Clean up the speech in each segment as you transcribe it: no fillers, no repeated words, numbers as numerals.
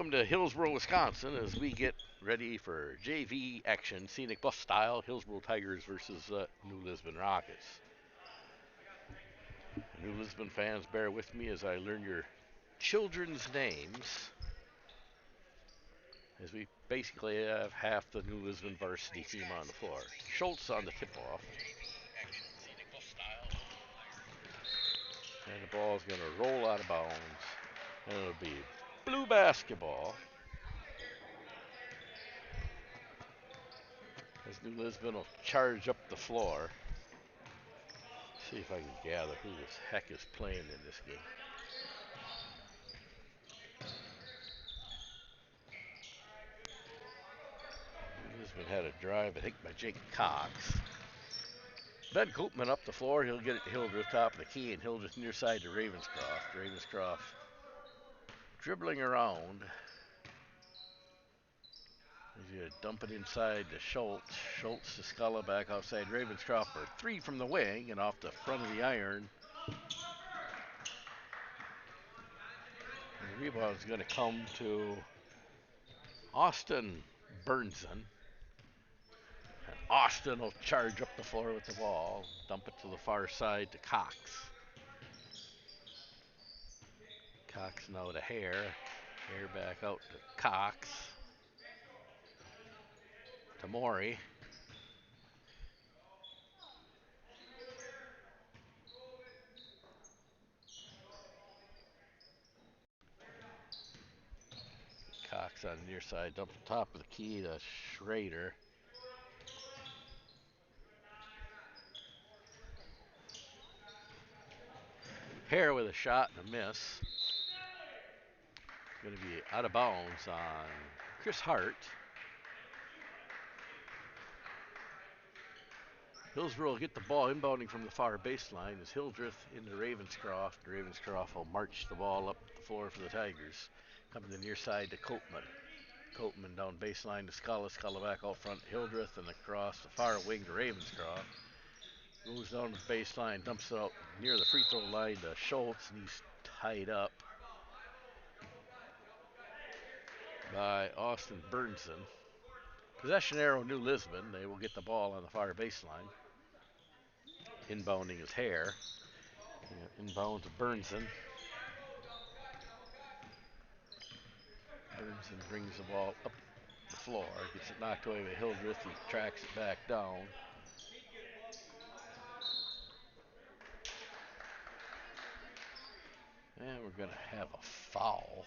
welcome to Hillsboro, Wisconsin, as we get ready for JV action, scenic bluff style, Hillsboro Tigers versus New Lisbon Rockets. New Lisbon fans, bear with me as I learn your children's names, as we basically have half the New Lisbon varsity team on the floor. Schultz on the tip-off, and the ball is going to roll out of bounds, and it'll be blue basketball. As New Lisbon will charge up the floor. See if I can gather who the heck is playing in this game. Lisbon had a drive, I think, by Jake Cox. Ben Koopman up the floor. He'll get it to Hildreth, top of the key, and Hildreth near side to Ravenscroft. Ravenscroft dribbling around. He's going to dump it inside to Schultz. Schultz to Sculla back outside Ravenscroft for three from the wing and off the front of the iron. And the rebound is going to come to Austin Burnson. And Austin will charge up the floor with the ball, dump it to the far side to Cox. Cox now to Hare. Hare back out to Cox. To Maury. Cox on the near side, dump the top of the key to Schrader. Hare with a shot and a miss. Going to be out of bounds on Chris Hart. Hillsboro will get the ball inbounding from the far baseline as Hildreth into Ravenscroft. Ravenscroft will march the ball up the floor for the Tigers. Coming to the near side to Copeman. Copeman down baseline to Sculla. Sculla back out front to Hildreth and across the far wing to Ravenscroft. Goes down to the baseline, dumps it out near the free throw line to Schultz, and he's tied up by Austin Burnson. Possession arrow, New Lisbon. They will get the ball on the far baseline. Inbounding is Hare. Inbound to Burnson. Burnson brings the ball up the floor, gets it knocked away by Hildreth. He tracks it back down. And we're going to have a foul.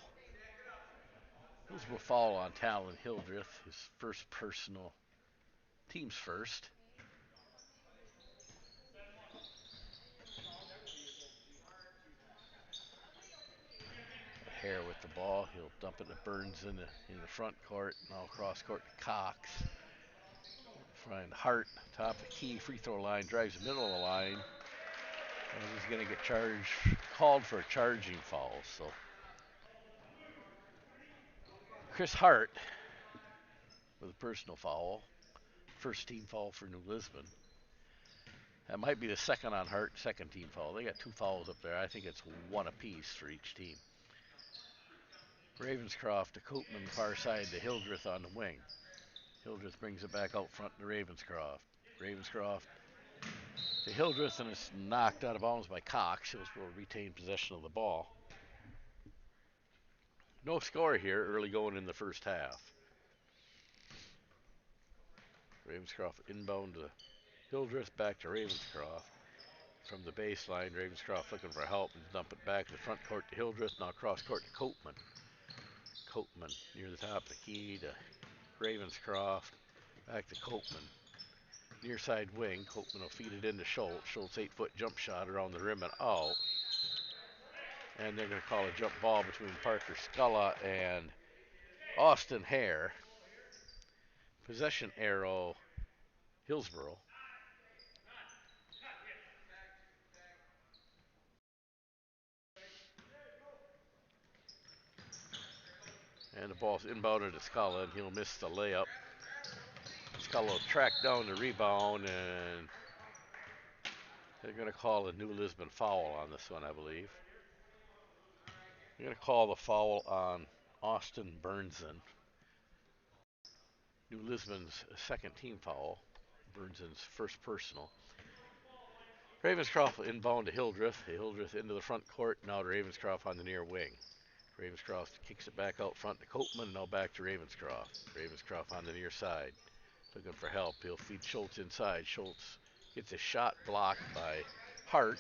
This will foul on Talon Hildreth, his first personal, team's first. Hare with the ball. He'll dump it to Burns in the front court. Now cross court to Cox. Find Hart, top of the key, free throw line, drives the middle of the line. And he's going to get called for a charging foul. So Chris Hart with a personal foul. First team foul for New Lisbon. That might be the second on Hart, second team foul. They got two fouls up there. I think it's one apiece for each team. Ravenscroft to Koopman, far side to Hildreth on the wing. Hildreth brings it back out front to Ravenscroft. Ravenscroft to Hildreth, and it's knocked out of bounds by Cox. Hillsboro retain possession of the ball. No score here early going in the first half. Ravenscroft inbound to Hildreth, back to Ravenscroft. From the baseline, Ravenscroft looking for help and dump it back to the front court to Hildreth. Now cross court to Koopman. Koopman near the top of the key to Ravenscroft. Back to Koopman. Near side wing. Koopman will feed it into Schultz. Schultz 8-foot jump shot around the rim and out. And they're going to call a jump ball between Parker Sculla and Austin Hare. Possession arrow, Hillsboro. And the ball's inbounded to Sculla, and he'll miss the layup. Sculla will track down the rebound, and they're going to call a New Lisbon foul on this one, I believe. They're going to call the foul on Austin Burnson. New Lisbon's second team foul. Burnson's first personal. Ravenscroft inbound to Hildreth. Hildreth into the front court. Now to Ravenscroft on the near wing. Ravenscroft kicks it back out front to Copeman. Now back to Ravenscroft. Ravenscroft on the near side. Looking for help. He'll feed Schultz inside. Schultz gets a shot blocked by Hart.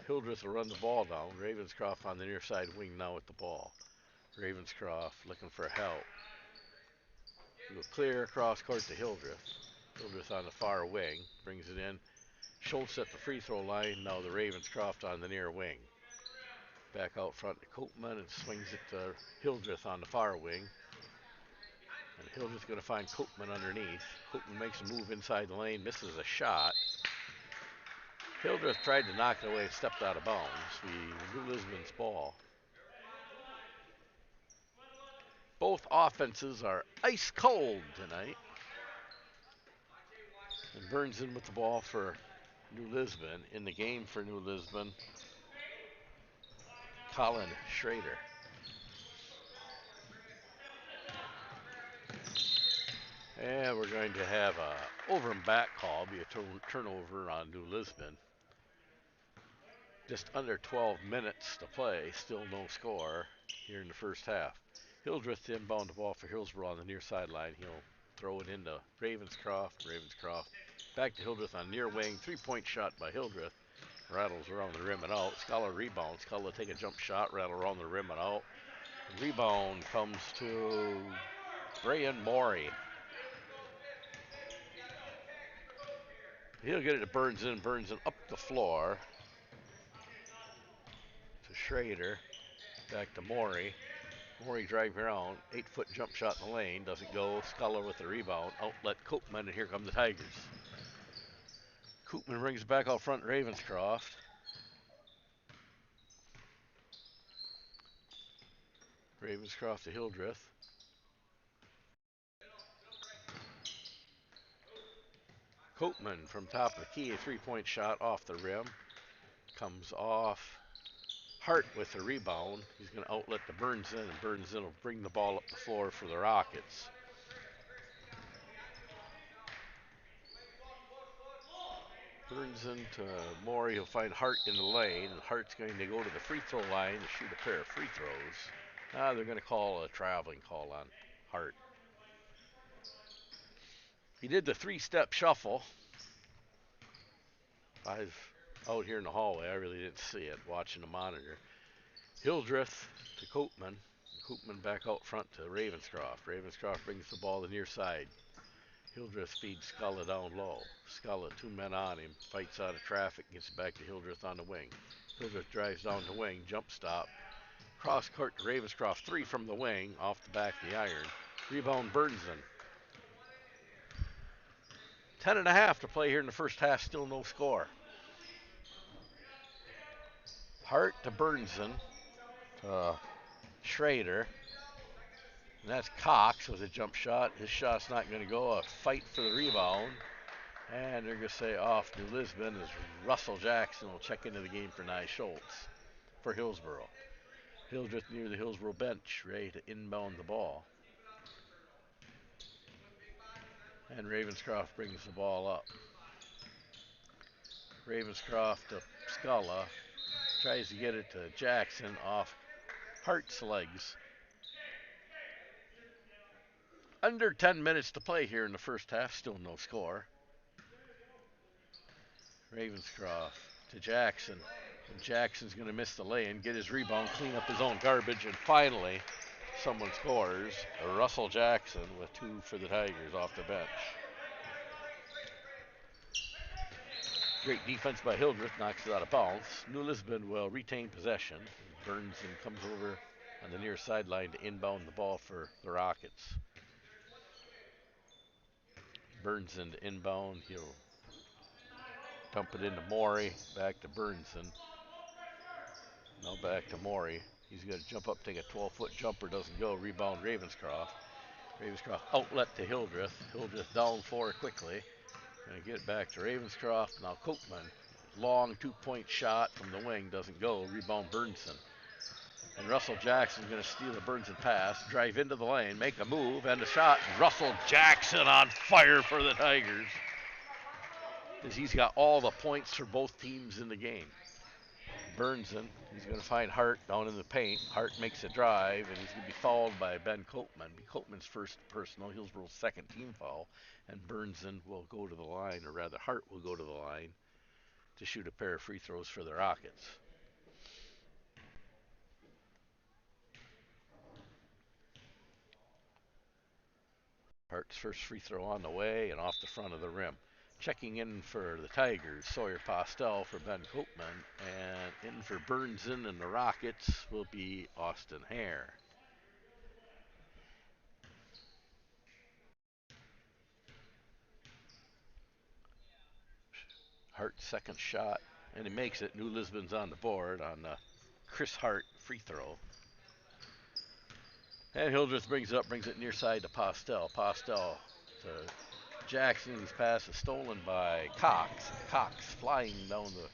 Hildreth will run the ball down. Ravenscroft on the near side wing now with the ball. Ravenscroft looking for help. He'll clear across court to Hildreth. Hildreth on the far wing. Brings it in. Schultz at the free throw line. Now the Ravenscroft on the near wing. Back out front to Copeman and swings it to Hildreth on the far wing. And Hildreth's going to find Copeman underneath. Copeman makes a move inside the lane. Misses a shot. Hildreth tried to knock it away, stepped out of bounds. The New Lisbon's ball. Both offenses are ice cold tonight. And Burns in with the ball for New Lisbon. In the game for New Lisbon, Colin Schrader. And we're going to have a over and back call, be a turnover on New Lisbon. Just under 12 minutes to play, still no score here in the first half. Hildreth inbound the ball for Hillsboro on the near sideline. He'll throw it into Ravenscroft. Ravenscroft back to Hildreth on near wing. 3-point shot by Hildreth. Rattles around the rim and out. Scholar rebounds. Scholar take a jump shot, rattle around the rim and out. Rebound comes to Brian Morey. He'll get it to Burnson. Burnson up the floor to Schrader. Back to Morey. Morey driving around. 8-foot jump shot in the lane. Doesn't go. Sculler with the rebound. Outlet Koopman, and here come the Tigers. Koopman brings it back out front. Ravenscroft. Ravenscroft to Hildreth. Koopman from top of the key. A 3-point shot off the rim. Comes off. Hart with the rebound. He's going to outlet to Burnson, and Burnson will bring the ball up the floor for the Rockets. Burnson to Morey. He'll find Hart in the lane, and Hart's going to go to the free throw line to shoot a pair of free throws. They're going to call a traveling call on Hart. He did the 3-step shuffle. I was out here in the hallway. I really didn't see it, watching the monitor. Hildreth to Koopman. Koopman back out front to Ravenscroft. Ravenscroft brings the ball to the near side. Hildreth feeds Sculla down low. Sculla, 2 men on him, fights out of traffic, gets it back to Hildreth on the wing. Hildreth drives down the wing, jump stop. Cross court to Ravenscroft, 3 from the wing, off the back of the iron. Rebound Burnson. 10.5 to play here in the first half, still no score. Hart to Burnson, to Schrader. And that's Cox with a jump shot. His shot's not going to go. A fight for the rebound. And they're going to say off New Lisbon as Russell Jackson will check into the game for Nye Schultz for Hillsboro. Hildreth near the Hillsboro bench, ready to inbound the ball. And Ravenscroft brings the ball up. Ravenscroft to Sculla. Tries to get it to Jackson off Hart's legs. Under 10 minutes to play here in the first half, still no score. Ravenscroft to Jackson. And Jackson's going to miss the lane, get his rebound, clean up his own garbage, and finally someone scores. Russell Jackson with 2 for the Tigers off the bench. Great defense by Hildreth, knocks it out of bounds. New Lisbon will retain possession. Burnson comes over on the near sideline to inbound the ball for the Rockets. Burnson to inbound. He'll dump it into Morey. Back to Burnson. Now back to Morey. He's going to jump up, take a 12-foot jumper. Doesn't go. Rebound Ravenscroft. Ravenscroft outlet to Hildreth. Hildreth down 4 quickly. Going to get it back to Ravenscroft. Now Koopman. Long 2-point shot from the wing. Doesn't go. Rebound Burnson. And Russell Jackson's going to steal a Burnson pass, drive into the lane, make a move, and a shot. Russell Jackson on fire for the Tigers, because he's got all the points for both teams in the game. Burnson, he's going to find Hart down in the paint. Hart makes a drive, and he's going to be fouled by Ben Copeman. Copeman's first personal, Hillsboro's second team foul, and Burnson will go to the line, or rather Hart will go to the line to shoot a pair of free throws for the Rockets. Hart's first free throw on the way and off the front of the rim. Checking in for the Tigers, Sawyer Postel for Ben Copeman, and in for Burnson and the Rockets will be Austin Hare. Hart's second shot, and he makes it. New Lisbon's on the board on the Chris Hart free throw. And Hildreth brings it near side to Postel. Postel to Jackson. His pass is stolen by Cox. Cox flying down the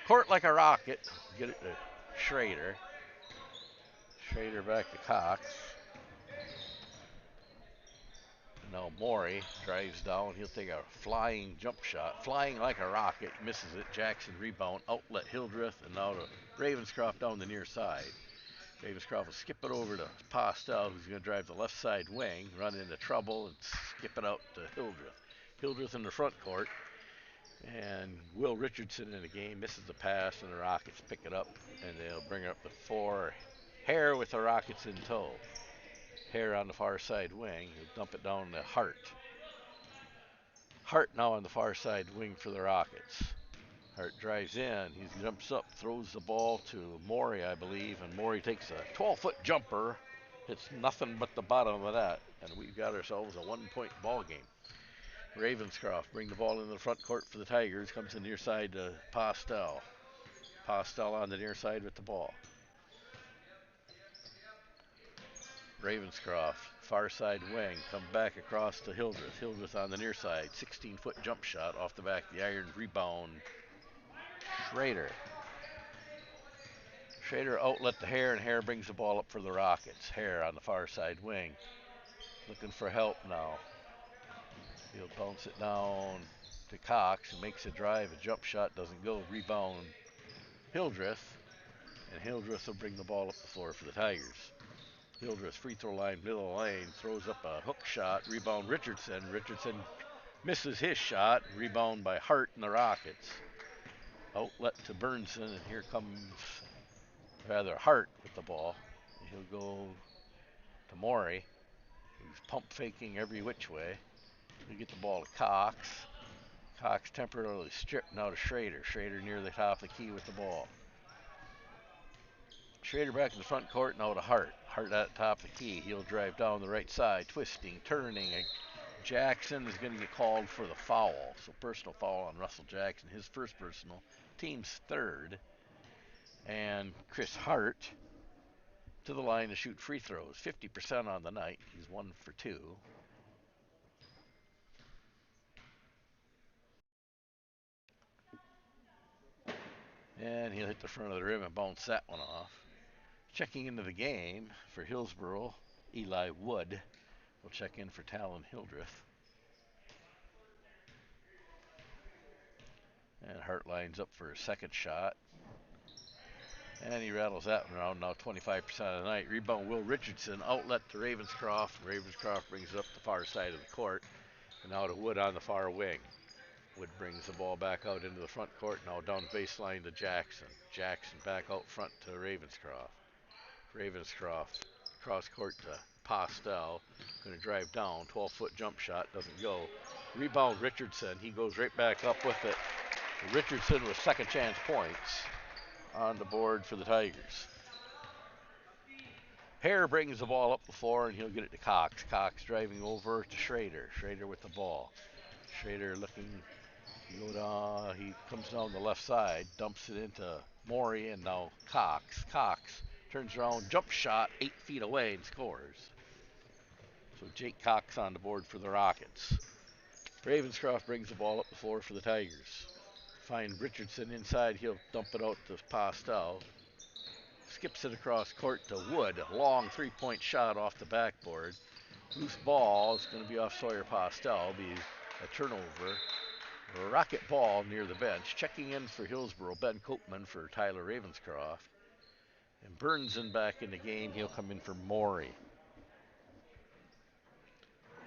court like a rocket. Get it to Schrader. Schrader back to Cox. Now Morey drives down. He'll take a flying jump shot. Flying like a rocket. Misses it. Jackson rebound. Outlet Hildreth. And now to Ravenscroft down the near side. Ravenscroft will skip it over to Postel, who's going to drive the left side wing, run into trouble, and skip it out to Hildreth. Hildreth in the front court. And Will Richardson in the game misses the pass, and the Rockets pick it up, and they'll bring it up to 4. Hare with the Rockets in tow. Hare on the far side wing. He'll dump it down to Hart. Hart now on the far side wing for the Rockets. Hart drives in. He jumps up, throws the ball to Morey, I believe, and Morey takes a 12-foot jumper. Hits nothing but the bottom of that, and we've got ourselves a 1-point ball game. Ravenscroft bring the ball into the front court for the Tigers. Comes in near side to Postel. Postel on the near side with the ball. Ravenscroft, far side wing, come back across to Hildreth. Hildreth on the near side, 16-foot jump shot off the back of the iron. Rebound, Schrader. Schrader outlet to Hare, and Hare brings the ball up for the Rockets. Hare on the far side wing, looking for help now. He'll bounce it down to Cox, and makes a drive. A jump shot doesn't go. Rebound, Hildreth, and Hildreth will bring the ball up the floor for the Tigers. Hildreth free throw line, middle of the lane, throws up a hook shot. Rebound Richardson. Richardson misses his shot. Rebound by Hart and the Rockets. Outlet to Burnson, and here comes Hart with the ball. He'll go to Morey, who's pump faking every which way. He'll get the ball to Cox. Cox temporarily stripped now to Schrader. Schrader near the top of the key with the ball. Schrader back in the front court, now to Hart. Hart at the top of the key. He'll drive down the right side, twisting, turning. Jackson is going to get called for the foul. So personal foul on Russell Jackson, his first personal, team's third. And Chris Hart to the line to shoot free throws. 50% on the night. He's 1 for 2. And he'll hit the front of the rim and bounce that one off. Checking into the game for Hillsboro, Eli Wood will check in for Talon Hildreth. And Hart lines up for a second shot. And he rattles that one around, now 25% of the night. Rebound Will Richardson, outlet to Ravenscroft. Ravenscroft brings it up the far side of the court. And now to Wood on the far wing. Wood brings the ball back out into the front court, now down baseline to Jackson. Jackson back out front to Ravenscroft. Ravenscroft cross court to Postel. Going to drive down, 12-foot jump shot, doesn't go. Rebound Richardson, he goes right back up with it. Richardson with second chance points on the board for the Tigers. Hare brings the ball up the floor, and he'll get it to Cox. Cox driving over to Schrader. Schrader with the ball. Schrader looking to go down. He comes down the left side, dumps it into Morey, and now Cox. Cox turns around, jump shot 8 feet away, and scores. So Jake Cox on the board for the Rockets. Ravenscroft brings the ball up the floor for the Tigers. Find Richardson inside. He'll dump it out to Postel. skips it across court to Wood. A long three-point shot off the backboard. Loose ball is going to be off Sawyer Postel. Be a turnover. A rocket ball near the bench. Checking in for Hillsboro, Ben Copeman for Tyler Ravenscroft. And Burnson back in the game. He'll come in for Morey.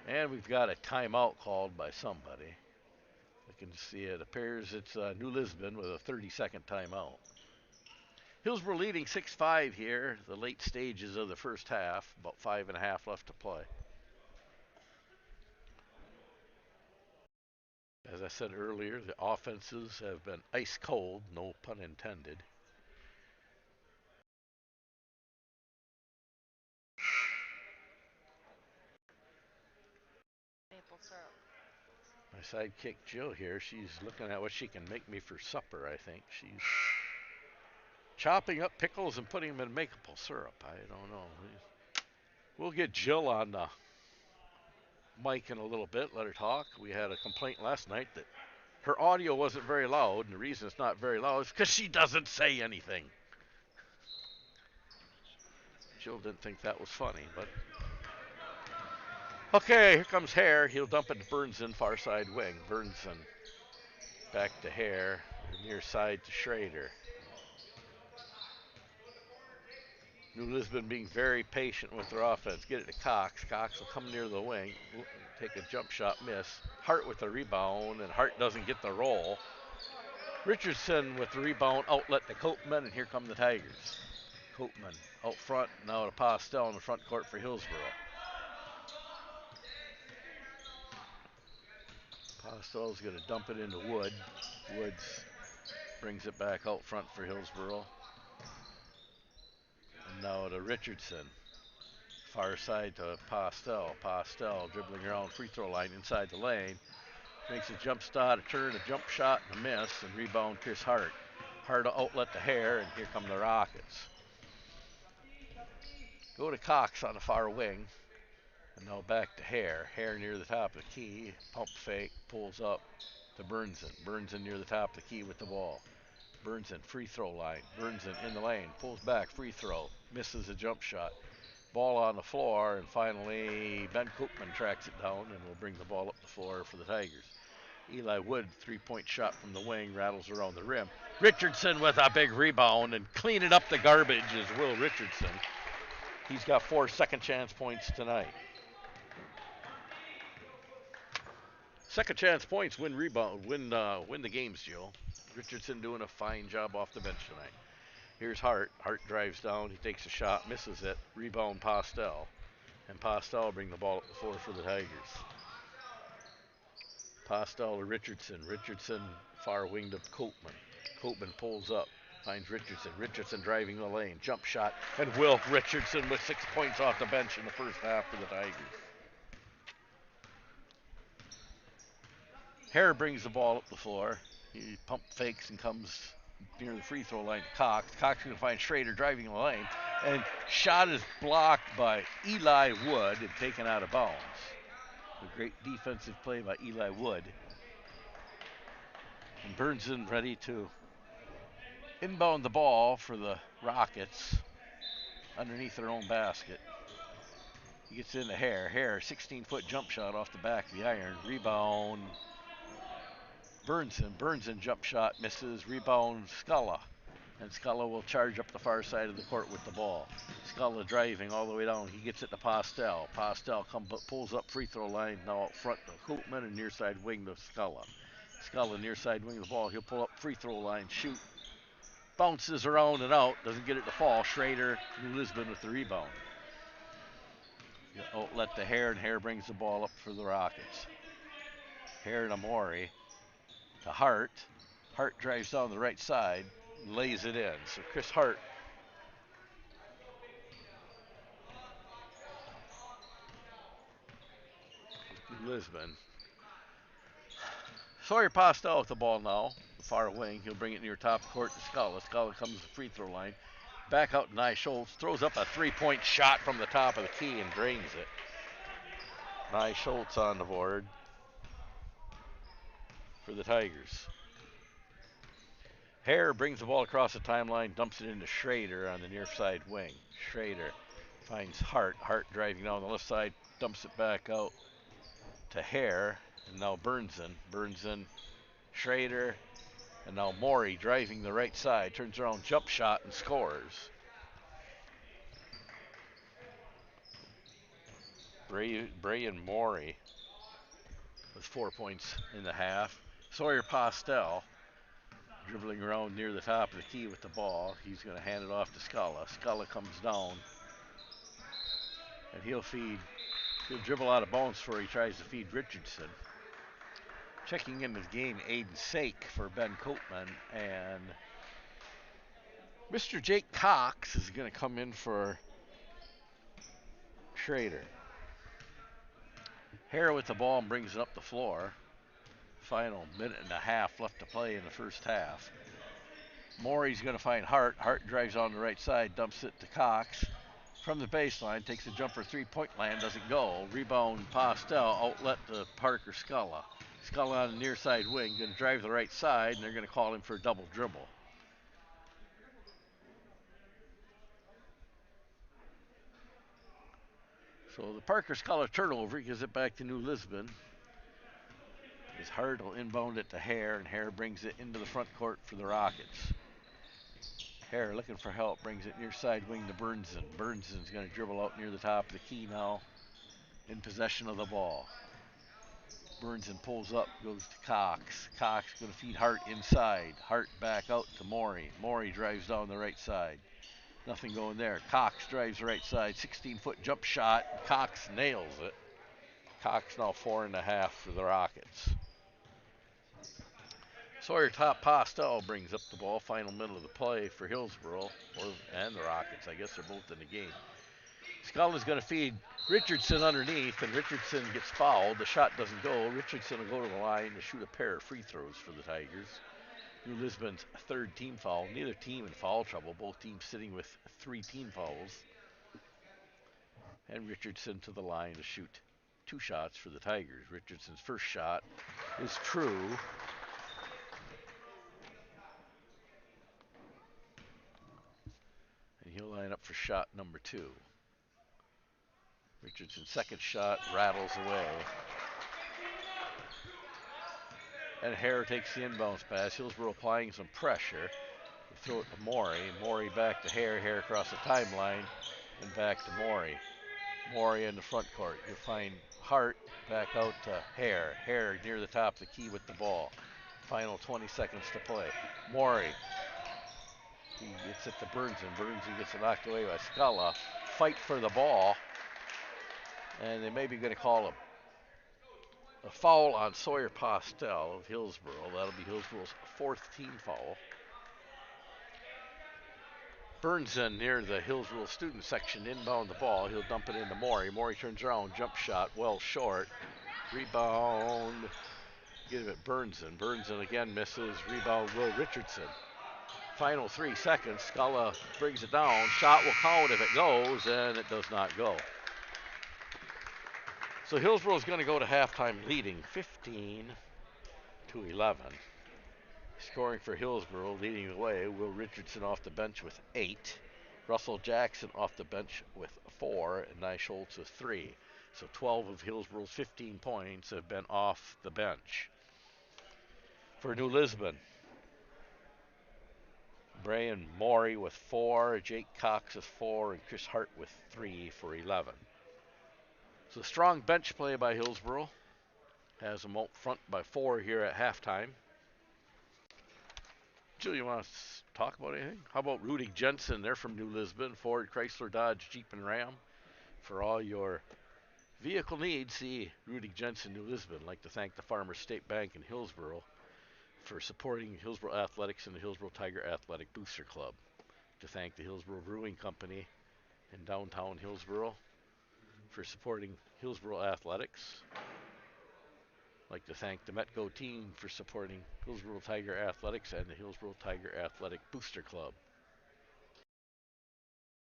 And we've got a timeout called by somebody. I can see it appears it's New Lisbon with a 30-second timeout. Hillsboro leading 6-5 here, the late stages of the first half, about 5.5 left to play. As I said earlier, the offenses have been ice cold, no pun intended. Maple syrup. My sidekick Jill here, she's looking at what she can make me for supper, I think. She's chopping up pickles and putting them in maple syrup. I don't know. We'll get Jill on the mic in a little bit, let her talk. We had a complaint last night that her audio wasn't very loud, and the reason it's not very loud is because she doesn't say anything. Jill didn't think that was funny, but... Okay, here comes Hare. He'll dump it to Burnson, far side wing. Burnson back to Hare, near side to Schrader. New Lisbon being very patient with their offense. Get it to Cox. Cox will come near the wing, take a jump shot, miss. Hart with the rebound, and Hart doesn't get the roll. Richardson with the rebound, outlet to Copeman, and here come the Tigers. Copeman out front, now to Postel in the front court for Hillsboro. Postel's going to dump it into Wood. Woods brings it back out front for Hillsboro. And now to Richardson. Far side to Postel. Postel dribbling around free throw line inside the lane. Makes a jump shot, a turn, a jump shot, and a miss, and rebound Chris Hart. Hart outlet to Hare, and here come the Rockets. Go to Cox on the far wing. And now back to Hare. Hare near the top of the key. Pump fake, pulls up to Burnson. Burnson near the top of the key with the ball. Burnson, free throw line. Burnson in the lane, pulls back, free throw. Misses a jump shot. Ball on the floor, and finally Ben Koopman tracks it down and will bring the ball up the floor for the Tigers. Eli Wood, three-point shot from the wing, rattles around the rim. Richardson with a big rebound, and cleaning up the garbage is Will Richardson. He's got 4 second chance points tonight. Second chance points win the games, Joe. Richardson doing a fine job off the bench tonight. Here's Hart. Hart drives down. He takes a shot, misses it. Rebound Postel. And Postel will bring the ball up the floor for the Tigers. Postel to Richardson. Richardson far wing to Copeman. Copeman pulls up. Finds Richardson. Richardson driving the lane. Jump shot. And Will Richardson with 6 points off the bench in the first half for the Tigers. Hare brings the ball up the floor. He pump fakes and comes near the free throw line to Cox. Cox can find Schrader driving the lane. And shot is blocked by Eli Wood and taken out of bounds. A great defensive play by Eli Wood. And Burnson ready to inbound the ball for the Rockets underneath their own basket. He gets into Hare. Hare, 16-foot jump shot off the back of the iron. Rebound. Burnson jump shot misses. Rebound Scala. And Scala will charge up the far side of the court with the ball. Scala driving all the way down. He gets it to Postel. Postel pulls up free throw line now up front to Koopman and near side wing to Scala. Scala near side wing of the ball. He'll pull up free throw line, shoot. Bounces around and out. Doesn't get it to fall. Schrader, New Lisbon with the rebound. Outlet to Hare, and Hare brings the ball up for the Rockets. Hare to Morey. To Hart. Hart drives down the right side, lays it in. So Chris Hart Lisbon. Sawyer Postel with the ball now, the far wing. He'll bring it near top court to Scala. Scala comes to the free throw line. Back out to Nye Schultz. Throws up a three-point shot from the top of the key and drains it. Nye Schultz on the board for the Tigers. Hare brings the ball across the timeline, dumps it into Schrader on the near side wing. Schrader finds Hart. Hart driving down the left side, dumps it back out to Hare. And now Burnson, Schrader, and now Morey driving the right side. Turns around, jump shot, and scores. Bray and Morey with 4 points in the half. Sawyer Postel dribbling around near the top of the key with the ball. He's going to hand it off to Scala. Scala comes down, and he'll dribble out of bounds before he tries to feed Richardson. Checking into the game, Aiden Sake for Ben Copeman, and Mr. Jake Cox is going to come in for Schrader. Hare with the ball and brings it up the floor. Final minute and a half left to play in the first half. Morey's going to find Hart. Hart drives on the right side, dumps it to Cox. From the baseline, takes a jumper, three-point land, doesn't go. Rebound, Postel, outlet to Parker Scala. Scala on the near side wing, going to drive the right side, and they're going to call him for a double dribble. So the Parker Scala turnover gives it back to New Lisbon. As Hart will inbound it to Hare, and Hare brings it into the front court for the Rockets. Hare looking for help, brings it near side wing to Burnson. Burnson's going to dribble out near the top of the key now, in possession of the ball. Burnson pulls up, goes to Cox. Cox going to feed Hart inside. Hart back out to Morey. Morey drives down the right side. Nothing going there. Cox drives the right side, 16-foot jump shot. Cox nails it. Cox now 4.5 for the Rockets. Sawyer Postel brings up the ball, final minute of the play for Hillsboro, and the Rockets. I guess they're both in the game. Scotland's going to feed Richardson underneath, and Richardson gets fouled. The shot doesn't go. Richardson will go to the line to shoot a pair of free throws for the Tigers. New Lisbon's third team foul. Neither team in foul trouble. Both teams sitting with 3 team fouls. And Richardson to the line to shoot 2 shots for the Tigers. Richardson's first shot is true. And he'll line up for shot number 2. Richardson's second shot rattles away. And Hare takes the inbounds pass. Hillsboro applying some pressure. They throw it to Morey. Morey back to Hare. Hare across the timeline. And back to Morey. Morey in the front court. You'll find Hart back out to Hare. Hare near the top of the key with the ball. Final 20 seconds to play. Morey. He gets it to Burnson. Burnson gets it knocked away by Scala. Fight for the ball. And they may be going to call a foul on Sawyer Postel of Hillsboro. That'll be Hillsboro's 4th team foul. Burnson near the Hillsboro student section, inbound the ball. He'll dump it into Morey. Morey turns around, jump shot, well short. Rebound, give it Burnson. Burnson again misses. Rebound, Will Richardson. Final 3 seconds. Scala brings it down. Shot will count if it goes, and it does not go. So Hillsboro's going to go to halftime leading 15-11. Scoring for Hillsboro, leading the way, Will Richardson off the bench with 8. Russell Jackson off the bench with 4, and Nye Schultz with 3. So 12 of Hillsboro's 15 points have been off the bench. For New Lisbon, Brian Morey with 4, Jake Cox with 4, and Chris Hart with 3 for 11. So strong bench play by Hillsboro. Has them out front by 4 here at halftime. Jill, you want to talk about anything? How about Rudy Jensen? They're from New Lisbon. Ford, Chrysler, Dodge, Jeep, and Ram. For all your vehicle needs, see Rudy Jensen, New Lisbon. I'd like to thank the Farmers State Bank in Hillsboro for supporting Hillsboro Athletics and the Hillsboro Tiger Athletic Booster Club. To thank the Hillsboro Brewing Company in downtown Hillsboro for supporting Hillsboro Athletics. I'd like to thank the Metco team for supporting Hillsboro Tiger Athletics and the Hillsboro Tiger Athletic Booster Club.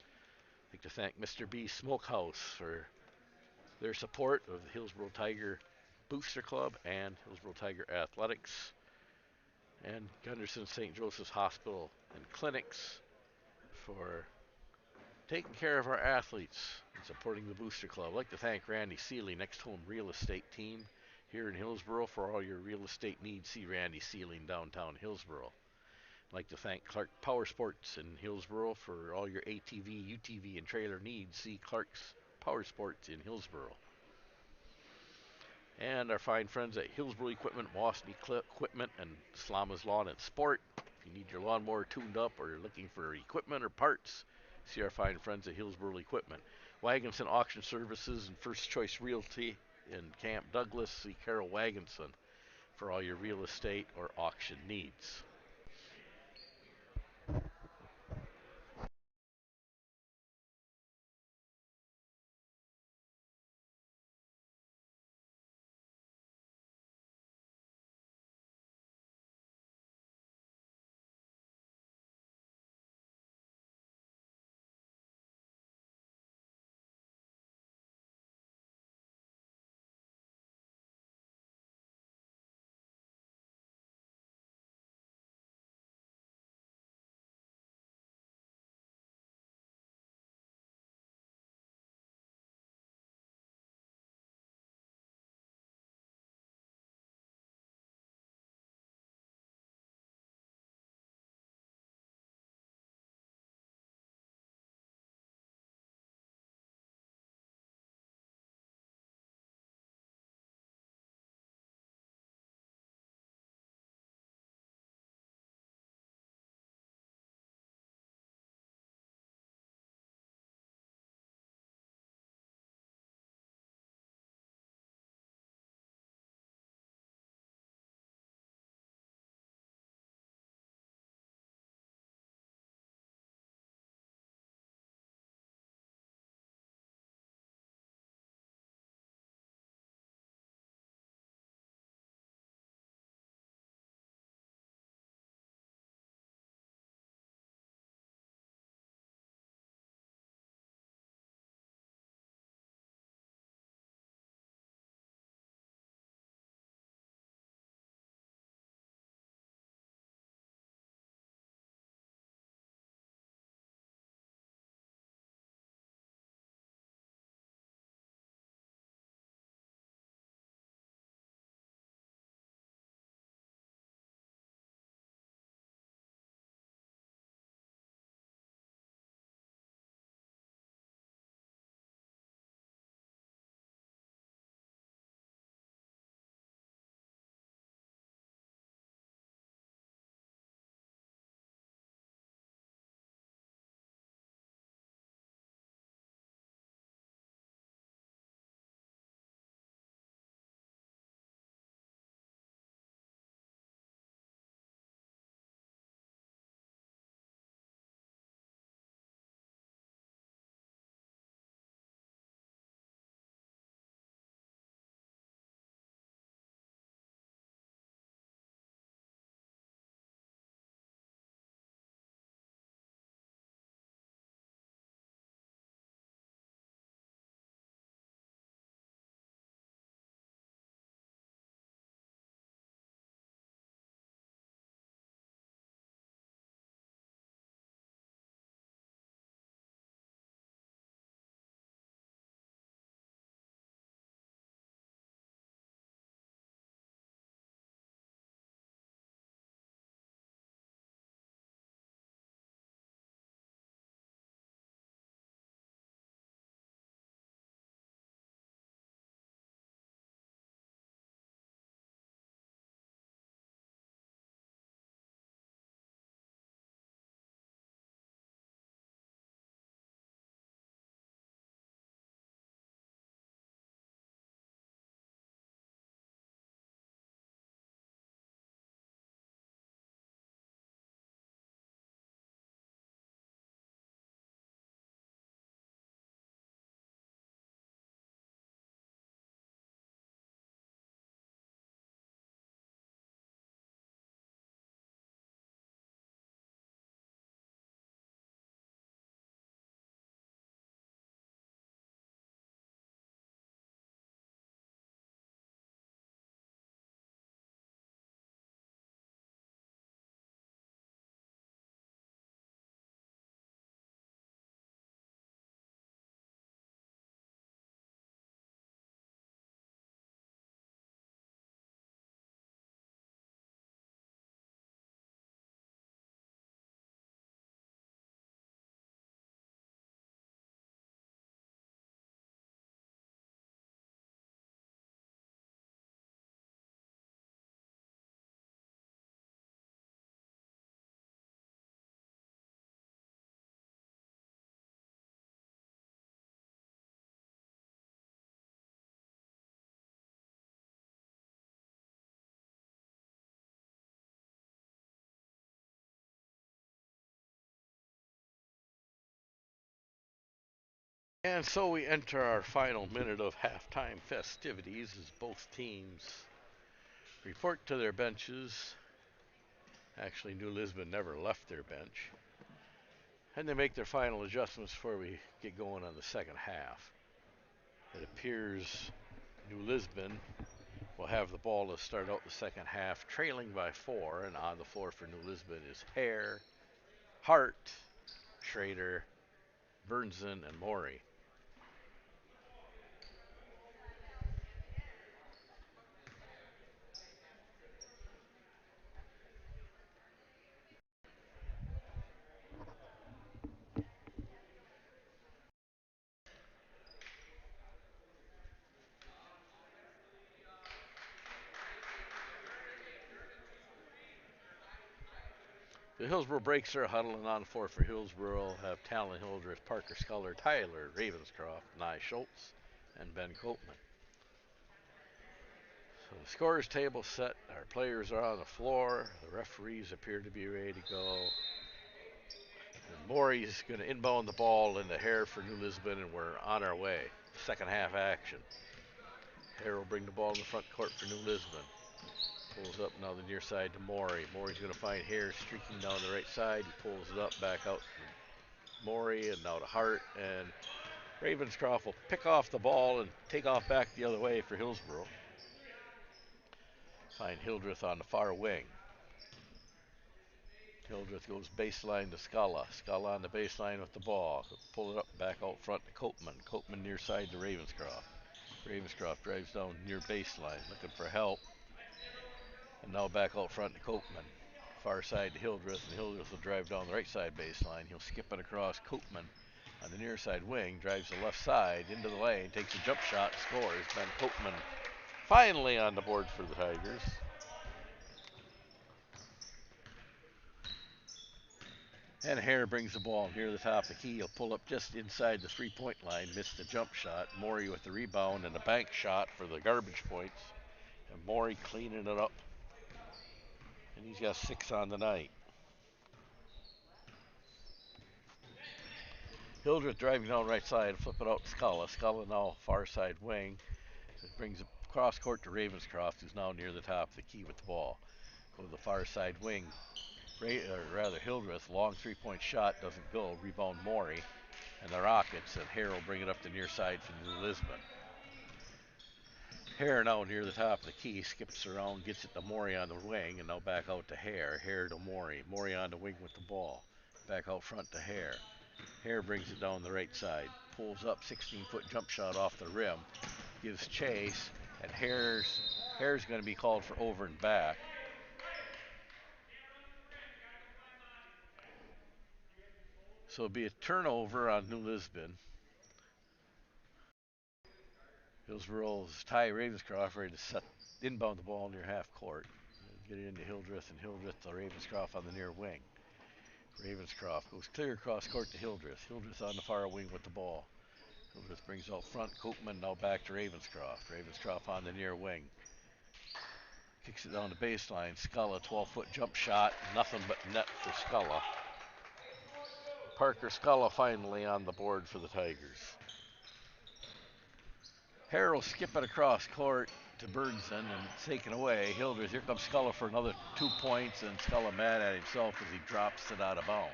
I'd like to thank Mr. B Smokehouse for their support of the Hillsboro Tiger Booster Club and Hillsboro Tiger Athletics. and Gunderson St. Joseph's Hospital and Clinics for taking care of our athletes and supporting the Booster Club. I'd like to thank Randy Seeley, Next Home Real Estate Team here in Hillsboro for all your real estate needs. See Randy Seeley in downtown Hillsboro. I'd like to thank Clark Power Sports in Hillsboro for all your ATV, UTV, and trailer needs. See Clark's Power Sports in Hillsboro. And our fine friends at Hillsboro Equipment, Wasney Equipment, and Slama's Lawn and Sport. If you need your lawnmower tuned up or you're looking for equipment or parts, see our fine friends at Hillsboro Equipment. Wagonson Auction Services and First Choice Realty in Camp Douglas. See Carol Wagonson for all your real estate or auction needs. And so we enter our final minute of halftime festivities as both teams report to their benches. Actually, New Lisbon never left their bench. And they make their final adjustments before we get going on the second half. It appears New Lisbon will have the ball to start out the second half, trailing by 4, and on the floor for New Lisbon is Hare, Hart, Schrader, Burnson, and Morey. The Hillsboro Breaks are huddling on the floor for Hillsboro. Have Talon Hildreth, Parker Sculler, Tyler Ravenscroft, Nye Schultz, and Ben Copeman. So the scorers table set. Our players are on the floor. The referees appear to be ready to go. And Morey's going to inbound the ball into Hare for New Lisbon, and we're on our way. Second half action. Hare will bring the ball in the front court for New Lisbon. Pulls up now the near side to Morey. Morey's going to find Hare streaking down the right side. He pulls it up back out to Morey and now to Hart. And Ravenscroft will pick off the ball and take off back the other way for Hillsboro. Find Hildreth on the far wing. Hildreth goes baseline to Scala. Scala on the baseline with the ball. He'll pull it up back out front to Copeman. Copeman near side to Ravenscroft. Ravenscroft drives down near baseline looking for help. And now back out front to Copeman. Far side to Hildreth, and Hildreth will drive down the right side baseline. He'll skip it across Copeman on the near side wing, drives the left side into the lane, takes a jump shot, scores. Ben Copeman finally on the board for the Tigers. And Hare brings the ball near the top of the key. He'll pull up just inside the three-point line, missed the jump shot. Morey with the rebound and a bank shot for the garbage points. And Morey cleaning it up. And he's got 6 on the night. Hildreth driving down right side, flip it out to Scala. Scala now far side wing. It brings it cross court to Ravenscroft, who's now near the top of the key with the ball. Go to the far side wing. Hildreth, long three-point shot, doesn't go. Rebound Morey and the Rockets, and Hare will bring it up the near side for New Lisbon. Hare now near the top of the key, skips around, gets it to Morey on the wing, and now back out to Hare. Hare to Morey. Morey on the wing with the ball. Back out front to Hare. Hare brings it down the right side. Pulls up 16-foot jump shot off the rim. Gives chase, and Hare's going to be called for over and back. So it'll be a turnover on New Lisbon. Hillsboro's Ty Ravenscroft ready to inbound the ball near half court. Get it into Hildreth, and Hildreth to Ravenscroft on the near wing. Ravenscroft goes clear across court to Hildreth. Hildreth on the far wing with the ball. Hildreth brings out front. Copeman now back to Ravenscroft. Ravenscroft on the near wing. Kicks it down the baseline. Scala, 12-foot jump shot. Nothing but net for Scala. Parker Scala finally on the board for the Tigers. Hare will skip it across court to Burnson and it's taken away. Hildreth, here comes Scala for another 2 points, and Scala mad at himself as he drops it out of bounds.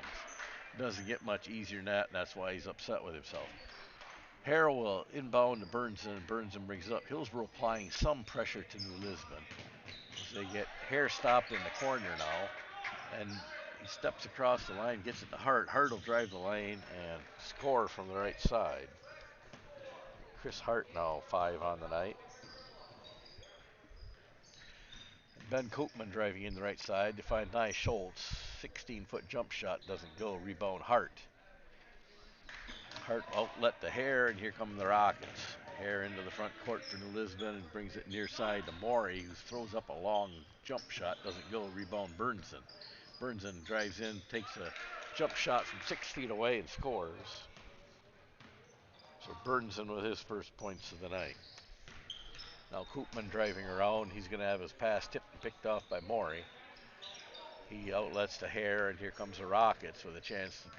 Doesn't get much easier than that, and that's why he's upset with himself. Hare will inbound to Burnson, and Burnson brings it up. Hillsboro applying some pressure to New Lisbon as they get Hare stopped in the corner now, and he steps across the line, gets it to Hart. Hart will drive the lane and score from the right side. Chris Hart now 5 on the night. Ben Copeman driving in the right side to find Nye Schultz. 16-foot jump shot doesn't go. Rebound Hart. Hart outlet to Hare, and here come the Rockets. Hare into the front court for New Lisbon and brings it near side to Morey, who throws up a long jump shot. Doesn't go. Rebound Burnson. Burnson drives in, takes a jump shot from 6 feet away and scores. So Burnson with his first points of the night. Now Koopman driving around. He's going to have his pass tipped and picked off by Morey. He outlets to Hare, and here comes the Rockets with a chance to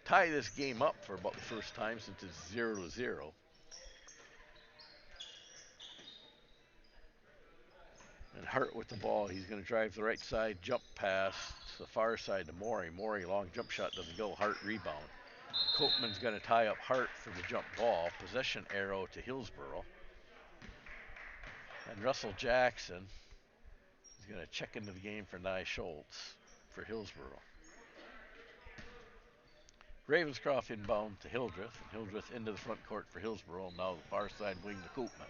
tie this game up for about the first time since it's 0-0. And Hart with the ball. He's going to drive the right side, jump pass to the far side to Morey. Morey, long jump shot doesn't go. Hart rebound. Copeman's going to tie up Hart for the jump ball. Possession arrow to Hillsboro. And Russell Jackson is going to check into the game for Nye Schultz for Hillsboro. Ravenscroft inbound to Hildreth. And Hildreth into the front court for Hillsboro. Now the far side wing to Copeman.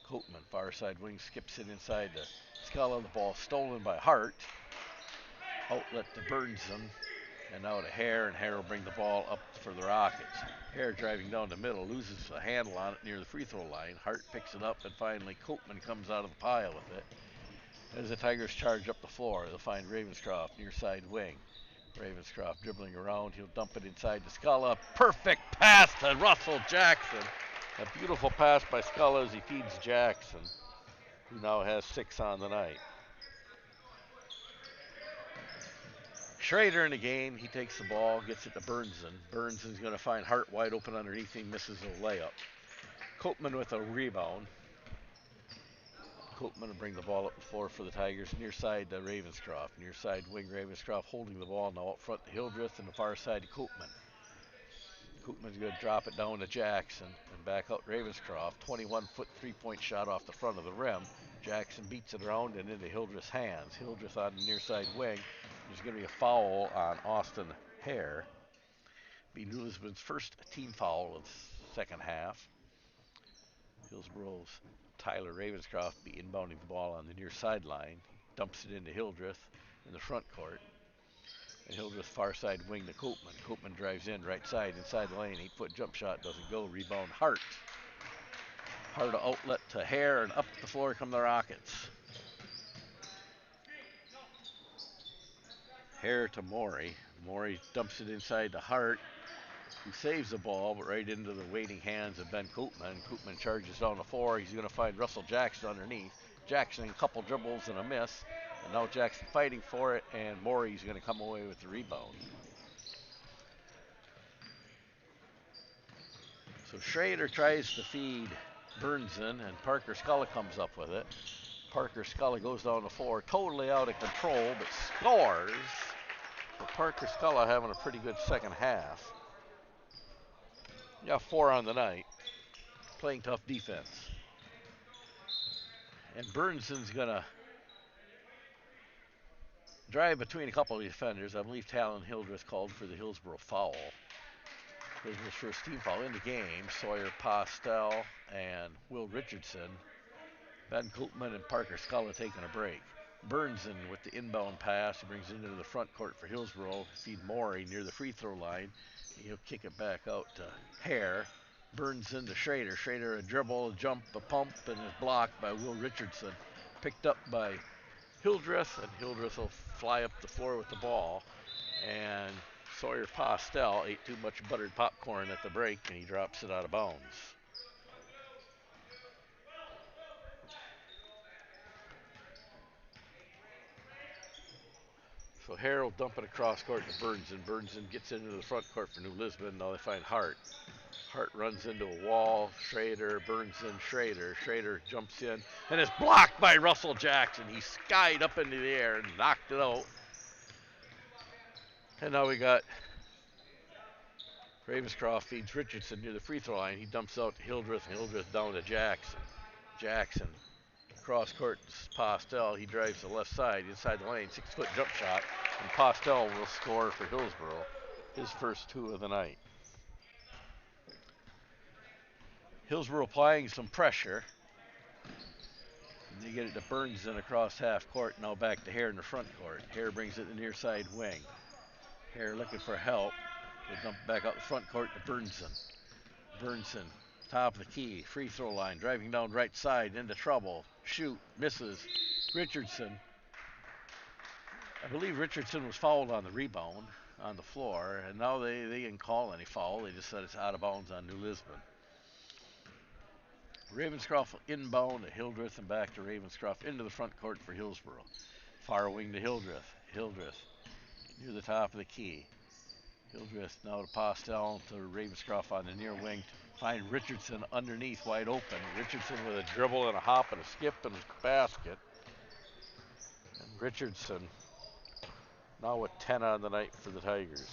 Copeman, far side wing, skips it inside to Scala. The ball stolen by Hart. Outlet to Burnson. And now to Hare, and Hare will bring the ball up for the Rockets. Hare driving down the middle, loses a handle on it near the free throw line. Hart picks it up, and finally Copeman comes out of the pile with it. As the Tigers charge up the floor, they'll find Ravenscroft near side wing. Ravenscroft dribbling around, he'll dump it inside to Scala. Perfect pass to Russell Jackson. A beautiful pass by Scala as he feeds Jackson, who now has 6 on the night. Schrader in the game. He takes the ball, gets it to Burnson. Burnson's going to find Hart wide open underneath him, misses a layup. Copeman with a rebound. Copeman will bring the ball up the floor for the Tigers. Near side to Ravenscroft. Near side wing Ravenscroft holding the ball now up front to Hildreth, and the far side to Copeman. Copeman's going to drop it down to Jackson and back out Ravenscroft. 21-foot three-point shot off the front of the rim. Jackson beats it around and into Hildreth's hands. Hildreth on the near side wing. There's going to be a foul on Austin Hare. Be New Lisbon's first team foul of the second half. Hillsboro's Tyler Ravenscroft be inbounding the ball on the near sideline. Dumps it into Hildreth in the front court. And Hildreth far side wing to Copeman. Copeman drives in right side inside the lane. 8-foot jump shot doesn't go. Rebound Hart. Hart outlet to Hare, and up the floor come the Rockets. Hare to Morey. Morey dumps it inside to Hart, who saves the ball, but right into the waiting hands of Ben Copeman. Copeman charges down the floor. He's going to find Russell Jackson underneath. Jackson a couple dribbles and a miss. And now Jackson fighting for it, and Morey's going to come away with the rebound. So Schrader tries to feed Burnson, and Parker Scala comes up with it. Parker Scala goes down the floor, totally out of control, but scores. So Parker Scala having a pretty good second half. Got 4 on the night, playing tough defense. And Burnson's going to drive between a couple of defenders. I believe Talon Hildreth called for the Hillsboro foul. Hillsboro's first team foul in the game. Sawyer Postel and Will Richardson. Ben Copeman and Parker Scala taking a break. Burnson with the inbound pass. He brings it into the front court for Hillsboro. Feed Morey near the free throw line. He'll kick it back out to Hare. Burnson to Schrader. Schrader a dribble, a jump, a pump, and is blocked by Will Richardson. Picked up by Hildreth, and Hildreth will fly up the floor with the ball. And Sawyer Postel ate too much buttered popcorn at the break, and he drops it out of bounds. So Hare will dump it across court to Burnson. Burnson gets into the front court for New Lisbon. Now they find Hart. Hart runs into a wall. Schrader, Burnson, Schrader. Schrader jumps in and is blocked by Russell Jackson. He skied up into the air and knocked it out. And now we got Ravenscroft feeds Richardson near the free throw line. He dumps out to Hildreth, and Hildreth down to Jackson. Jackson cross court to Postel. He drives the left side inside the lane. 6-foot jump shot. And Postel will score for Hillsboro. His first 2 of the night. Hillsboro applying some pressure. And they get it to Burnson across half court. Now back to Hare in the front court. Hare brings it to the near side wing. Hare looking for help. They dump back out the front court to Burnson. Burnson, top of the key, free throw line, driving down right side, into trouble. Shoot, misses. Richardson. I believe Richardson was fouled on the rebound on the floor, and now they didn't call any foul. They just said it's out of bounds on New Lisbon. Ravenscroft inbound to Hildreth and back to Ravenscroft into the front court for Hillsboro. Far wing to Hildreth. Hildreth near the top of the key. Hildreth now to pass down to Ravenscroft on the near wing to find Richardson underneath wide open. Richardson with a dribble and a hop and a skip and a basket. And Richardson now with 10 on the night for the Tigers.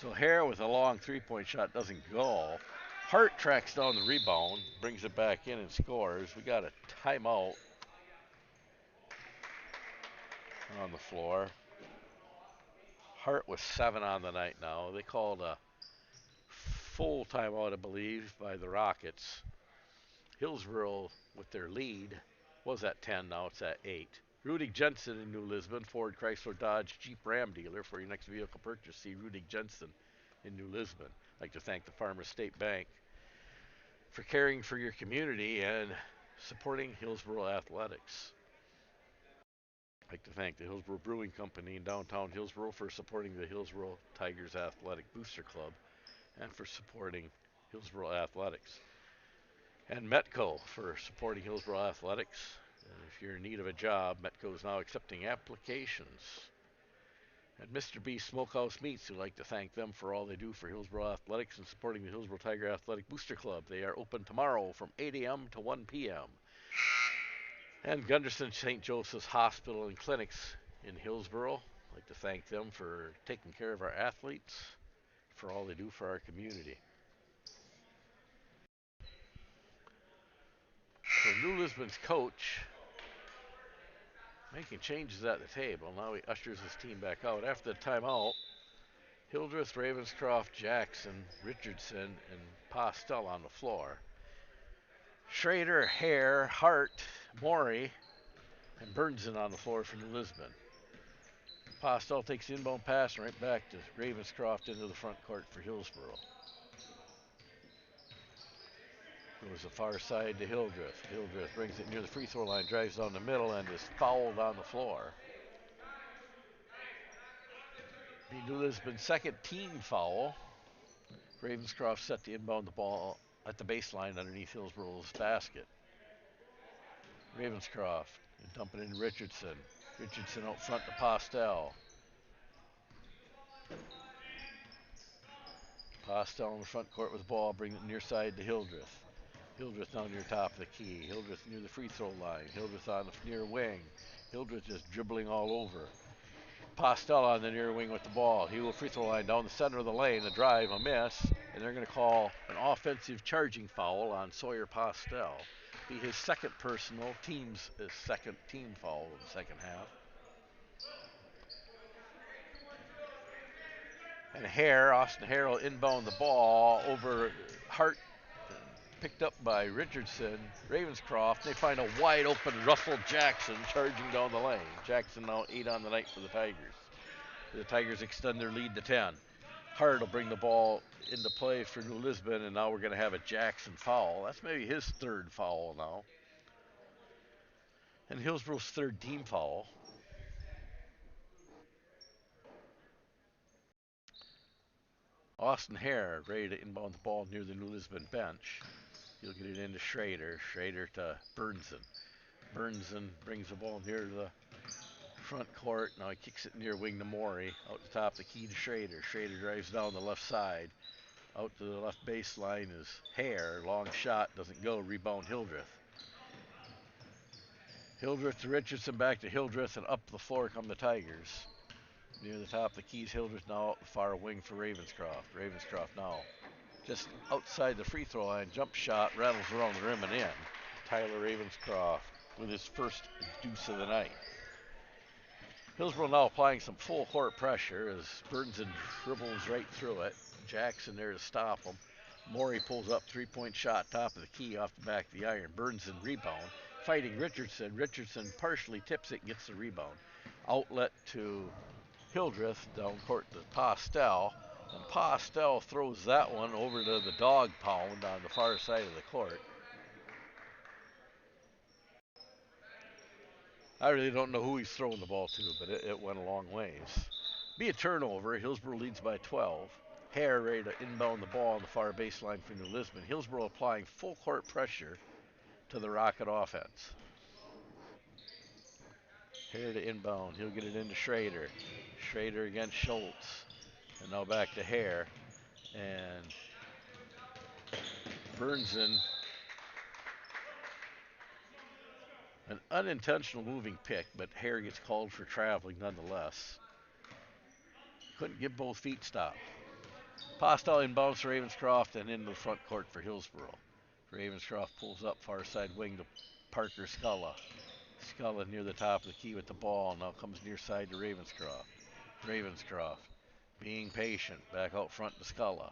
So Hare with a long three-point shot doesn't go. Hart tracks down the rebound, brings it back in and scores. We got a timeout on the floor. Hart with 7 on the night now. They called a full timeout, I believe, by the Rockets. Hillsboro with their lead was at 10, now it's at 8. Rudy Jensen in New Lisbon, Ford Chrysler Dodge Jeep Ram dealer. For your next vehicle purchase, see Rudy Jensen in New Lisbon. I'd like to thank the Farmers State Bank for caring for your community and supporting Hillsboro athletics. I'd like to thank the Hillsboro Brewing Company in downtown Hillsboro for supporting the Hillsboro Tigers Athletic Booster Club and for supporting Hillsboro athletics. And Metco for supporting Hillsboro athletics. And if you're in need of a job, Metco is now accepting applications. And Mr. B Smokehouse Meats, would like to thank them for all they do for Hillsboro athletics and supporting the Hillsboro Tiger Athletic Booster Club. They are open tomorrow from 8 a.m. to 1 p.m. And Gunderson St. Joseph's Hospital and Clinics in Hillsboro. I'd like to thank them for taking care of our athletes, for all they do for our community. So New Lisbon's coach making changes at the table. Now he ushers his team back out. After the timeout, Hildreth, Ravenscroft, Jackson, Richardson, and Postel on the floor. Schrader, Hare, Hart, Morey, and Burnson on the floor for New Lisbon. Postel takes the inbound pass and right back to Ravenscroft into the front court for Hillsboro. Goes the far side to Hildreth. Hildreth brings it near the free throw line, drives down the middle, and is fouled on the floor. Be New Lisbon's second team foul. Ravenscroft set to inbound the ball at the baseline underneath Hillsboro's basket. Ravenscroft dumping into Richardson. Richardson out front to Postel. Postel in the front court with the ball, brings it near side to Hildreth. Hildreth now near top of the key. Hildreth near the free throw line. Hildreth on the near wing. Hildreth just dribbling all over. Postel on the near wing with the ball. He will free throw line down the center of the lane. A drive, a miss, and they're going to call an offensive charging foul on Sawyer Postel. Be his second personal, his second team foul in the second half. And Austin Hare will inbound the ball over Hart, picked up by Richardson, Ravenscroft. They find a wide open Russell Jackson charging down the lane. Jackson now 8 on the night for the Tigers. The Tigers extend their lead to 10. Hart will bring the ball into play for New Lisbon, and now we're going to have a Jackson foul. That's maybe his third foul now. And Hillsboro's third team foul. Austin Hare ready to inbound the ball near the New Lisbon bench. He'll get it into Schrader. Schrader to Burnson. Burnson brings the ball near the front court. Now he kicks it near wing to Morey. Out the top, the key to Schrader. Schrader drives down the left side. Out to the left baseline is Hare. Long shot, doesn't go. Rebound Hildreth. Hildreth to Richardson, back to Hildreth, and up the floor come the Tigers. Near the top of the keys, Hildreth now out the far wing for Ravenscroft. Ravenscroft now just outside the free throw line. Jump shot, rattles around the rim and in. Tyler Ravenscroft with his first deuce of the night. Hillsboro now applying some full court pressure as Burnson dribbles right through it. Jackson there to stop him. Morey pulls up, three-point shot, top of the key, off the back of the iron. Burnson rebound. Fighting Richardson. Richardson partially tips it, gets the rebound. Outlet to Hildreth, down court to Postel. And Postel throws that one over to the dog pound on the far side of the court. I really don't know who he's throwing the ball to, but it went a long ways. Be a turnover. Hillsboro leads by 12. Hare ready to inbound the ball on the far baseline for New Lisbon. Hillsboro applying full court pressure to the Rocket offense. Hare to inbound. He'll get it into Schrader. Schrader against Schultz. And now back to Hare. And Burnson. An unintentional moving pick, but Hare gets called for traveling nonetheless. Couldn't get both feet stopped. Postel inbounds to Ravenscroft and into the front court for Hillsboro. Ravenscroft pulls up far side wing to Parker Sculla. Sculla near the top of the key with the ball. Now comes near side to Ravenscroft. Ravenscroft being patient. Back out front to Sculla.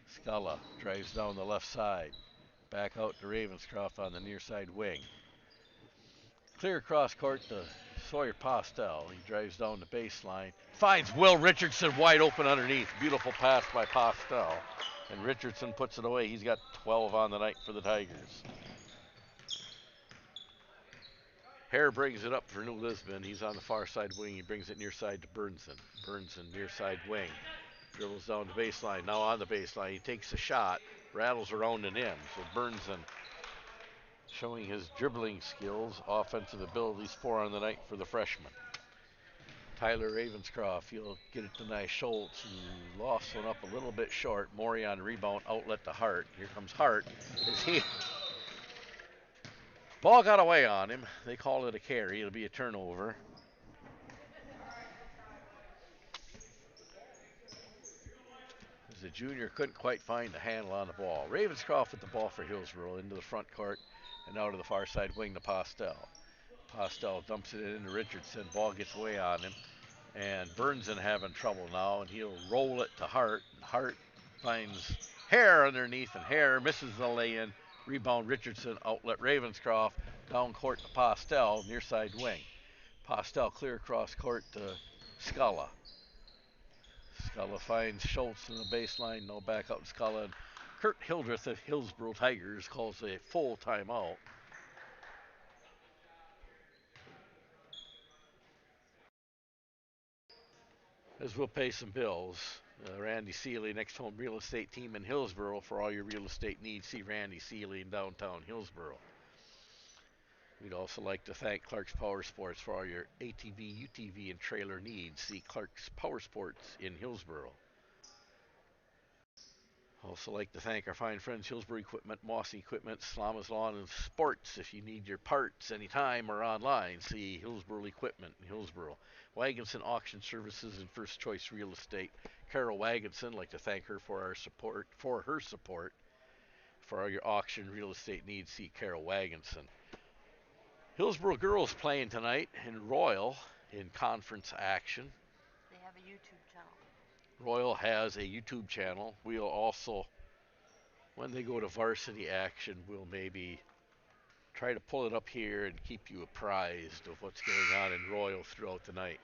Sculla drives down the left side. Back out to Ravenscroft on the near side wing. Clear across court to Sawyer Postel. He drives down the baseline. Finds Will Richardson wide open underneath. Beautiful pass by Postel. And Richardson puts it away. He's got 12 on the night for the Tigers. Hare brings it up for New Lisbon. He's on the far side wing. He brings it near side to Burnson. Burnson near side wing. Dribbles down the baseline. Now on the baseline. He takes a shot. Rattles around and in. So Burnson showing his dribbling skills, offensive abilities, 4 on the night for the freshman. Tyler Ravenscroft, he'll get it to nice Schultz, who lost one up a little bit short. Maury on rebound, outlet to Hart. Here comes Hart. Ball got away on him. They call it a carry. It'll be a turnover. As the junior couldn't quite find the handle on the ball. Ravenscroft with the ball for Hillsboro into the front court and out to the far side wing to Postel. Postel dumps it into Richardson. Ball gets away on him. And Burnson having trouble now, and he'll roll it to Hart. Hart finds Hare underneath, and Hare misses the lay-in. Rebound Richardson, outlet Ravenscroft, down court to Postel, near side wing. Postel clear across court to Sculla. Sculla finds Schultz in the baseline, no back out to Sculla. And Kurt Hildreth of Hillsboro Tigers calls a full timeout. As we'll pay some bills. Randy Seeley, next home real estate team in Hillsboro. For all your real estate needs, see Randy Seeley in downtown Hillsboro. We'd also like to thank Clark's Power Sports for all your ATV, UTV, and trailer needs. See Clark's Power Sports in Hillsboro. Also like to thank our fine friends Hillsboro Equipment, Mossy Equipment, Slama's Lawn and Sports. If you need your parts anytime or online, see Hillsboro Equipment in Hillsboro. Wagonson Auction Services and First Choice Real Estate. Carol Wagonson, like to thank her for her support. For all your auction real estate needs, see Carol Wagonson. Hillsboro girls playing tonight in Royal in conference action. They have a YouTube channel. Royal has a YouTube channel. We'll also, when they go to varsity action, we'll maybe try to pull it up here and keep you apprised of what's going on in Royal throughout the night.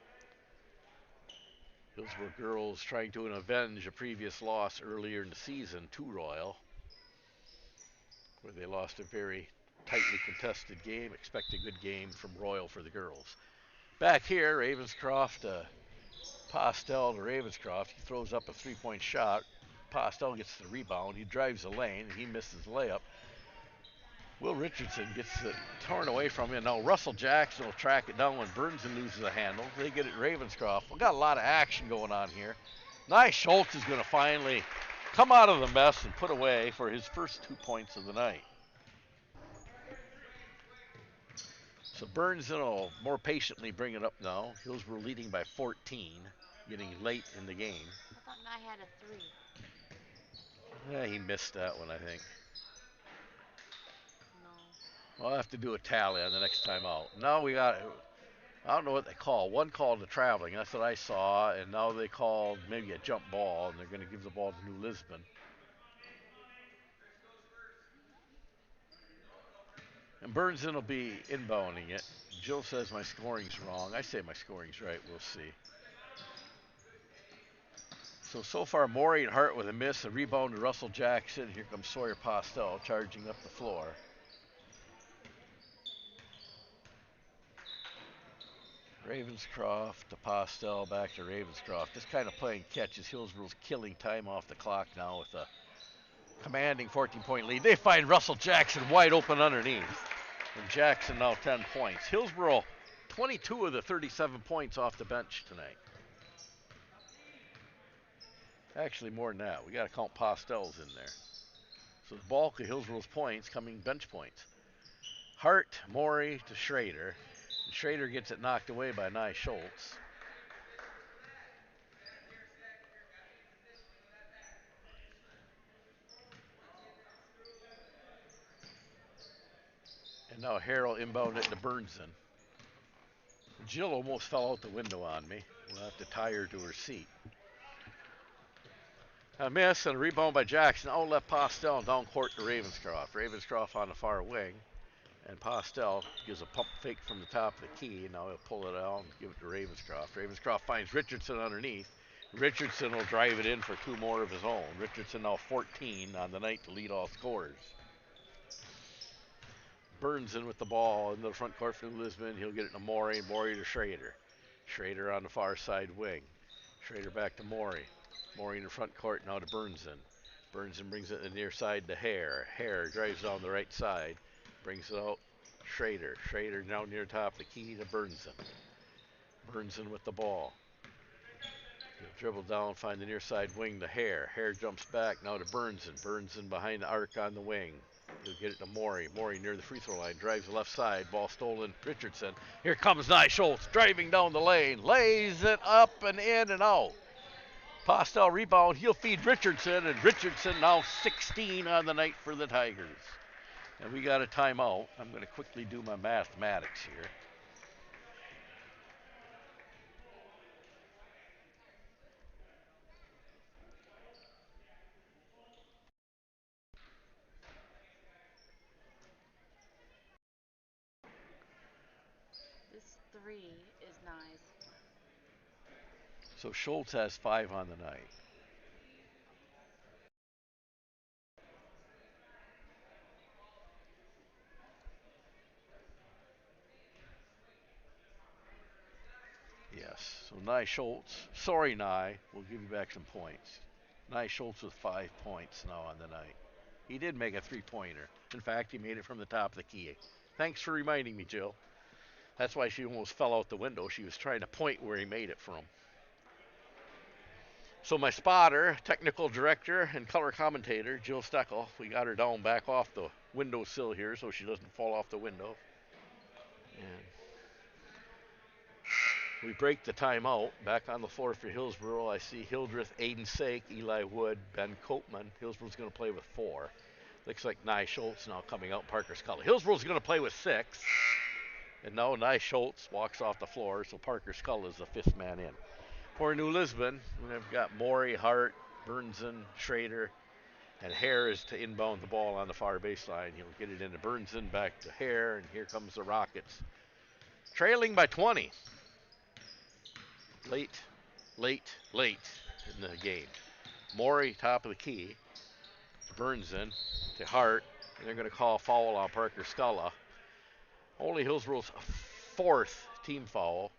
Hillsboro girls trying to avenge a previous loss earlier in the season to Royal, where they lost a very tightly contested game. Expect a good game from Royal for the girls. Back here, Ravenscroft, Postel to Ravenscroft. He throws up a three-point shot. Postel gets the rebound. He drives the lane, and he misses the layup. Will Richardson gets it torn away from him. Now Russell Jackson will track it down when Burnson loses the handle. They get it Ravenscroft. We've got a lot of action going on here. Nice Schultz is going to finally come out of the mess and put away for his first 2 points of the night. So Burnson will more patiently bring it up now. Hillsboro leading by 14, getting late in the game. I thought Nye had a 3. Yeah, he missed that one, I think. No. I'll have to do a tally on the next time out. Now we got, I don't know what they call. One called the traveling. That's what I saw. And now they called maybe a jump ball, and they're going to give the ball to New Lisbon. And Burnson will be inbounding it. Jill says my scoring's wrong. I say my scoring's right. We'll see. So far, Maury and Hart with a miss. A rebound to Russell Jackson. Here comes Sawyer Postel charging up the floor. Ravenscroft to Postel, back to Ravenscroft. Just kind of playing catch as Hillsboro's killing time off the clock now with a commanding 14-point lead. They find Russell Jackson wide open underneath. And Jackson now 10 points. Hillsboro 22 of the 37 points off the bench tonight. Actually, more than that. We got to count Postels in there. So the bulk of Hillsboro's points coming bench points. Hart, Morey to Schrader. And Schrader gets it knocked away by Nye Schultz. And now Harrell inbound it to Burnson. Jill almost fell out the window on me. We'll have to tie her to her seat. A miss and a rebound by Jackson. Outlet Postel down court to Ravenscroft. Ravenscroft on the far wing. And Postel gives a pump fake from the top of the key. Now he'll pull it out and give it to Ravenscroft. Ravenscroft finds Richardson underneath. Richardson will drive it in for two more of his own. Richardson now 14 on the night to lead all scorers. Burnson with the ball in the front court for Lisbon. He'll get it to Morey. Morey to Schrader. Schrader on the far side wing. Schrader back to Morey. Morey in the front court now to Burnson. Burnson brings it to the near side to Hare. Hare drives down the right side. Brings it out. Schrader. Schrader now near top of the key to Burnson. Burnson with the ball. He'll dribble down, find the near side wing to Hare. Hare jumps back now to Burnson. Burnson behind the arc on the wing. He'll get it to Morey. Morey near the free throw line. Drives the left side. Ball stolen. Richardson. Here comes Nye Schultz driving down the lane. Lays it up and in and out. Postel rebound. He'll feed Richardson. And Richardson now 16 on the night for the Tigers. And we got a timeout. I'm going to quickly do my mathematics here. This 3 is Nye's. So Schultz has 5 on the night. Yes. So Nye Schultz. Sorry, Nye. We'll give you back some points. Nye Schultz with 5 points now on the night. He did make a three-pointer. In fact, he made it from the top of the key. Thanks for reminding me, Jill. That's why she almost fell out the window. She was trying to point where he made it from. So my spotter, technical director, and color commentator, Jill Steckel, we got her down back off the windowsill here so she doesn't fall off the window. And we break the timeout. Back on the floor for Hillsboro, I see Hildreth, Aiden Sake, Eli Wood, Ben Copeman. Hillsboro's going to play with 4. Looks like Nye Schultz now coming out, Parker Sculla. Hillsboro's going to play with 6. And now Nye Schultz walks off the floor, so Parker Sculla is the 5th man in. For New Lisbon, we've got Morey, Hart, Burnson, Schrader, and Hare is to inbound the ball on the far baseline. He'll get it into Burnson, back to Hare, and here comes the Rockets. Trailing by 20. Late in the game. Morey, top of the key. Burnson to Hart, and they're going to call a foul on Parker Sculla. Only Hillsboro's 4th team foul.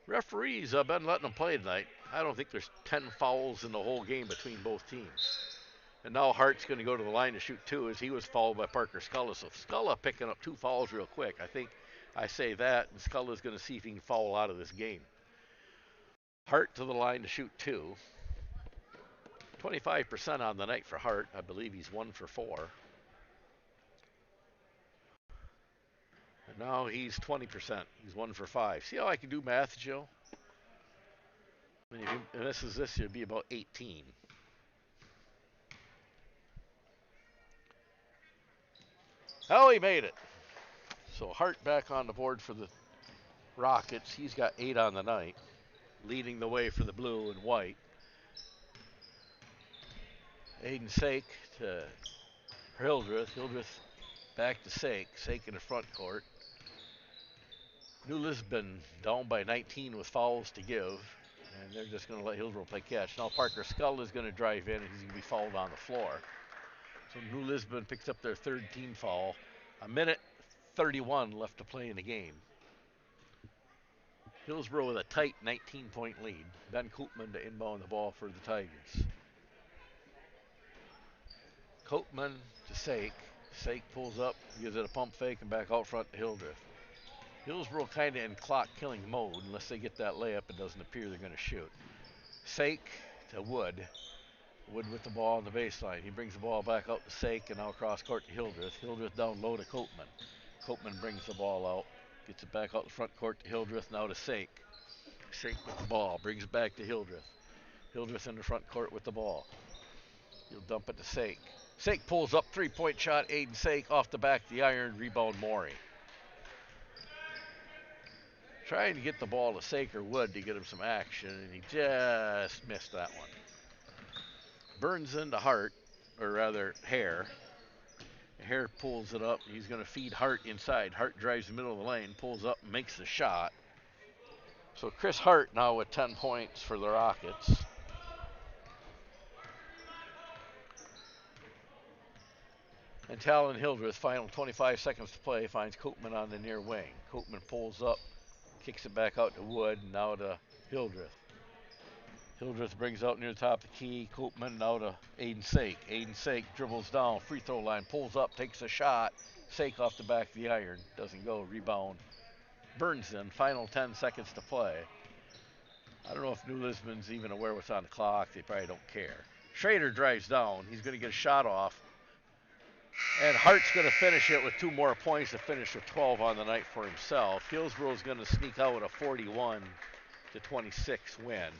Referees have been letting them play tonight. I don't think there's 10 fouls in the whole game between both teams. And now Hart's going to go to the line to shoot 2 as he was fouled by Parker Sculla. So Sculla picking up 2 fouls real quick. I think I say that, and Sculla's going to see if he can foul out of this game. Hart to the line to shoot 2. 25% on the night for Hart. I believe he's 1 for 4. And now he's 20%. He's 1 for 5. See how I can do math, Joe? I mean, if he misses this, it'd be about 18. Oh, he made it. So Hart back on the board for the Rockets. He's got 8 on the night, leading the way for the blue and white. Aiden Sake to Hildreth. Hildreth back to Sake. Sake in the front court. New Lisbon down by 19 with fouls to give. And they're just going to let Hillsboro play catch. Now Parker Sculla is going to drive in, and he's going to be fouled on the floor. So New Lisbon picks up their 3rd team foul. A minute 31 left to play in the game. Hillsboro with a tight 19-point lead. Ben Koopman to inbound the ball for the Tigers. Koopman to Sake. Sake pulls up, gives it a pump fake, and back out front to Hildreth. Hillsboro kind of in clock killing mode. Unless they get that layup, it doesn't appear they're going to shoot. Sake to Wood. Wood with the ball on the baseline. He brings the ball back out to Sake and now across court to Hildreth. Hildreth down low to Copeman. Copeman brings the ball out. Gets it back out the front court to Hildreth, now to Sake. Sake with the ball. Brings it back to Hildreth. Hildreth in the front court with the ball. He'll dump it to Sake. Sake pulls up, three-point shot. Aiden Sake off the back of the iron. Rebound Morey. Trying to get the ball to Sake or Wood to get him some action, and he just missed that one. Burns into Hart, or rather Hare. Hare pulls it up. He's going to feed Hart inside. Hart drives the middle of the lane, pulls up, and makes the shot. So Chris Hart now with 10 points for the Rockets. And Talon Hildreth, final 25 seconds to play, finds Copeman on the near wing. Copeman pulls up, kicks it back out to Wood, now to Hildreth. Hildreth brings out near the top of the key. Copeman now to Aiden Sake. Aiden Sake dribbles down, free throw line, pulls up, takes a shot. Sake off the back of the iron, doesn't go, rebound. Burns in, final 10 seconds to play. I don't know if New Lisbon's even aware what's on the clock. They probably don't care. Schrader drives down. He's going to get a shot off. And Hart's going to finish it with 2 more points to finish with 12 on the night for himself. Hillsboro's going to sneak out with a 41-26 win.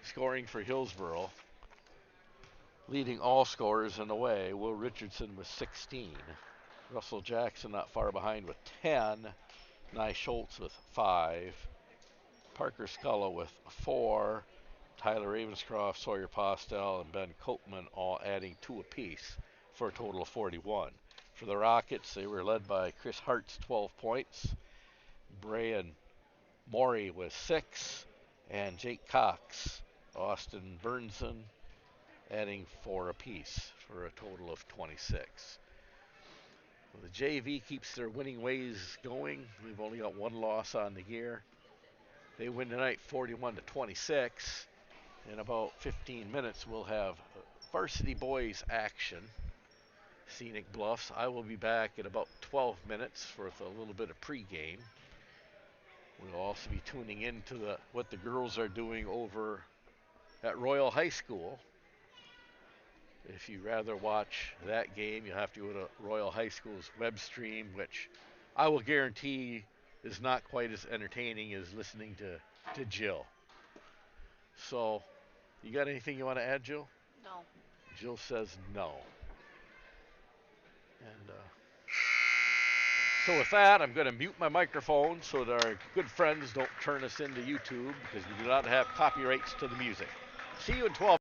Scoring for Hillsboro. Leading all scorers in the way, Will Richardson with 16. Russell Jackson not far behind with 10. Nye Schultz with 5. Parker Sculla with 4. Tyler Ravenscroft, Sawyer Postel, and Ben Copeman all adding 2 apiece for a total of 41. For the Rockets, they were led by Chris Hart's 12 points. Brian Morey with 6. And Jake Cox, Austin Burnson, adding 4 apiece for a total of 26. Well, the JV keeps their winning ways going. We've only got 1 loss on the year. They win tonight 41-26. In about 15 minutes, we'll have Varsity Boys action. Scenic Bluffs. I will be back in about 12 minutes for a little bit of pregame. We'll also be tuning into what the girls are doing over at Royal High School. If you'd rather watch that game, you'll have to go to Royal High School's web stream, which I will guarantee is not quite as entertaining as listening to Jill. So, you got anything you want to add, Jill? No. Jill says no. And so with that, I'm going to mute my microphone so that our good friends don't turn us into YouTube because we do not have copyrights to the music. See you in 12.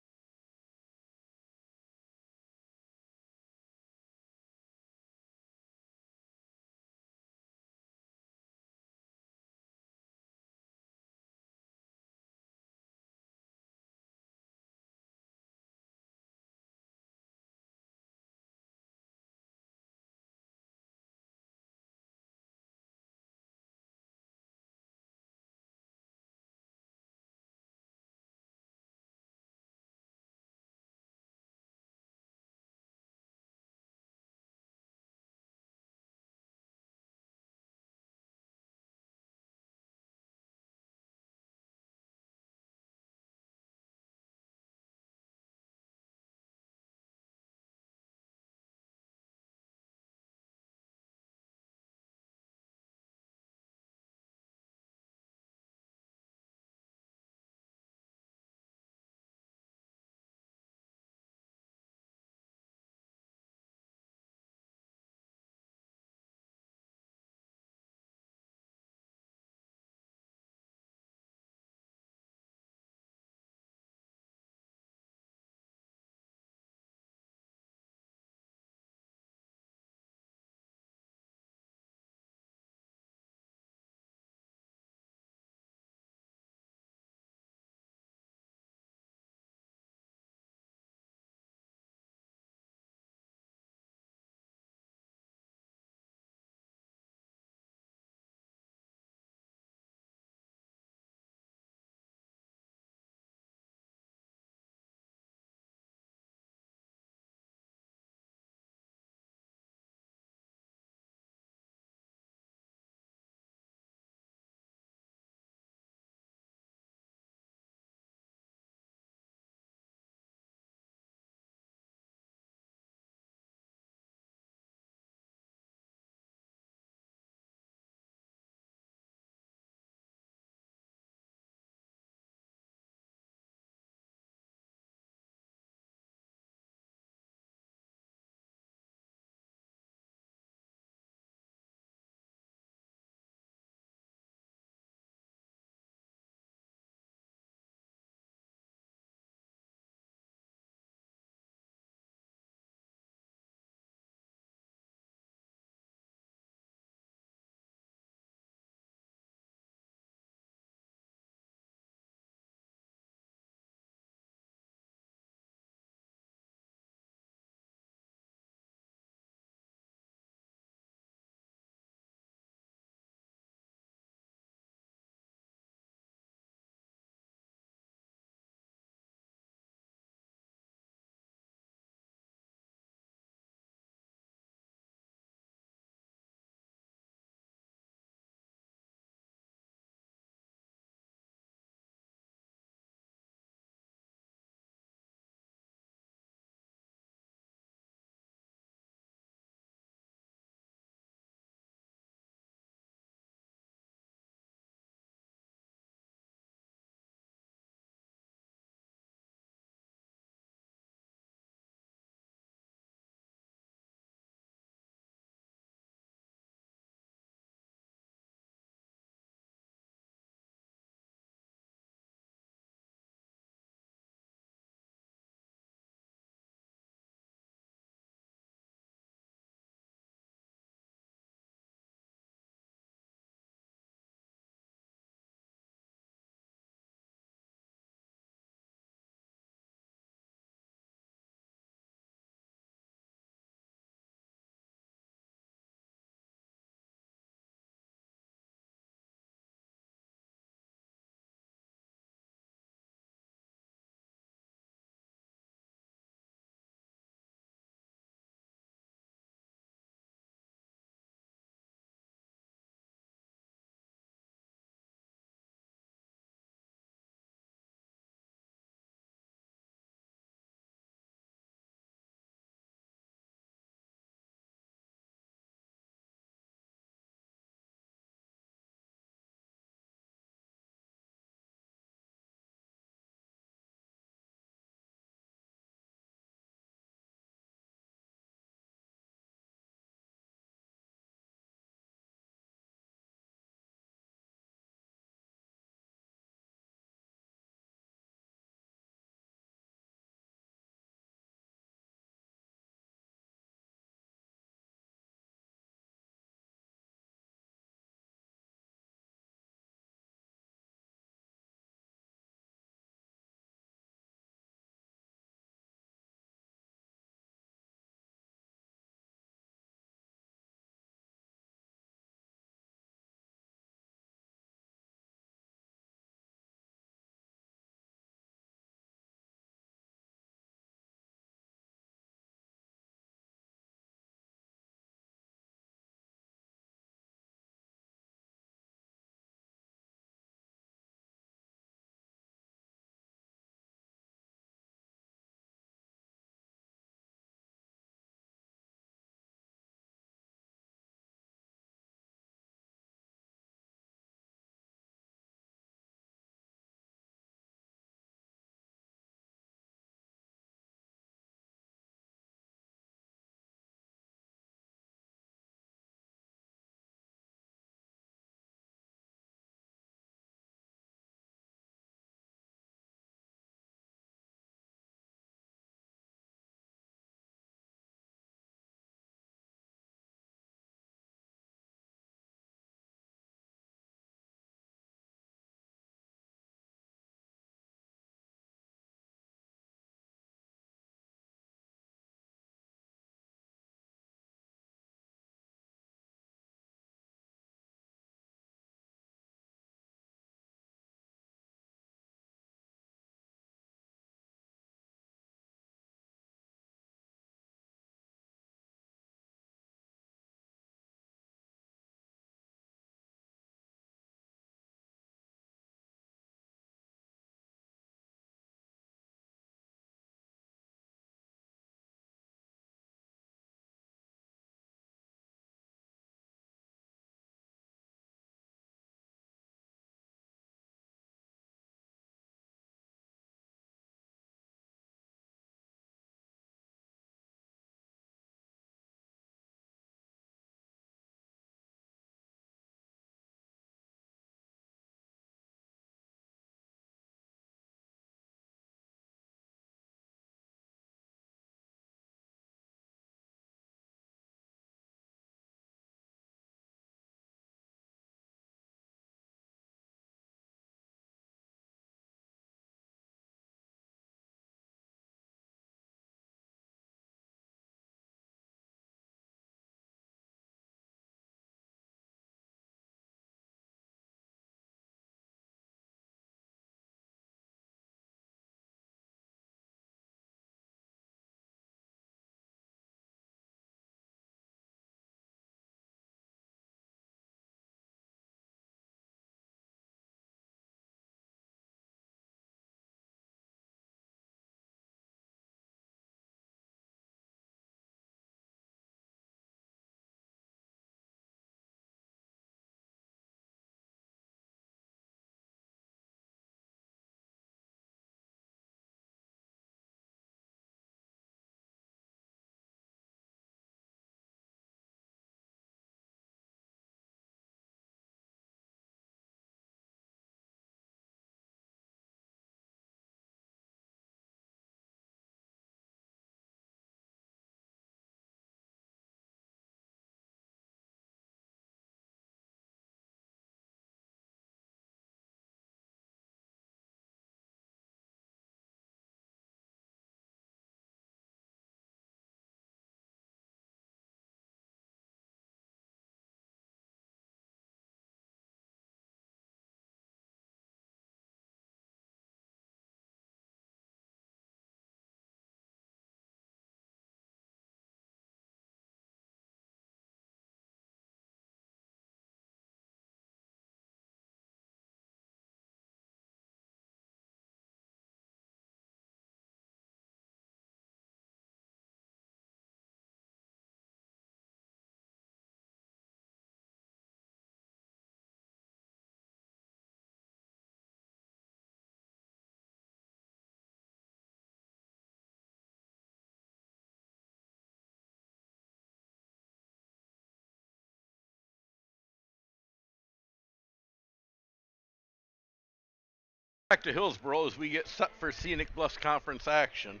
To Hillsboro as we get set for Scenic Bluffs Conference action.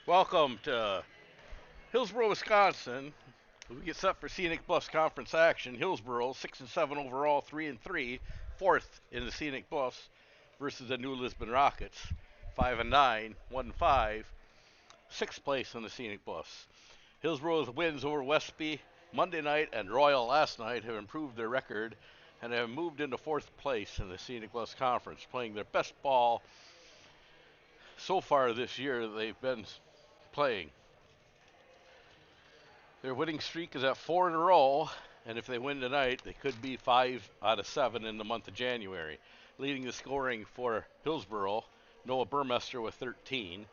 Welcome to Hillsboro, Wisconsin. We get set for Scenic Bluffs Conference action. Hillsboro 6-7 overall, 3-3, fourth in the Scenic Bluffs versus the New Lisbon Rockets, 5-9, 1-5, sixth place in the Scenic Bluffs. Hillsboro's wins over Westby Monday night and Royal last night have improved their record and have moved into fourth place in the Scenic Bluffs Conference, playing their best ball so far this year they've been playing. Their winning streak is at 4 in a row, and if they win tonight, they could be 5 out of 7 in the month of January. Leading the scoring for Hillsboro, Noah Burmester with 13,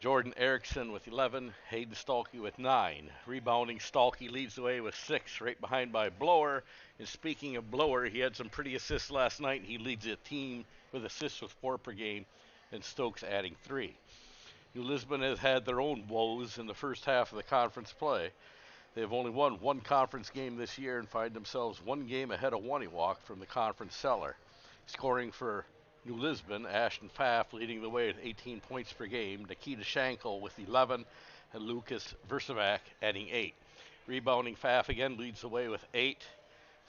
Jordan Erickson with 11, Hayden Stalkey with 9. Rebounding, Stalkey leads the way with 6, right behind by Blower. And speaking of Blower, he had some pretty assists last night, and he leads the team with assists with 4 per game, and Stokes adding 3. New Lisbon has had their own woes in the first half of the conference play. They have only won one conference game this year and find themselves one game ahead of Waniwak from the conference cellar. Scoring for New Lisbon, Ashton Pfaff leading the way with 18 points per game, Nikita Schenkel with 11, and Lucas Versavac adding 8. Rebounding, Pfaff again leads the way with 8,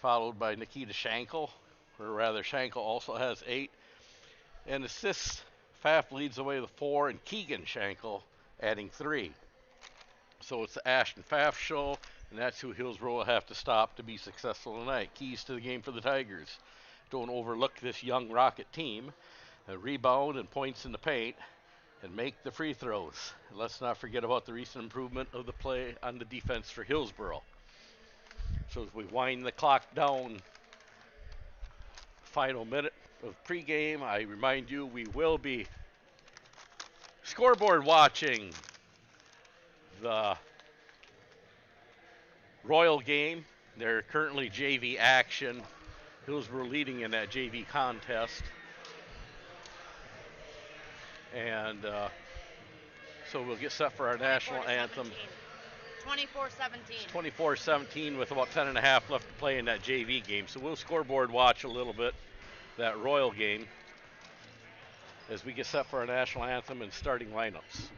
followed by Nikita Schenkel, or rather Schenkel also has 8. And assists, Pfaff leads the way with 4, and Keegan Schenkel adding 3. So it's the Ashton Pfaff show, and that's who Hillsboro will have to stop to be successful tonight. Keys to the game for the Tigers. Don't overlook this young Rocket team. A rebound and points in the paint, and make the free throws. And let's not forget about the recent improvement of the play on the defense for Hillsboro. So as we wind the clock down, final minute of pregame, I remind you we will be scoreboard watching the Royal game. They're currently JV action. Hillsboro leading in that JV contest. And so we'll get set for our national anthem. 24-17. 24-17 with about 10 and a half left to play in that JV game. So we'll scoreboard watch a little bit that Royal game as we get set for our national anthem and starting lineups.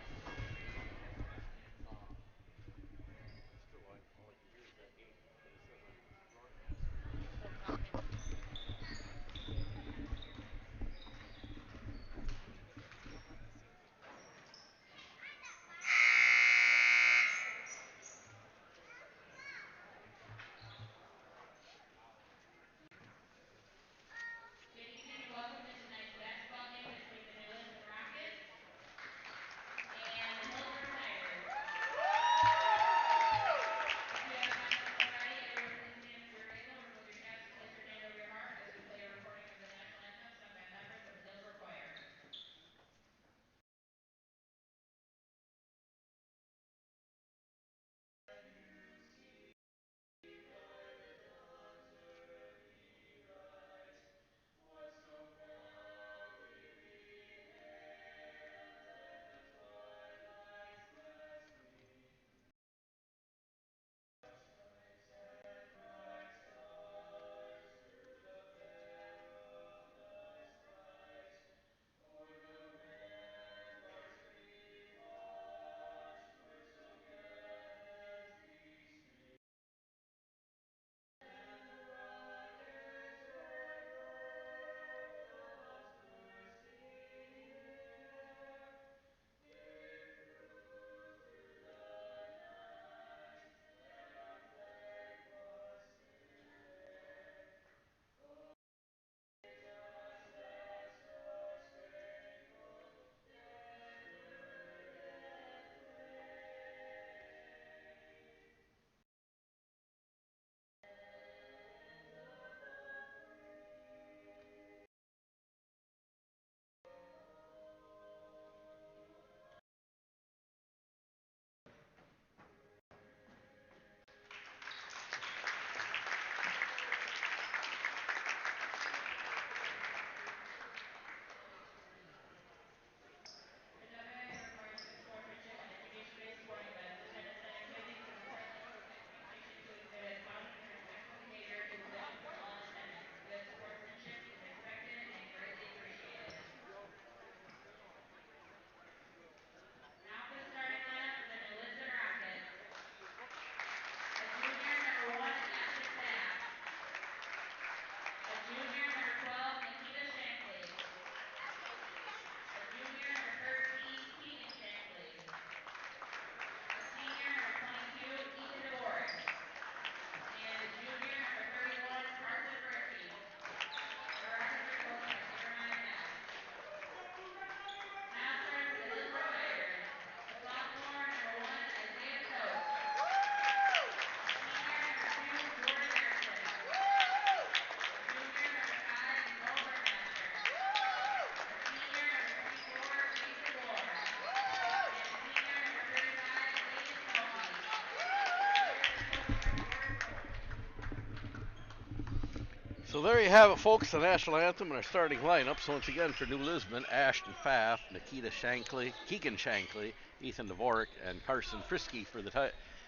So there you have it, folks, the national anthem and our starting lineups. Once again for New Lisbon, Ashton Pfaff, Nikita Shankly, Keegan Shankly, Ethan Dvorak, and Carson Frisky for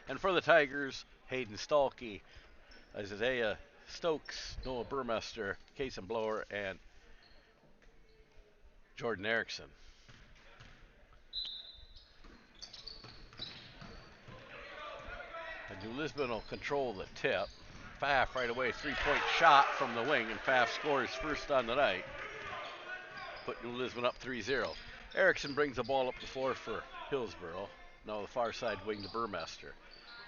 and for the Tigers, Hayden Stalkey, Isaiah Stokes, Noah Burmester, Kason Blower, and Jordan Erickson. And New Lisbon will control the tip. Pfaff right away, three-point shot from the wing, and Pfaff scores first on the night. Put New Lisbon up 3-0. Erickson brings the ball up the floor for Hillsboro. Now the far side wing to Burmester.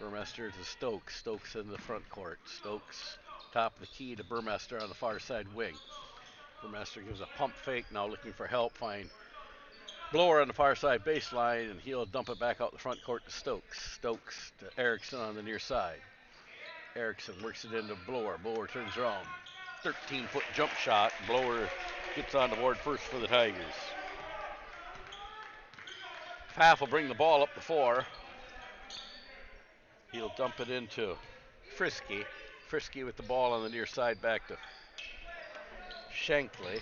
Burmester to Stokes. Stokes in the front court. Stokes top of the key to Burmester on the far side wing. Burmester gives a pump fake, now looking for help. Find Blower on the far side baseline, and he'll dump it back out the front court to Stokes. Stokes to Erickson on the near side. Erickson works it into Blower. Blower turns around. 13-foot jump shot. Blower gets on the board first for the Tigers. Pfaff will bring the ball up the floor. He'll dump it into Frisky. Frisky with the ball on the near side back to Shankly.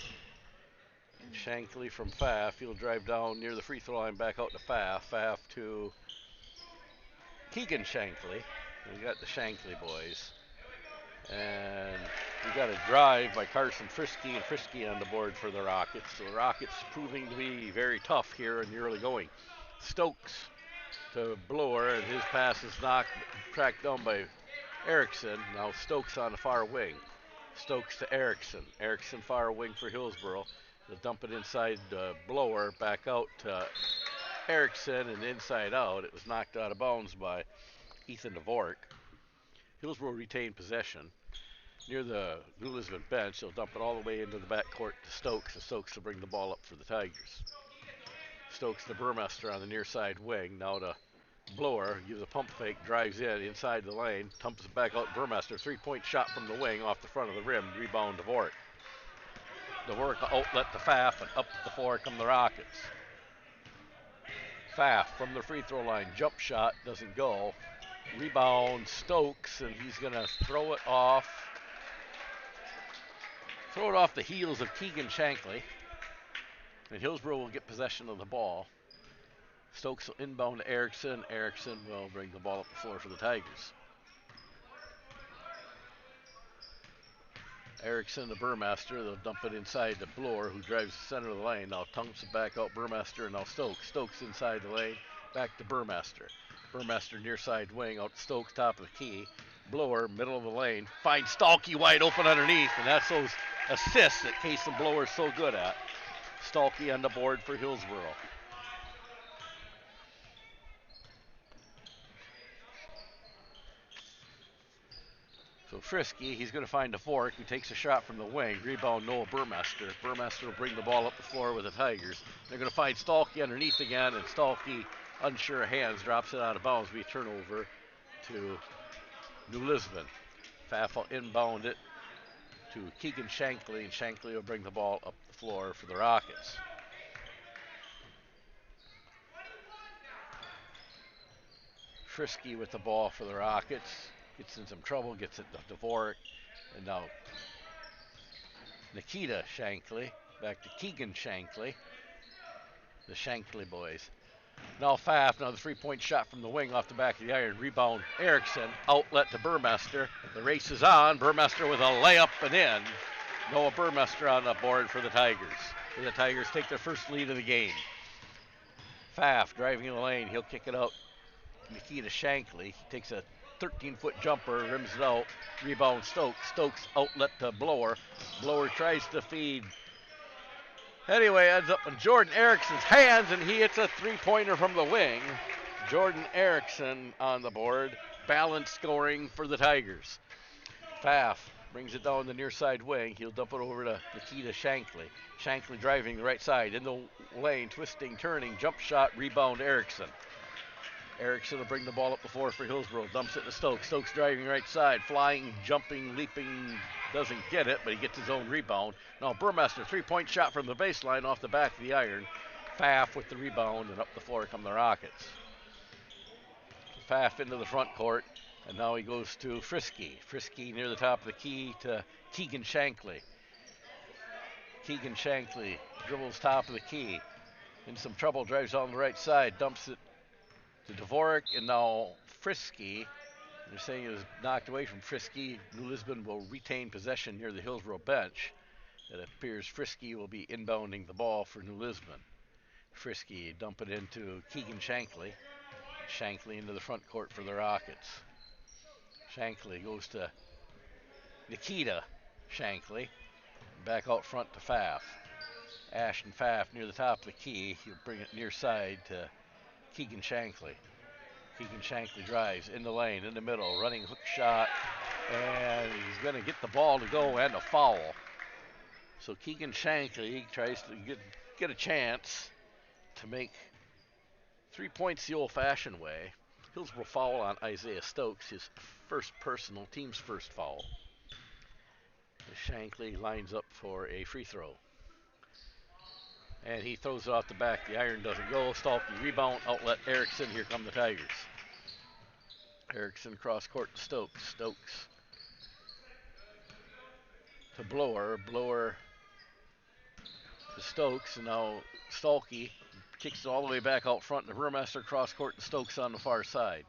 Shankly from Pfaff. He'll drive down near the free throw line back out to Pfaff. Pfaff to Keegan Shankly. We got the Shankly boys. And we got a drive by Carson Frisky, and Frisky on the board for the Rockets. So the Rockets proving to be very tough here in the early going. Stokes to Blower, and his pass is tracked down by Erickson. Now Stokes on the far wing. Stokes to Erickson. Erickson far wing for Hillsboro. They'll dump it inside Blower, back out to Erickson, and inside out. It was knocked out of bounds by Ethan Dvorak. Hillsboro retained possession. Near the New Lisbon bench, they'll dump it all the way into the backcourt to Stokes, and Stokes will bring the ball up for the Tigers. Stokes to Burmester on the near side wing. Now to Blower, gives a pump fake, drives in inside the lane, dumps it back out to Burmester. 3-point shot from the wing off the front of the rim. Rebound Dvorak. Dvorak outlet to Pfaff, and up the floor come the Rockets. Pfaff from the free throw line. Jump shot doesn't go. Rebound Stokes, and he's going to throw it off the heels of Keegan Shankly. And Hillsboro will get possession of the ball. Stokes will inbound to Erickson. Erickson will bring the ball up the floor for the Tigers. Erickson to Burmester. They'll dump it inside to Blower, who drives the center of the lane. Now dumps it back out Burmester, and now Stokes. Stokes inside the lane. Back to Burmester. Burmester near side wing, out to Stokes, top of the key. Blower, middle of the lane. Finds Stalkey wide open underneath, and that's those assists that Kason Blower is so good at. Stalkey on the board for Hillsboro. So Frisky, he's going to find Dvorak, who takes a shot from the wing. Rebound Noah Burmester. Burmester will bring the ball up the floor with the Tigers. They're going to find Stalkey underneath again, and Stalkey, unsure of hands, drops it out of bounds. Be a turnover to New Lisbon. Pfaff will inbound it to Keegan Shankly, and Shankly will bring the ball up the floor for the Rockets. Frisky with the ball for the Rockets. Gets in some trouble, gets it to Dvorak, and now Nikita Shankly, back to Keegan Shankly, the Shankly boys. Now Pfaff, now the 3-point shot from the wing off the back of the iron. Rebound Erickson, outlet to Burmester. The race is on. Burmester with a layup and in. Noah Burmester on the board for the Tigers. And the Tigers take their first lead of the game. Pfaff driving in the lane. He'll kick it out. Nikita Shankly. He takes a 13-foot jumper, rims it out. Rebound Stokes. Stokes outlet to Blower. Blower tries to feed. Anyway, ends up in Jordan Erickson's hands, and he hits a three-pointer from the wing. Jordan Erickson on the board. Balanced scoring for the Tigers. Pfaff brings it down the near side wing. He'll dump it over to Nikita Shankly. Shankly driving the right side in the lane, twisting, turning, jump shot, rebound Erickson. Erickson will bring the ball up the floor for Hillsboro. Dumps it to Stokes. Stokes driving right side. Flying, jumping, leaping. Doesn't get it, but he gets his own rebound. Now Burmester, 3-point shot from the baseline off the back of the iron. Pfaff with the rebound, and up the floor come the Rockets. Pfaff into the front court. And now he goes to Frisky. Frisky near the top of the key to Keegan Shankly. Keegan Shankly dribbles top of the key. In some trouble, drives on the right side, dumps it to Dvorak, and now Frisky. They're saying it was knocked away from Frisky. New Lisbon will retain possession near the Hillsboro bench. It appears Frisky will be inbounding the ball for New Lisbon. Frisky dump it into Keegan Shankly. Shankly into the front court for the Rockets. Shankly goes to Nikita Shankly. Back out front to Pfaff. Ashton Pfaff near the top of the key. He'll bring it near side to Keegan Shankly. Keegan Shankly drives in the lane, in the middle, running hook shot, and he's going to get the ball to go and a foul. So Keegan Shankly tries to get a chance to make 3 points the old-fashioned way. Hillsboro foul on Isaiah Stokes, his first personal, team's first foul. Shankly lines up for a free throw. And he throws it off the back. The iron doesn't go. Stalky rebound, outlet Erickson. Here come the Tigers. Erickson cross court to Stokes. Stokes to Blower. Blower to Stokes. And now Stalky kicks it all the way back out front. The Burmester cross court to Stokes on the far side.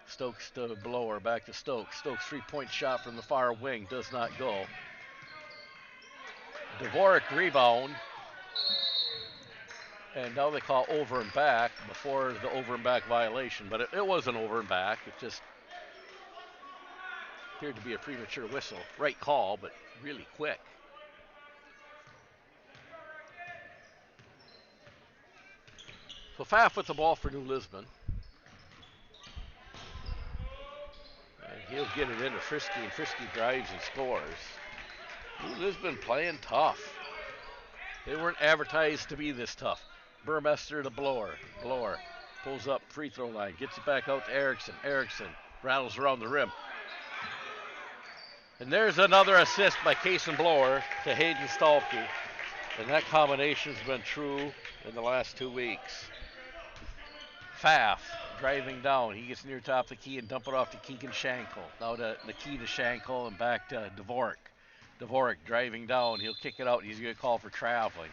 Stokes to Blower. Back to Stokes. Stokes 3-point shot from the far wing. Does not go. Dvorak rebound. And now they call over and back before the over and back violation. But it wasn't over and back. It just appeared to be a premature whistle. Right call, but really quick. So Pfaff with the ball for New Lisbon. And he'll get it into Frisky, and Frisky drives and scores. New Lisbon playing tough. They weren't advertised to be this tough. Burmester to Blower. Blower pulls up free throw line, gets it back out to Erickson. Erickson rattles around the rim. And there's another assist by Kason Blower to Hayden Stalky. And that combination's been true in the last 2 weeks. Pfaff driving down. He gets near top of the key and dump it off to Keegan Shankle. Now to Nikita Shankle and back to Dvorak. Dvorak driving down. He'll kick it out. He's going to call for traveling.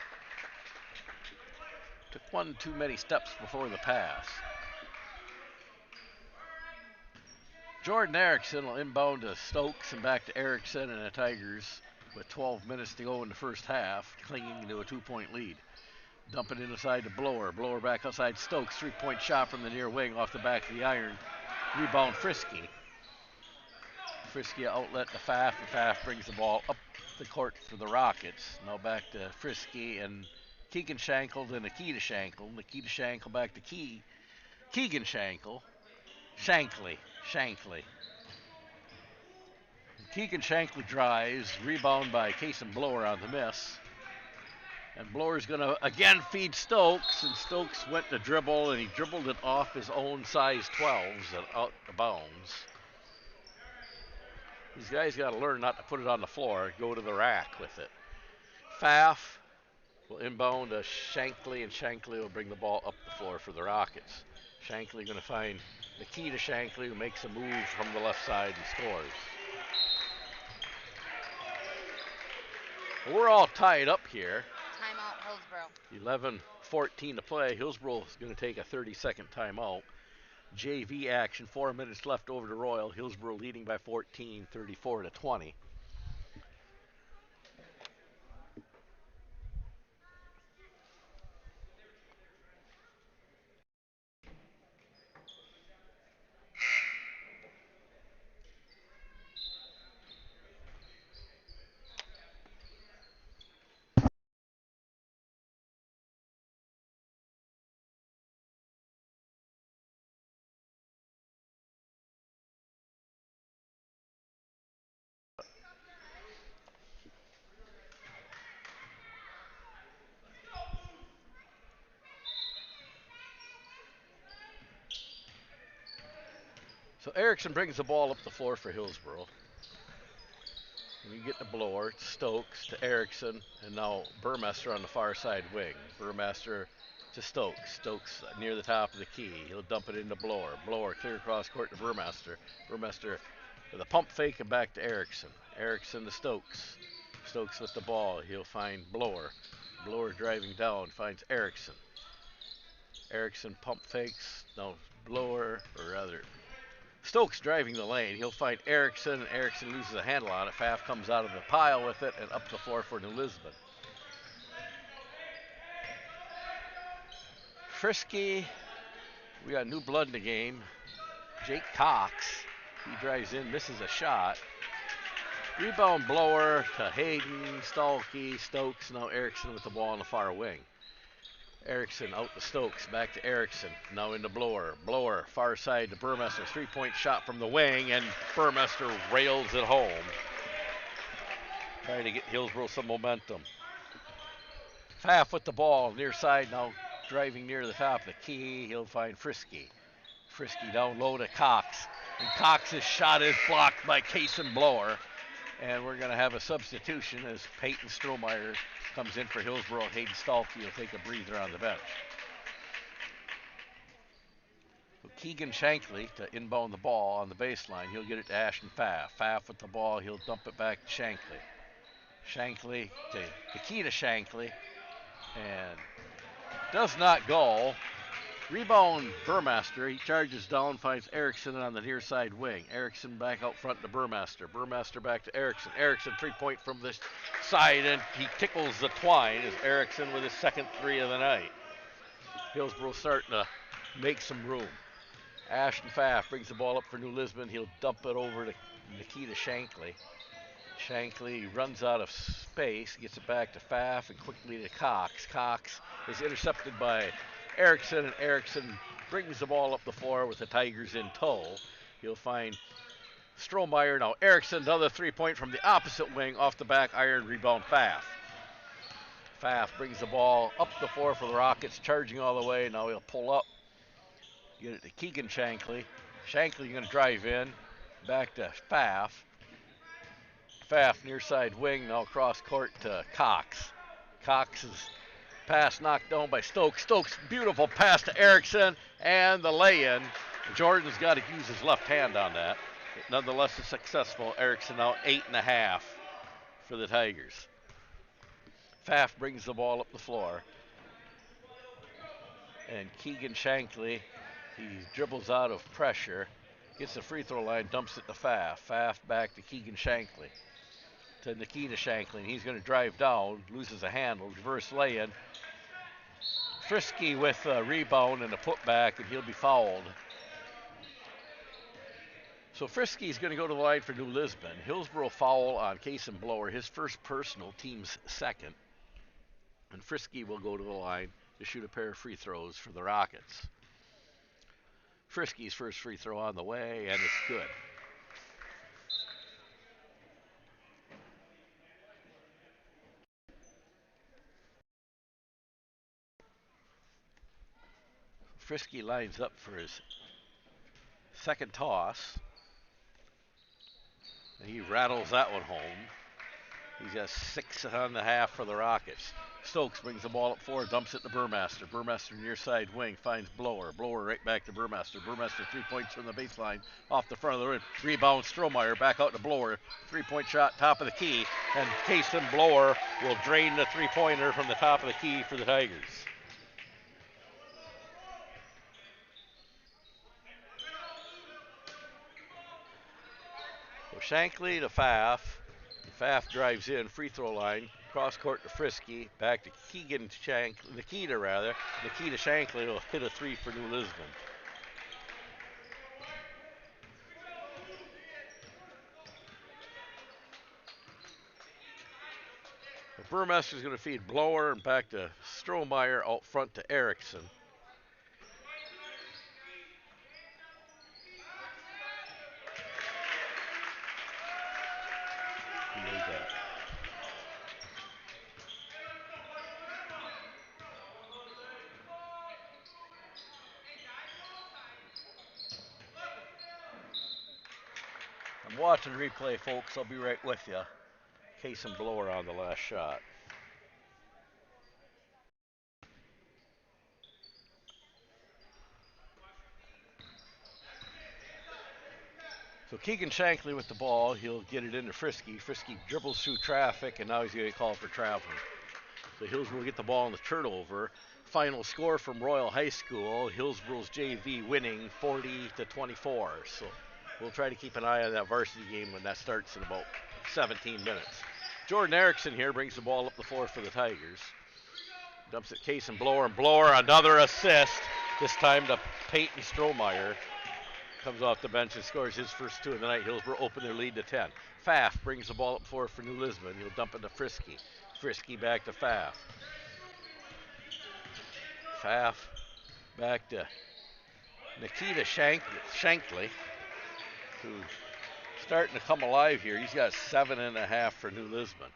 Took one too many steps before the pass. Jordan Erickson will inbound to Stokes and back to Erickson, and the Tigers, with 12 minutes to go in the first half, clinging to a 2-point lead. Dump it inside to Blower. Blower back outside Stokes. 3-point shot from the near wing off the back of the iron. Rebound Frisky. Frisky outlet to Pfaff, and Pfaff brings the ball up the court for the Rockets. Now back to Frisky and Keegan Shankle to Nikita Shankle. Nikita Shankle back to Keegan Shankle. Shankly. Keegan Shankly drives. Rebound by Kason Blower on the miss. And Blower's going to again feed Stokes. And Stokes went to dribble, and he dribbled it off his own size 12s and out of bounds. These guys got to learn not to put it on the floor. Go to the rack with it. Pfaff will inbound to Shankly, and Shankly will bring the ball up the floor for the Rockets. Shankly going to find the key to Shankly, who makes a move from the left side and scores. Well, we're all tied up here. Timeout, Hillsboro. 11:14 to play. Hillsboro is going to take a 30-second timeout. JV action, 4 minutes left over to Royal. Hillsboro leading by 14, 34-20. So Erickson brings the ball up the floor for Hillsboro. And you get the Blower, to Stokes, to Erickson, and now Burmester on the far side wing. Burmester to Stokes. Stokes near the top of the key. He'll dump it into Blower. Blower clear across court to Burmester. Burmester with a pump fake and back to Erickson. Erickson to Stokes. Stokes with the ball. He'll find Blower. Blower driving down finds Erickson. Erickson pump fakes. No, Blower, or rather, Stokes driving the lane. He'll find Erickson. Erickson loses a handle on it. Pfaff comes out of the pile with it and up the floor for New Lisbon. Frisky. We got new blood in the game. Jake Cox. He drives in, misses a shot. Rebound Blower to Hayden, Stalkey, Stokes. Now Erickson with the ball on the far wing. Erickson out to Stokes, back to Erickson. Now into Blower. Blower, far side to Burmester. 3-point shot from the wing, and Burmester rails it home. Trying to get Hillsboro some momentum. Pfaff with the ball, near side now, driving near the top of the key. He'll find Frisky. Frisky down low to Cox. And Cox's shot is blocked by Kason Blower. And we're going to have a substitution as Peyton Strohmeyer comes in for Hillsboro. Hayden Stalkey will take a breather on the bench. So Keegan Shankly to inbound the ball on the baseline. He'll get it to Ashton Pfaff. Pfaff with the ball. He'll dump it back to Shankly. Shankly to Nikita Shankly. And does not go. Rebound Burmester. He charges down, finds Erickson on the near side wing. Erickson back out front to Burmester. Burmester back to Erickson. Erickson 3-point from this side, and he tickles the twine as Erickson with his second three of the night. Hillsboro starting to make some room. Ashton Pfaff brings the ball up for New Lisbon. He'll dump it over to Nikita Shankly. Shankly runs out of space, gets it back to Pfaff and quickly to Cox. Cox is intercepted by Erickson, and Erickson brings the ball up the floor with the Tigers in tow. He'll find Strohmeyer. Now Erickson, another 3-point from the opposite wing, off the back iron, rebound Pfaff. Pfaff brings the ball up the floor for the Rockets, charging all the way. Now he'll pull up, get it to Keegan Shankly. Shankly going to drive in, back to Pfaff. Pfaff near side wing, now cross court to Cox. Cox's pass knocked down by Stokes. Stokes, beautiful pass to Erickson, and the lay-in. Jordan's got to use his left hand on that. But nonetheless, it's successful. Erickson now 8.5 for the Tigers. Pfaff brings the ball up the floor. And Keegan Shankly, he dribbles out of pressure, gets the free throw line, dumps it to Pfaff. Pfaff back to Keegan Shankly. To Nikita Shankly. He's going to drive down, loses a handle, reverse lay-in. Frisky with a rebound and a putback, and he'll be fouled. So Frisky's going to go to the line for New Lisbon. Hillsboro foul on Kason Blower, his first personal, team's second. And Frisky will go to the line to shoot a pair of free throws for the Rockets. Frisky's first free throw on the way, and it's good. Frisky lines up for his second toss. And he rattles that one home. He's got 6.5 for the Rockets. Stokes brings the ball up forward, dumps it to Burmester. Burmester near side wing finds Blower. Blower right back to Burmester. Burmester 3 points from the baseline off the front of the rim. Rebound Strohmeyer back out to Blower. 3-point shot top of the key. And Kason Blower will drain the 3-pointer from the top of the key for the Tigers. So Shankly to Pfaff. Pfaff drives in, free throw line, cross court to Frisky, back to Nikita Shankly will hit a three for New Lisbon. Burmester's going to feed Blower and back to Strohmeyer out front to Erickson. He made that. I'm watching replay, folks. I'll be right with you. Kason Blower on the last shot. So Keegan Shankly with the ball. He'll get it into Frisky. Frisky dribbles through traffic, and now he's going to get called for traveling. So Hillsboro will get the ball in the turnover. Final score from Royal High School, Hillsboro's JV winning 40-24. So we'll try to keep an eye on that varsity game when that starts in about 17 minutes. Jordan Erickson here brings the ball up the floor for the Tigers. Dumps it Case and Blower, another assist, this time to Peyton Strohmeyer. Comes off the bench and scores his first two of the night. Hillsboro open their lead to 10. Pfaff brings the ball up for New Lisbon. He'll dump it to Frisky. Frisky back to Pfaff. Pfaff back to Nikita Shankly, who's starting to come alive here. He's got 7.5 for New Lisbon.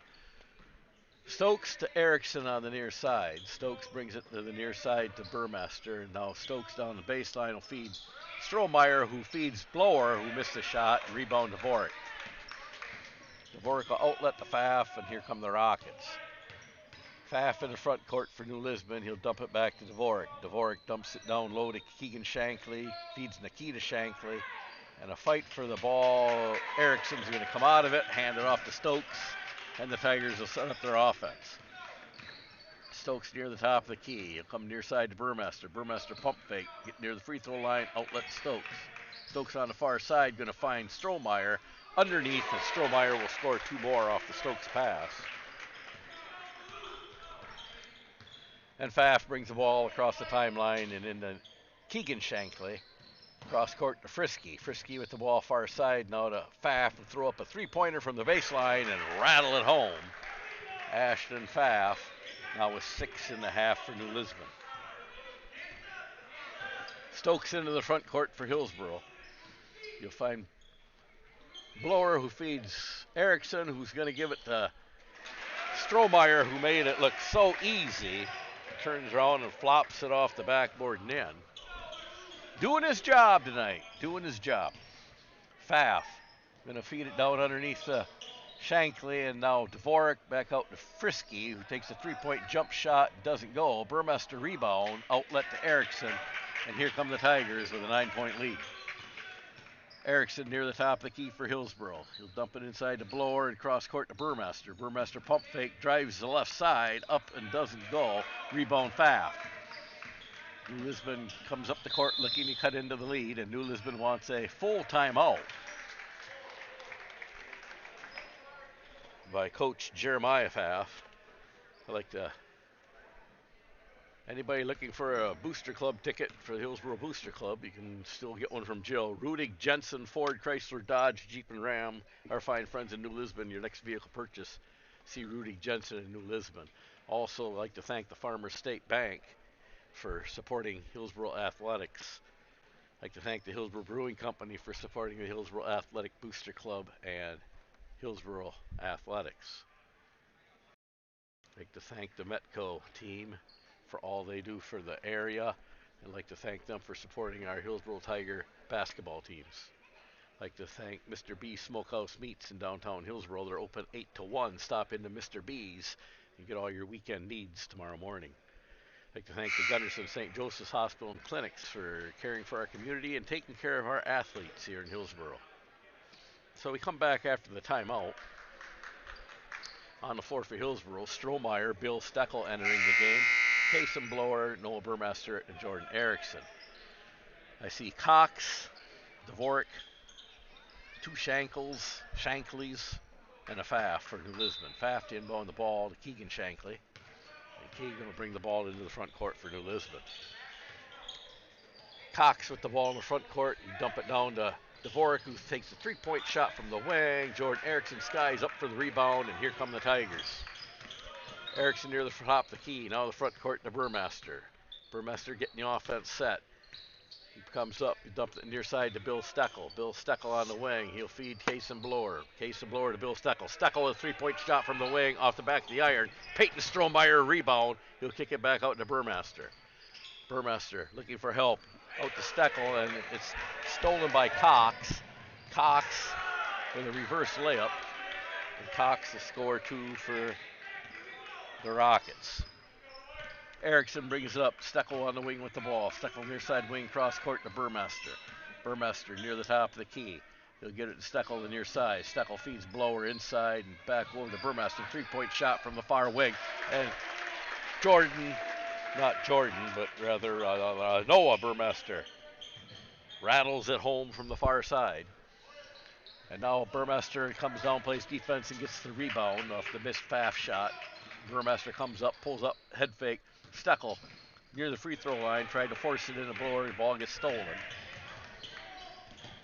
Stokes to Erickson on the near side. Stokes brings it to the near side to Burmester. And now Stokes down the baseline will feed Strohmeyer, who feeds Blower, who missed the shot. Rebound to Dvorak. Dvorak will outlet to Pfaff, and here come the Rockets. Pfaff in the front court for New Lisbon. He'll dump it back to Dvorak. Dvorak dumps it down low to Keegan Shankly. Feeds Nikita Shankly. And a fight for the ball. Erickson's going to come out of it, hand it off to Stokes, and the Tigers will set up their offense. Stokes near the top of the key. He'll come near side to Burmester. Burmester pump fake. Get near the free throw line. Outlet Stokes. Stokes on the far side going to find Strohmeyer underneath, and Strohmeyer will score two more off the Stokes pass. And Pfaff brings the ball across the timeline and into Keegan Shankly. Cross court to Frisky. Frisky with the ball far side now to Pfaff and throw up a three-pointer from the baseline and rattle it home. Ashton Pfaff now with 6.5 for New Lisbon. Stokes into the front court for Hillsboro. You'll find Blower, who feeds Erickson, who's going to give it to Strohmeyer, who made it look so easy. Turns around and flops it off the backboard and in. Doing his job tonight. Doing his job. Pfaff going to feed it down underneath Shankly, and now Dvorak back out to Frisky, who takes a three-point jump shot, doesn't go. Burmester rebound, outlet to Erickson, and here come the Tigers with a 9-point lead. Erickson near the top of the key for Hillsboro. He'll dump it inside to Blower and cross court to Burmester. Burmester pump fake, drives the left side, up and doesn't go. Rebound Pfaff. New Lisbon comes up the court looking to cut into the lead, and New Lisbon wants a full timeout by Coach Jeremiah Pfaff. Anybody looking for a Booster Club ticket for the Hillsboro Booster Club, you can still get one from Jill. Rudig Jensen, Ford, Chrysler, Dodge, Jeep, and Ram, our fine friends in New Lisbon. Your next vehicle purchase, see Rudig Jensen in New Lisbon. Also, I'd like to thank the Farmers State Bank for supporting Hillsboro Athletics. I'd like to thank the Hillsboro Brewing Company for supporting the Hillsboro Athletic Booster Club and Hillsboro Athletics. I'd like to thank the Metco team for all they do for the area. I'd like to thank them for supporting our Hillsboro Tiger basketball teams. I'd like to thank Mr. B Smokehouse Meats in downtown Hillsboro. They're open 8 to 1. Stop into Mr. B's and get all your weekend needs tomorrow morning. I'd like to thank the Gunderson St. Joseph's Hospital and Clinics for caring for our community and taking care of our athletes here in Hillsboro. So we come back after the timeout. On the floor for Hillsboro, Strohmeyer, Bill Steckel entering the game. Kason Blower, Noah Burmester, and Jordan Erickson. I see Cox, Dvorak, two Shanklys, and a Pfaff for New Lisbon. Pfaff to inbound the ball to Keegan Shankly. And Keegan will bring the ball into the front court for New Lisbon. Cox with the ball in the front court. You dump it down to Dvorak, who takes a three-point shot from the wing. Jordan Erickson skies up for the rebound, and here come the Tigers. Erickson near the top of the key. Now the front court to Burmester. Burmester getting the offense set. He comes up. He dumps it near side to Bill Steckel. Bill Steckel on the wing. He'll feed Kason Blower. Kason Blower to Bill Steckel. Steckel with a three-point shot from the wing off the back of the iron. Peyton Strohmeyer rebound. He'll kick it back out to Burmester. Burmester looking for help. Out to Steckel, and it's stolen by Cox. Cox with a reverse layup. And Cox will score two for the Rockets. Erickson brings it up. Steckel on the wing with the ball. Steckel near side wing, cross court to Burmester. Burmester near the top of the key. He'll get it to Steckel on the near side. Steckel feeds Blower inside and back over to Burmester. 3-point shot from the far wing. And Jordan, not Jordan, but rather Noah Burmester rattles it home from the far side. And now Burmester comes down, plays defense, and gets the rebound off the missed Pfaff shot. Burmester comes up, pulls up, head fake. Steckel near the free throw line, tried to force it in the Blower. The ball gets stolen.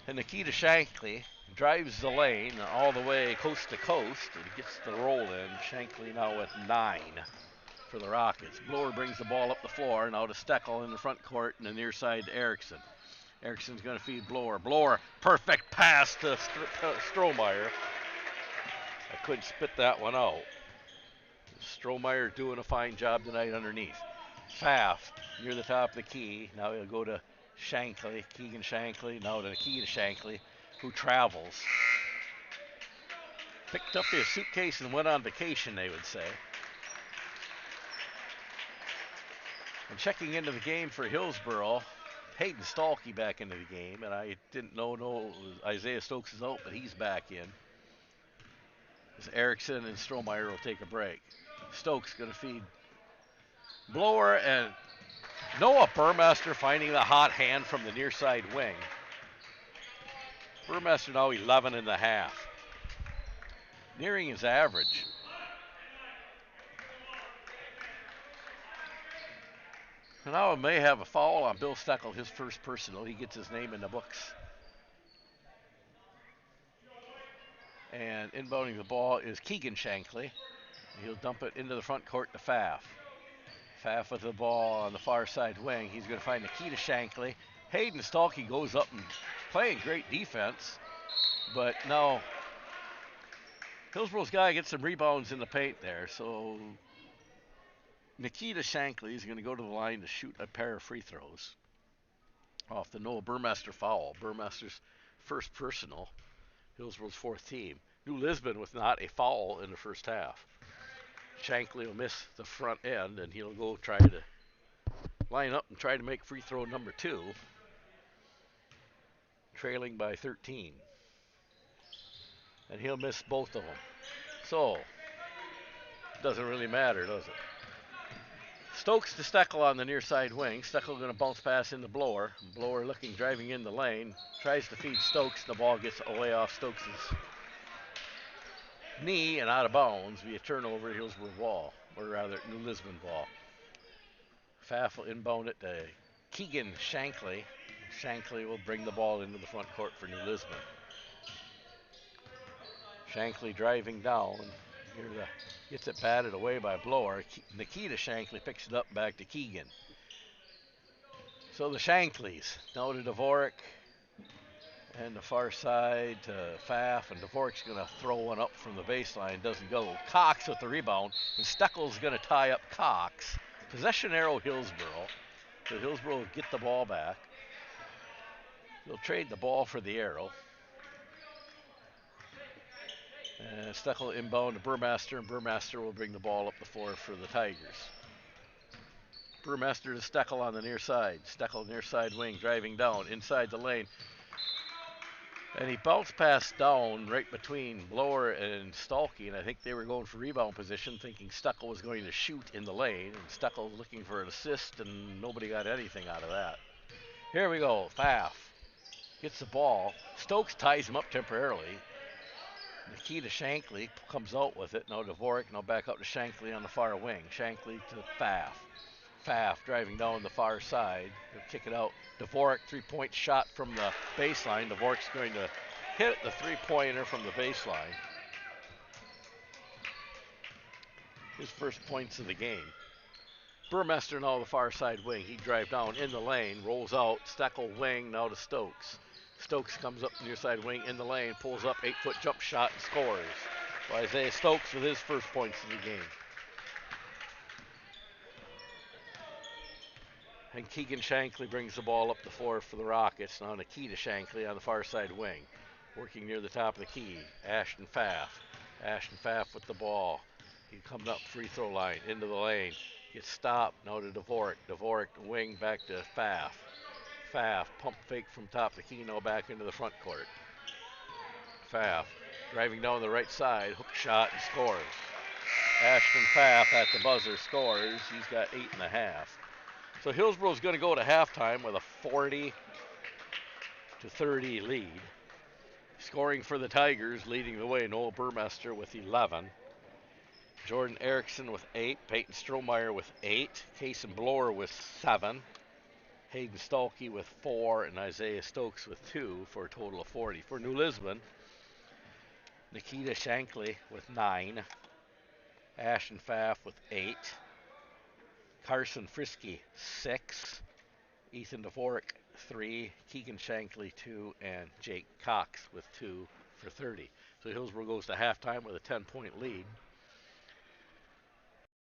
And Nikita Shankly drives the lane all the way coast to coast and gets the roll in. Shankly now with 9 for the Rockets. Blower brings the ball up the floor, now to Steckel in the front court and the near side to Erickson. Erickson's going to feed Blower. Blower, perfect pass to Strohmeyer. I couldn't spit that one out. Strohmeyer doing a fine job tonight underneath. Pfaff near the top of the key. Now he'll go to Shankly, Keegan Shankly, now to Nikita Shankly, who travels. Picked up his suitcase and went on vacation, they would say. And checking into the game for Hillsboro, Hayden Stalkey back into the game, and I didn't know Isaiah Stokes is out, but he's back in. As Erickson and Strohmeyer will take a break. Stokes going to feed Blower, and Noah Burmester finding the hot hand from the near side wing. Burmester now 11 and a half, nearing his average. And now it may have a foul on Bill Steckel, his first personal. He gets his name in the books. And inbounding the ball is Keegan Shankly. He'll dump it into the front court to Pfaff. Pfaff with the ball on the far side wing. He's going to find Nikita Shankly. Hayden Stalkey goes up and playing great defense. But now Hillsboro's guy gets some rebounds in the paint there. So Nikita Shankly is going to go to the line to shoot a pair of free throws off the Noah Burmester foul. Burmester's first personal. Hillsboro's fourth team. New Lisbon with not a foul in the first half. Shankly will miss the front end, and he'll go try to line up and try to make free throw number 2, trailing by 13. And he'll miss both of them. So, doesn't really matter, does it? Stokes to Steckel on the near side wing. Steckel going to bounce pass in the Blower. Blower looking, driving in the lane. Tries to feed Stokes. The ball gets away off Stokes' knee and out of bounds via turnover, Hillsboro ball, or rather New Lisbon ball. Pfaff will inbound it to Keegan Shankly. Shankly will bring the ball into the front court for New Lisbon. Shankly driving down. Gets it batted away by Blower. Nikita Shankly picks it up back to Keegan. So the Shankleys now to Dvorak. And the far side to Pfaff, and Dvorak's going to throw one up from the baseline. Doesn't go. Cox with the rebound, and Steckel's going to tie up Cox. Possession arrow Hillsboro. So Hillsboro will get the ball back. They'll trade the ball for the arrow. And Steckel inbound to Burmester, and Burmester will bring the ball up the floor for the Tigers. Burmester to Steckel on the near side. Steckel near side wing, driving down inside the lane. And he bounced pass down right between Blower and Stalkey, and I think they were going for rebound position, thinking Steckel was going to shoot in the lane, and Steckel was looking for an assist, and nobody got anything out of that. Here we go. Pfaff gets the ball. Stokes ties him up temporarily. Nikita Shankly comes out with it. Now Dvorak, now back up to Shankly on the far wing. Shankly to Pfaff. Pfaff driving down the far side. He'll kick it out. Dvorak, 3-point shot from the baseline. Dvorak's going to hit the 3-pointer from the baseline. His first points of the game. Burmester now the far side wing. He drive down in the lane, rolls out. Steckel wing now to Stokes. Stokes comes up near side wing in the lane, pulls up 8-foot jump shot and scores. So Isaiah Stokes with his first points of the game. And Keegan Shankly brings the ball up the floor for the Rockets. Now Nikita Shankly on the far side wing. Working near the top of the key. Ashton Pfaff. Ashton Pfaff with the ball. He comes up free throw line into the lane. Gets stopped. Now to Dvorak. Dvorak wing back to Pfaff. Pfaff pump fake from top of the key. Now back into the front court. Pfaff driving down the right side, hook shot and scores. Ashton Pfaff at the buzzer scores. He's got 8.5. So Hillsboro's going to go to halftime with a 40-30 lead. Scoring for the Tigers, leading the way, Noel Burmester with 11. Jordan Erickson with 8. Peyton Strohmeyer with 8. Kason Blower with 7. Hayden Stolke with 4. And Isaiah Stokes with 2 for a total of 40. For New Lisbon, Nikita Shankly with 9. Ashton Pfaff with 8. Carson Frisky, 6. Ethan Dvorak, 3. Keegan Shankly, 2. And Jake Cox with 2 for 30. So Hillsboro goes to halftime with a 10-point lead.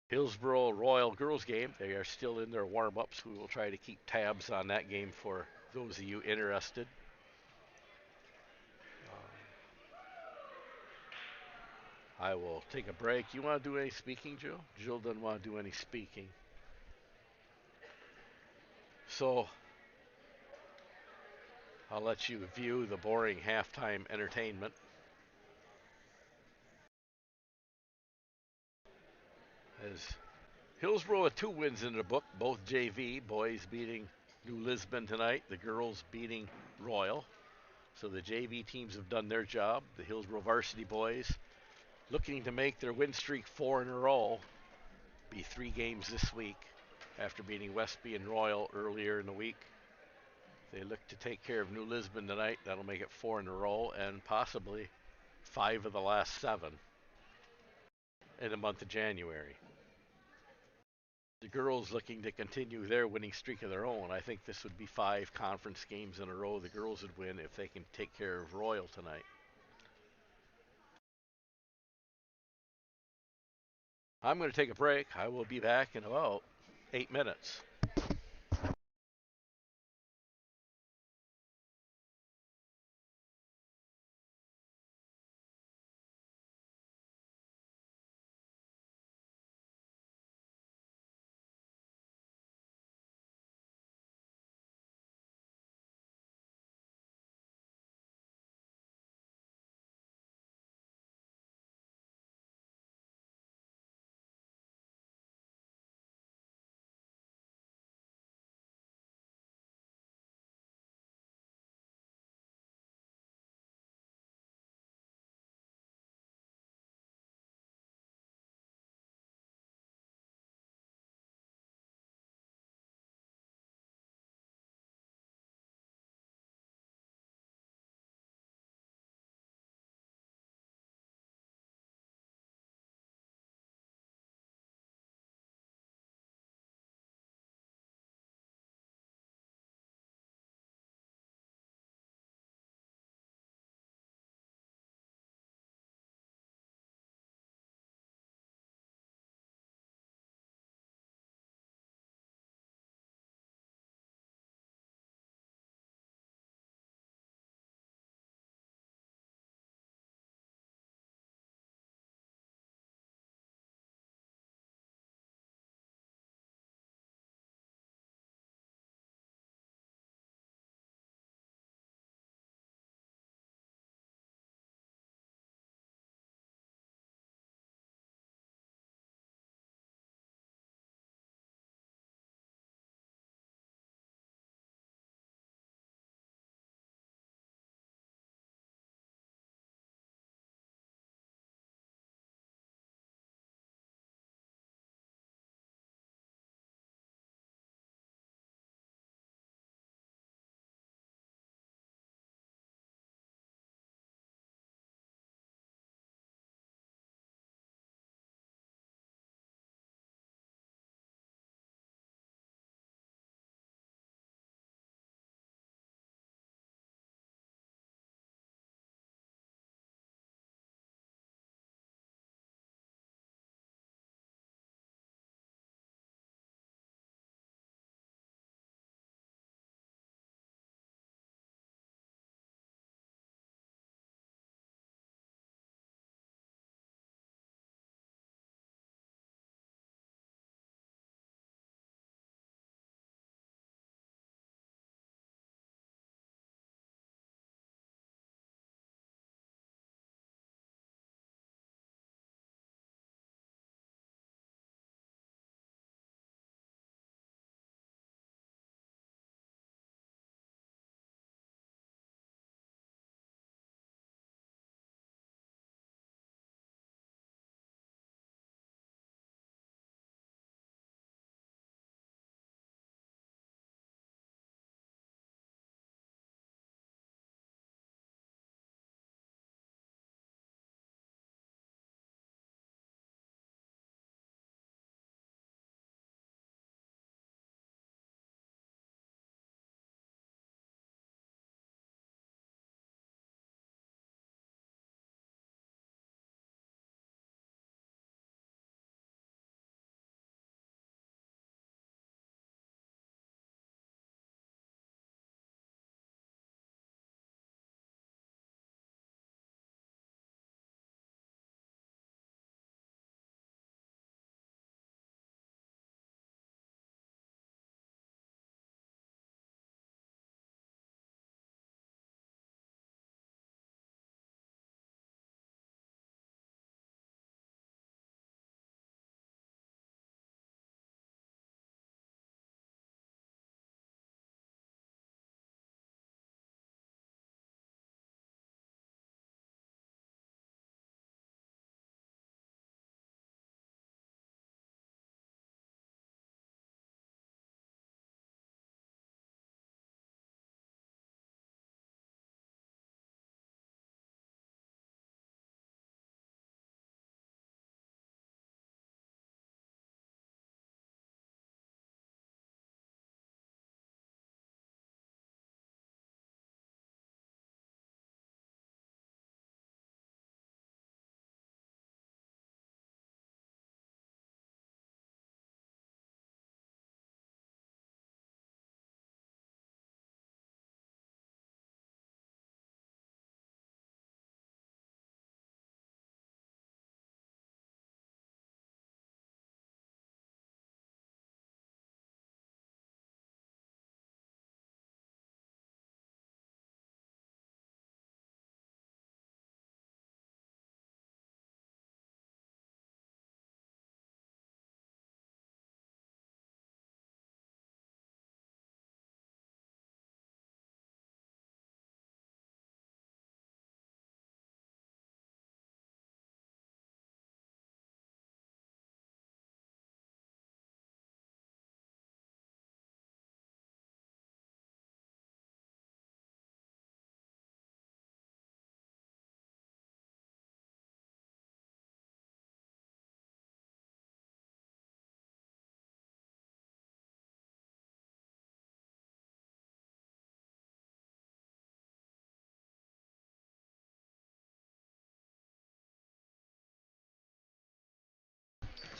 Hillsboro Royal girls game, they are still in their warm-ups. We will try to keep tabs on that game for those of you interested. I will take a break. You want to do any speaking, Jill? Jill doesn't want to do any speaking. So I'll let you view the boring halftime entertainment. As Hillsboro with 2 wins in the book, both JV, boys beating New Lisbon tonight, the girls beating Royal. So the JV teams have done their job. The Hillsboro Varsity boys looking to make their win streak 4 in a row. Be 3 games this week after beating Westby and Royal earlier in the week. They look to take care of New Lisbon tonight. That'll make it 4 in a row and possibly 5 of the last 7 in the month of January. The girls looking to continue their winning streak of their own. I think this would be 5 conference games in a row the girls would win if they can take care of Royal tonight. I'm going to take a break. I will be back in about 8 minutes.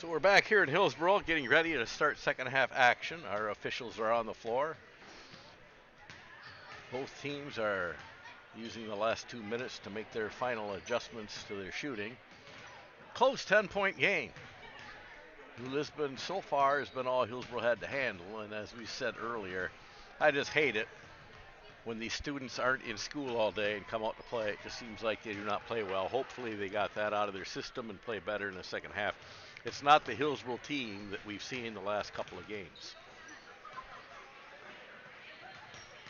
So we're back here in Hillsboro getting ready to start second half action. Our officials are on the floor. Both teams are using the last 2 minutes to make their final adjustments to their shooting. Close 10-point game. New Lisbon so far has been all Hillsboro had to handle, and as we said earlier, I just hate it when these students aren't in school all day and come out to play. It just seems like they do not play well. Hopefully they got that out of their system and play better in the second half. It's not the Hillsboro team that we've seen the last couple of games.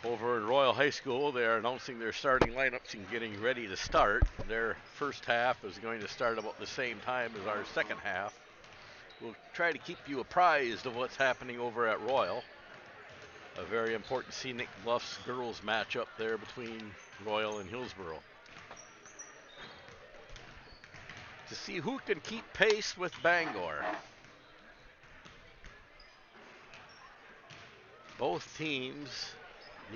Over at Royal High School, they are announcing their starting lineups and getting ready to start. Their first half is going to start about the same time as our second half. We'll try to keep you apprised of what's happening over at Royal. A very important Scenic Bluffs girls matchup there between Royal and Hillsboro. To see who can keep pace with Bangor. Both teams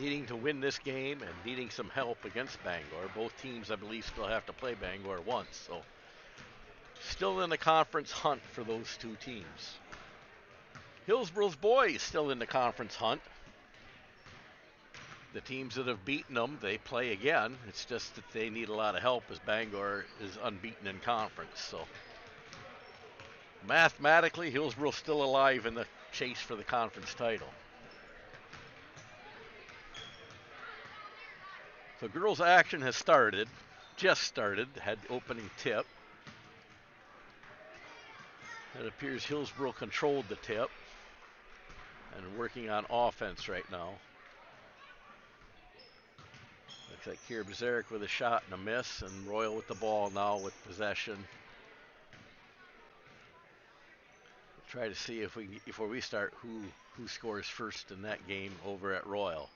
needing to win this game and needing some help against Bangor. Both teams, I believe, still have to play Bangor once. So still in the conference hunt for those two teams. Hillsboro's boys still in the conference hunt. The teams that have beaten them, they play again. It's just that they need a lot of help as Bangor is unbeaten in conference. So mathematically, Hillsboro's still alive in the chase for the conference title. So girls action has started, just started, had the opening tip. It appears Hillsboro controlled the tip and working on offense right now. Looks like Kier Bazaric with a shot and a miss, and Royal with the ball now with possession. We'll try to see if we, before we start, who scores first in that game over at Royal.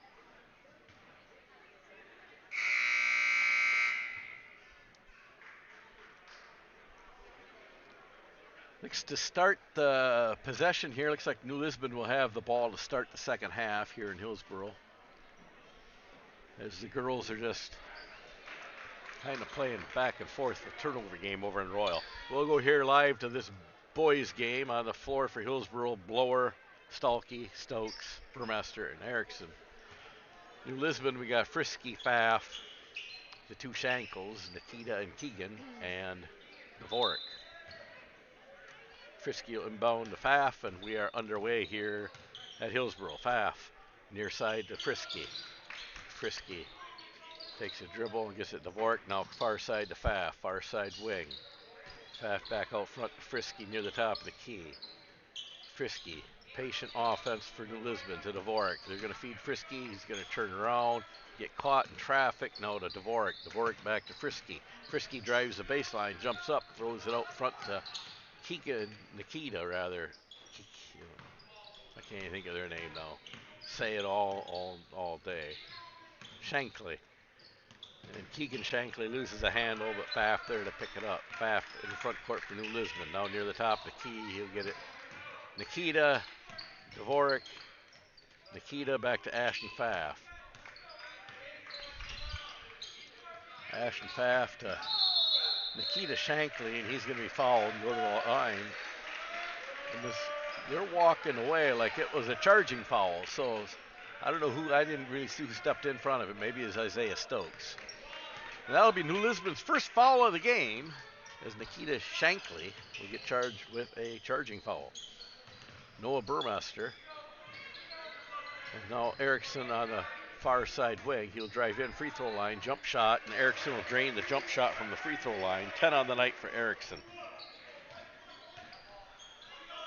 Looks to start the possession here. Looks like New Lisbon will have the ball to start the second half here in Hillsboro, as the girls are just kind of playing back and forth the turnover game over in Royal. We'll go here live to this boys game on the floor for Hillsboro. Blower, Stalkey, Stokes, Burmester, and Erickson. New Lisbon, we got Frisky, Pfaff, the two Shankles, Nikita and Keegan, and Dvorak. Frisky will inbound to Pfaff, and we are underway here at Hillsboro. Pfaff near side to Frisky. Frisky takes a dribble and gets it to Dvorak. Now far side to Pfaff, far side wing. Pfaff back out front to Frisky near the top of the key. Frisky, patient offense for New Lisbon to Dvorak. They're going to feed Frisky. He's going to turn around, get caught in traffic. Now to Dvorak. Dvorak back to Frisky. Frisky drives the baseline, jumps up, throws it out front to Nikita rather. I can't even think of their name now. Say it all day. Shankly. And Keegan Shankly loses a handle, but Pfaff there to pick it up. Pfaff in the front court for New Lisbon. Now near the top of the key, he'll get it. Nikita, Dvorak, Nikita back to Ashton Pfaff. Ashton Pfaff to Nikita Shankly, and he's going to be fouled and go to the line. And they're walking away like it was a charging foul. So I don't know who, I didn't really see who stepped in front of it. Maybe it's Isaiah Stokes. And that'll be New Lisbon's first foul of the game, as Nikita Shankly will get charged with a charging foul. Noah Burmester. And now Erickson on the far side wing. He'll drive in, free throw line, jump shot, and Erickson will drain the jump shot from the free throw line. 10 on the night for Erickson.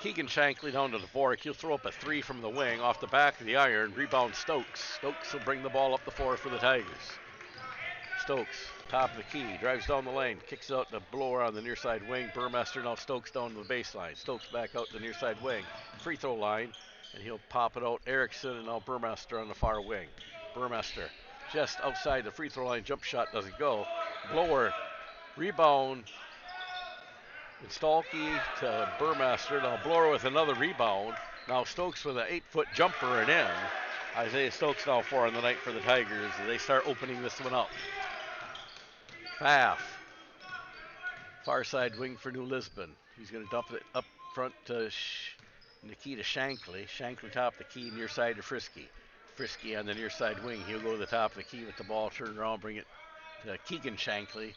Keegan Shankly down to Dvorak. He'll throw up a three from the wing off the back of the iron. Rebound Stokes. Stokes will bring the ball up the floor for the Tigers. Stokes, top of the key, drives down the lane, kicks out the blower on the near side wing. Burmester, now Stokes down to the baseline. Stokes back out to the near side wing. Free throw line, and he'll pop it out. Erickson, and now Burmester on the far wing. Burmester just outside the free throw line. Jump shot doesn't go. Blower, rebound. And Stalkey to Burmester. Now Blower with another rebound. Now Stokes with an 8-foot jumper and in. Isaiah Stokes now 4 on the night for the Tigers as they start opening this one up. Pfaff, far side wing for New Lisbon. He's going to dump it up front to Nikita Shankly. Shankly top of the key, near side to Frisky. Frisky on the near side wing. He'll go to the top of the key with the ball, turn around, bring it to Keegan Shankly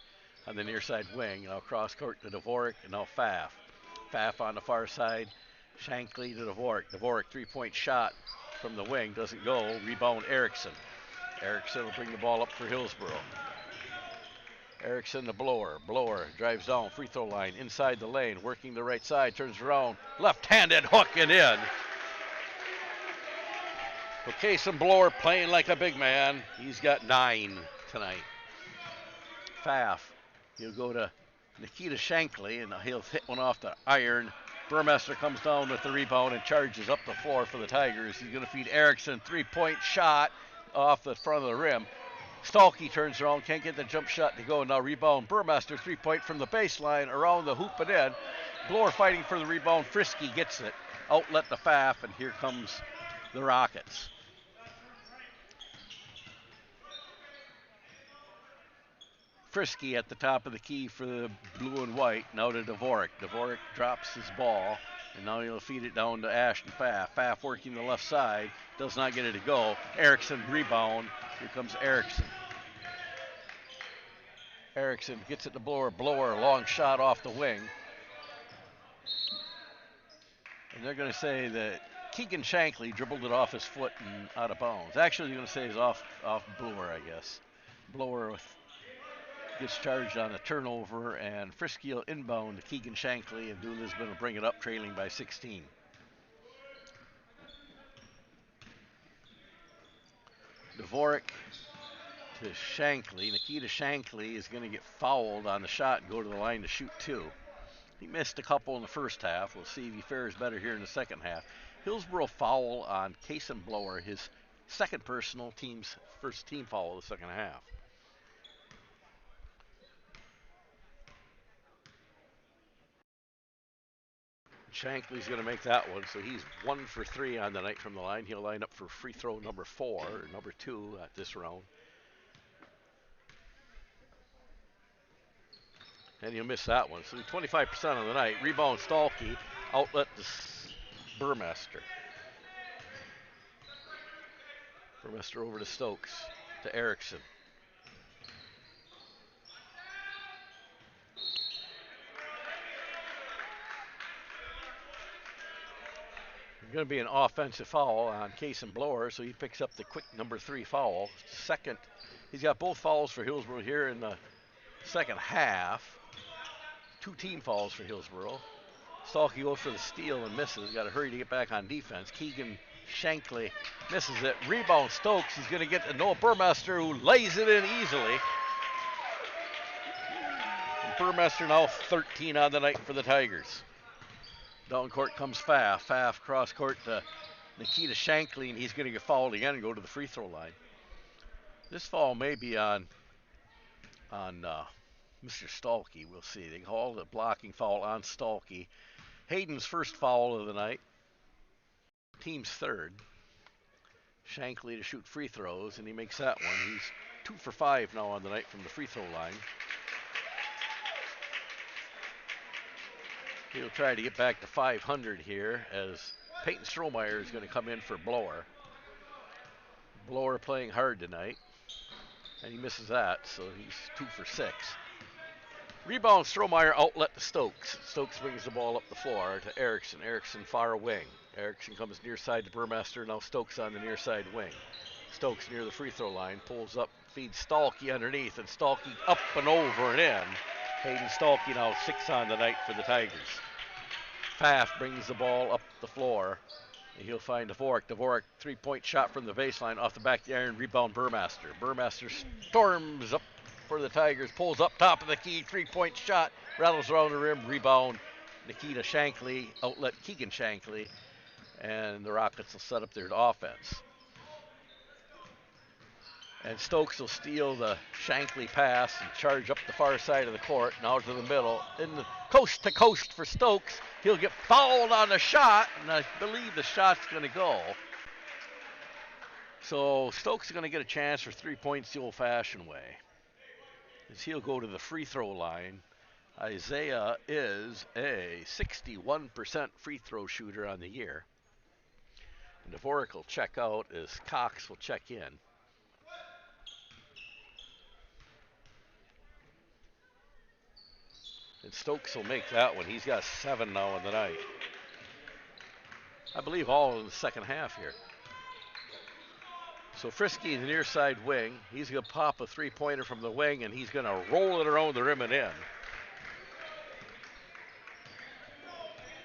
on the near side wing. Now cross court to Dvorak, and now Pfaff. Pfaff on the far side. Shankly to Dvorak. Dvorak 3-point shot from the wing. Doesn't go. Rebound Erickson. Erickson will bring the ball up for Hillsboro. Erickson the blower. Blower drives down, free throw line, inside the lane, working the right side, turns around, left-handed hook and in. Cason Blower playing like a big man. He's got 9 tonight. Pfaff. He'll go to Nikita Shankly, and he'll hit one off the iron. Burmester comes down with the rebound and charges up the floor for the Tigers. He's going to feed Erickson, 3-point shot off the front of the rim. Stalky turns around, can't get the jump shot to go. Now rebound Burmester, 3-point from the baseline, around the hoop and in. Blower fighting for the rebound. Frisky gets it. Outlet to Pfaff, and here comes the Rockets. Frisky at the top of the key for the blue and white. Now to Dvorak. Dvorak drops his ball, and now he'll feed it down to Ashton Pfaff. Pfaff working the left side. Does not get it to go. Erickson rebound. Here comes Erickson. Erickson gets it to Blower. Blower, long shot off the wing. And they're going to say that Keegan Shankly dribbled it off his foot and out of bounds. Actually, they're going to say it's off Blower, I guess. Blower gets charged on a turnover, and Frisky will inbound to Keegan Shankly, and Lisbon will bring it up, trailing by 16. Dvorak to Shankly. Nikita Shankly is going to get fouled on the shot and go to the line to shoot 2. He missed a couple in the first half. We'll see if he fares better here in the second half. Hillsboro foul on Cason Blower, his second personal, team's first team foul of the second half. Shankly's going to make that one, so he's 1 for 3 on the night from the line. He'll line up for free throw number 4, or number 2 at this round. And he'll miss that one. So 25% on the night. Rebound Stalky, outlet to Burmester. Burmester over to Stokes, to Erickson. Going to be an offensive foul on Cason Blower, so he picks up the quick number 3 foul. Second, he's got both fouls for Hillsboro here in the second half. 2 team fouls for Hillsboro. Stalky goes for the steal and misses. Got to hurry to get back on defense. Keegan Shankly misses it. Rebound Stokes is going to get to Noah Burmester, who lays it in easily. And Burmester now 13 on the night for the Tigers. Down court comes Pfaff. Pfaff cross court to Nikita Shankly, and he's going to get fouled again and go to the free throw line. This foul may be on Mr. Stalky. We'll see. They called a blocking foul on Stalky. Hayden's first foul of the night. Team's third. Shankly to shoot free throws, and he makes that one. He's 2 for 5 now on the night from the free throw line. He'll try to get back to 500 here, as Peyton Strohmeyer is going to come in for Blower. Blower playing hard tonight, and he misses that, so he's 2 for 6. Rebound Strohmeyer, outlet to Stokes. Stokes brings the ball up the floor to Erickson. Erickson far wing. Erickson comes near side to Burmester. Now Stokes on the near side wing. Stokes near the free throw line, pulls up, feeds Stalky underneath, and Stalky up and over and in. Hayden Stalky now 6 on the night for the Tigers. Pfaff brings the ball up the floor, and he'll find Dvorak. Dvorak 3-point shot from the baseline off the back of the iron. Rebound Burmester. Burmester storms up for the Tigers, pulls up top of the key. 3-point shot, rattles around the rim. Rebound Nikita Shankly, outlet Keegan Shankly, and the Rockets will set up their offense. And Stokes will steal the Shankly pass and charge up the far side of the court. Now to the middle. In the coast to coast for Stokes. He'll get fouled on the shot, and I believe the shot's going to go. So Stokes is going to get a chance for 3 points the old-fashioned way, as he'll go to the free throw line Isaiah is a 61% free throw shooter on the year. And Dvorak will check out as Cox will check in. And Stokes will make that one. He's got 7 now in the night. I believe all in the second half here. So Frisky, the near side wing, he's going to pop a three-pointer from the wing, and he's going to roll it around the rim and in.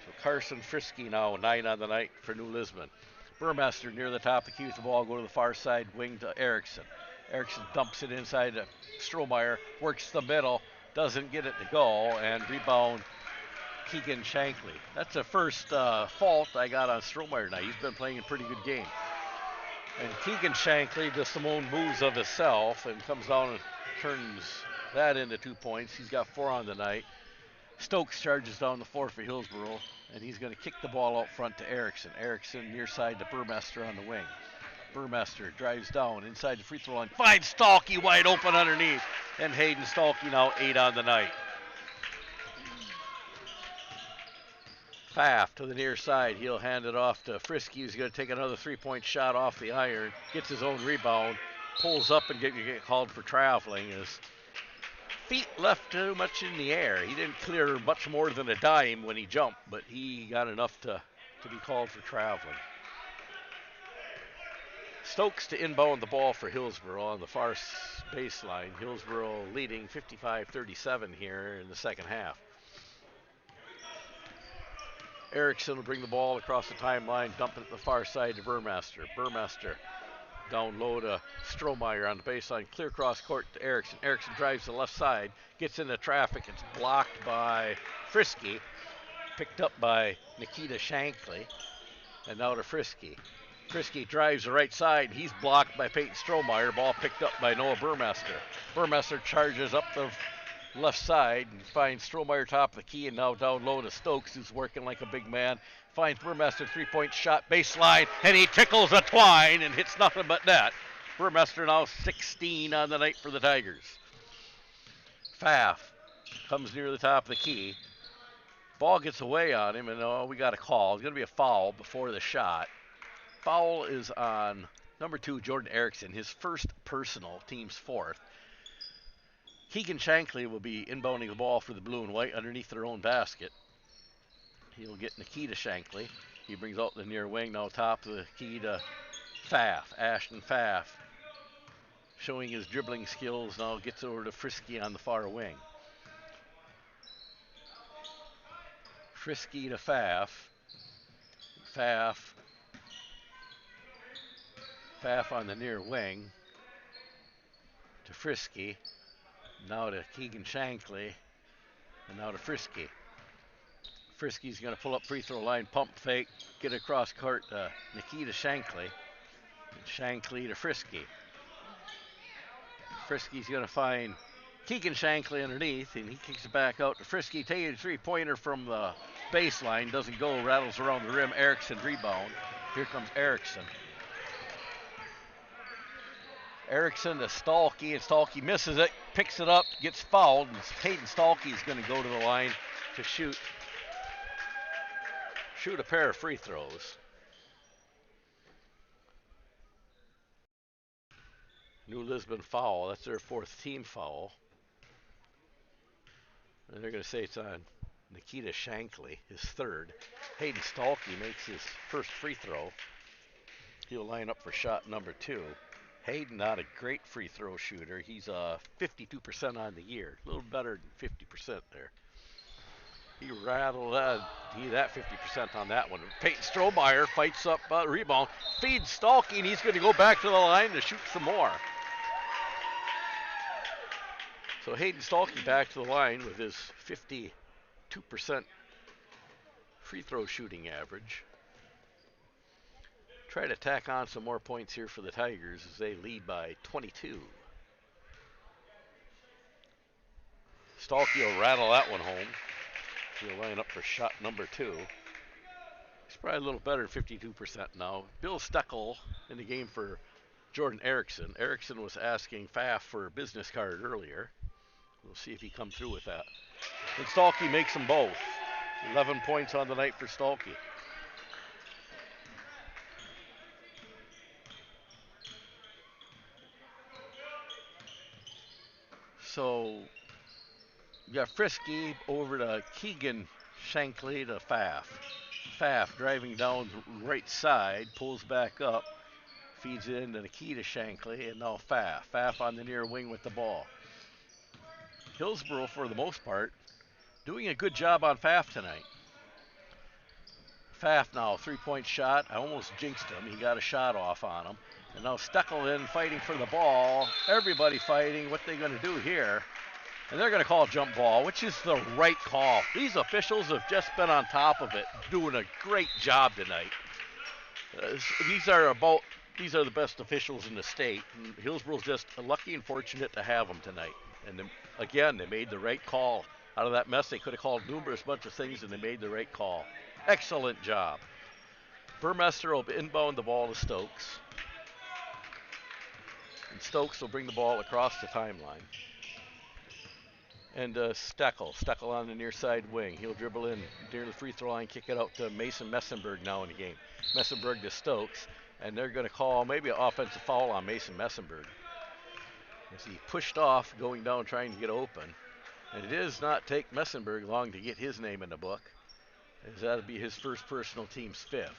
So Carson Frisky now 9 on the night for New Lisbon. Burmester near the top of the key with the ball, go to the far side wing to Erickson. Erickson dumps it inside to Strohmeyer, works the middle, doesn't get it to go, and rebound Keegan Shankly. That's the first fault I got on Strohmeyer tonight. He's been playing a pretty good game. And Keegan Shankly does some own moves of himself and comes down and turns that into 2 points. He's got 4 on the night. Stokes charges down the floor for Hillsboro, and he's going to kick the ball out front to Erickson. Erickson near side to Burmester on the wing. Burmester drives down inside the free throw line, finds Stalky wide open underneath, and Hayden Stalky now 8 on the night. Pfaff to the near side. He'll hand it off to Frisky, who's going to take another three-point shot off the iron, gets his own rebound, pulls up and get called for traveling. His feet left too much in the air. He didn't clear much more than a dime when he jumped, but he got enough to be called for traveling. Stokes to inbound the ball for Hillsboro on the far baseline. Hillsboro leading 55-37 here in the second half. Erickson will bring the ball across the timeline, dump it at the far side to Burmester. Burmester down low to Strohmeyer on the baseline, clear cross court to Erickson. Erickson drives to the left side, gets into traffic. It's blocked by Frisky, picked up by Nikita Shankly, and now to Frisky. Frisky drives the right side. He's blocked by Peyton Strohmeyer. Ball picked up by Noah Burmester. Burmester charges up the left side and finds Strohmeyer top of the key, and now down low to Stokes, who's working like a big man. Finds Burmester, three-point shot, baseline, and he tickles a twine and hits nothing but net. Burmester now 16 on the night for the Tigers. Pfaff comes near the top of the key. Ball gets away on him, and we got a call. It's going to be a foul before the shot. Foul is on number 2, Jordan Erickson, his first personal, team's 4th. Keegan Shankly will be inbounding the ball for the blue and white underneath their own basket. He'll get Nikita Shankly. He brings out the near wing, now top of the key to Pfaff, Ashton Pfaff. Showing his dribbling skills, now gets over to Frisky on the far wing. Frisky to Pfaff. Pfaff on the near wing to Frisky. Now to Keegan Shankly, and now to Frisky. Frisky's going to pull up free throw line, pump fake, get across court to Nikita Shankly. And Shankly to Frisky. Frisky's going to find Keegan Shankly underneath, and he kicks it back out to Frisky, taking a three-pointer from the baseline. Doesn't go, rattles around the rim. Erickson rebound. Here comes Erickson. Erickson to Stalky, and Stalky misses it, picks it up, gets fouled, and Hayden Stalky is going to go to the line to shoot a pair of free throws. New Lisbon foul, that's their 4th team foul. And they're going to say it's on Nikita Shankly, his 3rd. Hayden Stalky makes his first free throw. He'll line up for shot number 2. Hayden, not a great free throw shooter. He's 52% on the year. A little better than 50% there. He rattled that 50% on that one. Peyton Strohmeyer fights up rebound, feeds Stalky, and he's going to go back to the line to shoot some more. So Hayden Stalky back to the line with his 52% free throw shooting average. Try to tack on some more points here for the Tigers as they lead by 22. Stalky will rattle that one home. He'll line up for shot number 2. He's probably a little better than 52% now. Bill Steckel in the game for Jordan Erickson. Erickson was asking Pfaff for a business card earlier. We'll see if he comes through with that. And Stalky makes them both. 11 points on the night for Stalky. So you got Frisky over to Keegan Shankly to Pfaff. Pfaff driving down the right side, pulls back up, feeds it into Nikita Shankly, and now Pfaff. Pfaff on the near wing with the ball. Hillsboro, for the most part, doing a good job on Pfaff tonight. Pfaff now, 3-point shot. I almost jinxed him. He got a shot off on him. And now Steckel in fighting for the ball. Everybody fighting. What they going to do here? And they're going to call a jump ball, which is the right call. These officials have just been on top of it, doing a great job tonight. These are the best officials in the state. And Hillsboro's just lucky and fortunate to have them tonight. And again, they made the right call. Out of that mess, they could have called numerous bunch of things, and they made the right call. Excellent job. Burmester will inbound the ball to Stokes. And Stokes will bring the ball across the timeline. And Steckel on the near side wing. He'll dribble in near the free throw line, kick it out to Mason Messenberg now in the game. Messenberg to Stokes, and they're going to call maybe an offensive foul on Mason Messenberg. As he pushed off, going down trying to get open. And it does not take Messenberg long to get his name in the book, as that'll be his first personal, team's fifth.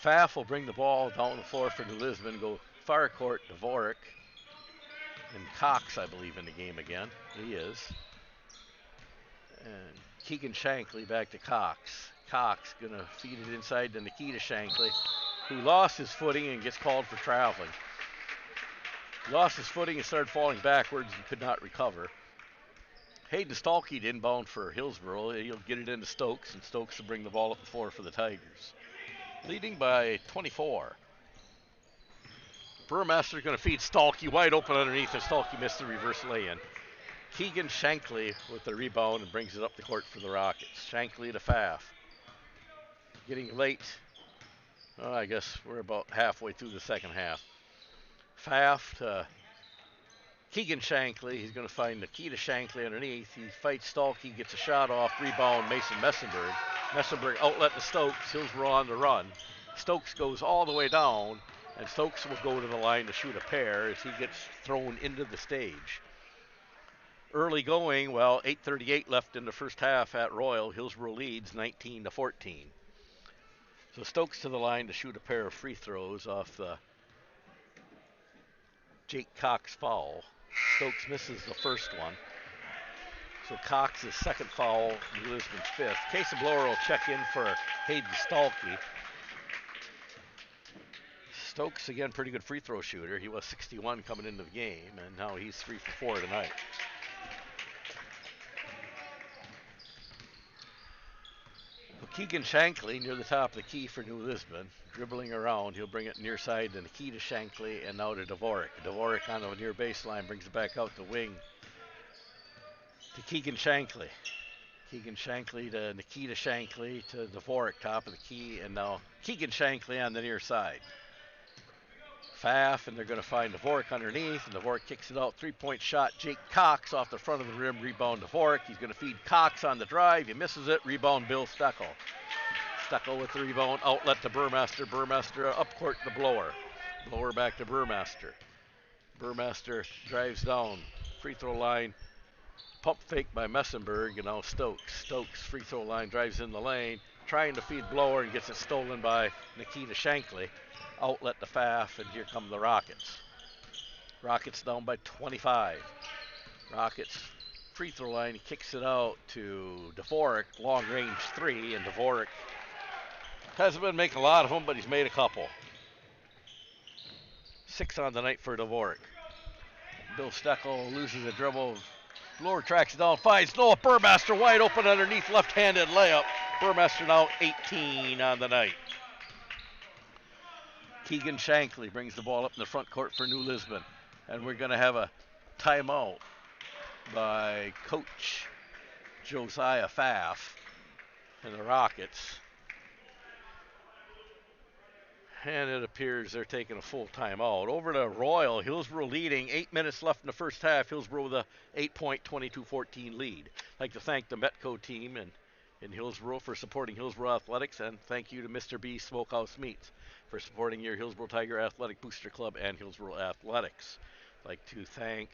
Pfaff will bring the ball down the floor for New Lisbon, go far court, Dvorak. And Cox, I believe, in the game again. He is. And Keegan Shankly back to Cox. Cox going to feed it inside to Nikita Shankly, who lost his footing and gets called for traveling. He lost his footing and started falling backwards and could not recover. Hayden Stalky inbound for Hillsboro. He'll get it into Stokes, and Stokes will bring the ball up the floor for the Tigers. Leading by 24. Burmaster's going to feed Stalky wide open underneath, and Stalky missed the reverse lay-in. Keegan Shankly with the rebound and brings it up the court for the Rockets. Shankly to Pfaff. Getting late. I guess we're about halfway through the second half. Pfaff to Keegan Shankly. He's going to find Nikita Shankly underneath. He fights Stalky, gets a shot off. Rebound, Mason Messenberg. Messenberg outlet to Stokes. Hillsboro on the run. Stokes goes all the way down, and Stokes will go to the line to shoot a pair as he gets thrown into the stage. Early going, 8:38 left in the first half at Royal. Hillsboro leads 19-14. So Stokes to the line to shoot a pair of free throws off the Jake Cox foul. Stokes misses the first one. So Cox's second foul, New Lisbon's fifth. Casey Blower will check in for Hayden Stalky. Stokes, again, pretty good free throw shooter. He was 61 coming into the game, and now he's 3 for 4 tonight. Keegan Shankly near the top of the key for New Lisbon. Dribbling around, he'll bring it near side to Nikita Shankly and now to Dvorak. Dvorak on the near baseline brings it back out the wing to Keegan Shankly. Keegan Shankly to Nikita Shankly to Dvorak, top of the key, and now Keegan Shankly on the near side. Pfaff, and they're going to find Dvorak underneath, and Dvorak kicks it out. 3-point shot. Jake Cox off the front of the rim. Rebound Dvorak. He's going to feed Cox on the drive. He misses it. Rebound Bill Steckel. Steckel with the rebound. Outlet to Burmaster. Burmaster up court to Blower. Blower back to Burmaster. Burmaster drives down. Free throw line. Pump fake by Messenberg, and now Stokes. Stokes free throw line, drives in the lane. Trying to feed Blower and gets it stolen by Nikita Shankly. Outlet to Pfaff, and here come the Rockets. Rockets down by 25. Rockets free throw line, he kicks it out to Dvorak, long range three, and Dvorak hasn't been making a lot of them, but he's made a couple. 6 on the night for Dvorak. Bill Steckel loses a dribble. Blower tracks it down, finds Noah Burmaster wide open underneath, left-handed layup. Burmaster now 18 on the night. Keegan Shankly brings the ball up in the front court for New Lisbon. And we're going to have a timeout by Coach Josiah Pfaff and the Rockets. And it appears they're taking a full timeout. Over to Royal. Hillsboro leading. 8 minutes left in the first half. Hillsboro with a 8-point, 22-14 lead. I'd like to thank the Metco team in Hillsboro for supporting Hillsboro Athletics, and thank you to Mr. B Smokehouse Meats for supporting your Hillsboro Tiger Athletic Booster Club and Hillsboro Athletics. I'd like to thank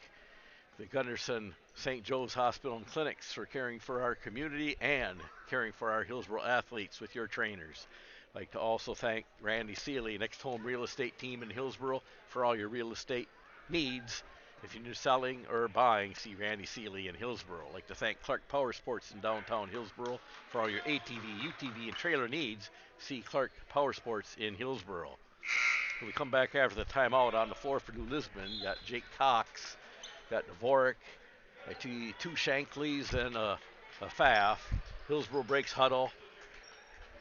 the Gunderson St. Joe's Hospital and Clinics for caring for our community and caring for our Hillsboro athletes with your trainers. I'd like to also thank Randy Seeley, Next Home Real Estate Team in Hillsboro, for all your real estate needs. If you're selling or buying, see Randy Seeley in Hillsboro. I'd like to thank Clark Power Sports in downtown Hillsboro. For all your ATV, UTV, and trailer needs, see Clark Power Sports in Hillsboro. When we come back after the timeout on the floor for New Lisbon, you got Jake Cox, got Dvorak, two Shankleys, and a Pfaff. Hillsboro breaks huddle.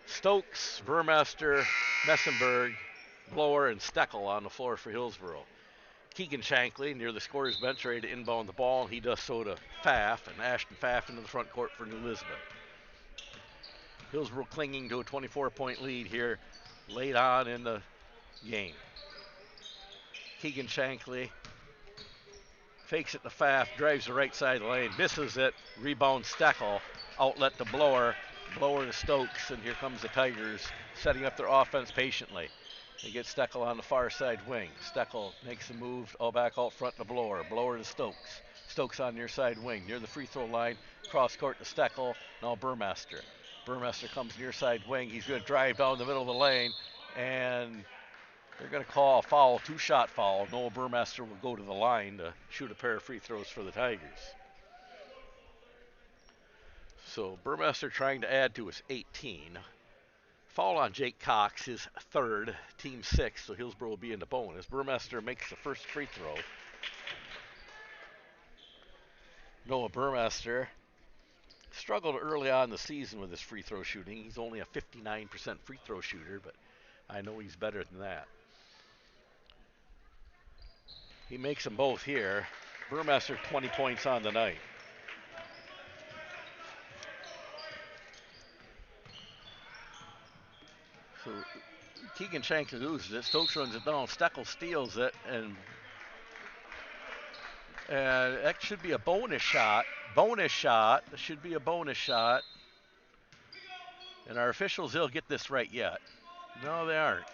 Stokes, Vermaster, Messenberg, Blower, and Steckel on the floor for Hillsboro. Keegan Shankly near the scorer's bench ready to inbound the ball, and he does so to Pfaff, and Ashton Pfaff into the front court for New Lisbon. Hillsboro clinging to a 24-point lead here late on in the game. Keegan Shankly fakes it to Pfaff, drives the right side of the lane, misses it, rebound Steckel, outlet to Blower, Blower to Stokes, and here comes the Tigers setting up their offense patiently. They get Steckel on the far side wing. Steckel makes the move all back out front to Blower. Blower to Stokes. Stokes on near side wing. Near the free throw line. Cross court to Steckel. Now Burmaster. Burmaster comes near side wing. He's going to drive down the middle of the lane. And they're going to call a foul, two-shot foul. Noah Burmaster will go to the line to shoot a pair of free throws for the Tigers. So Burmaster trying to add to his 18. Foul on Jake Cox, his third, team 6, so Hillsboro will be in the bonus. Burmaster makes the first free throw. Noah Burmaster struggled early on in the season with his free throw shooting. He's only a 59% free throw shooter, but I know he's better than that. He makes them both here. Burmaster 20 points on the night. So Keegan Shankly loses it. Stokes runs it down. Steckel steals it, and that should be a bonus shot. Bonus shot. This should be a bonus shot. And our officials, they'll get this right yet. No, they aren't.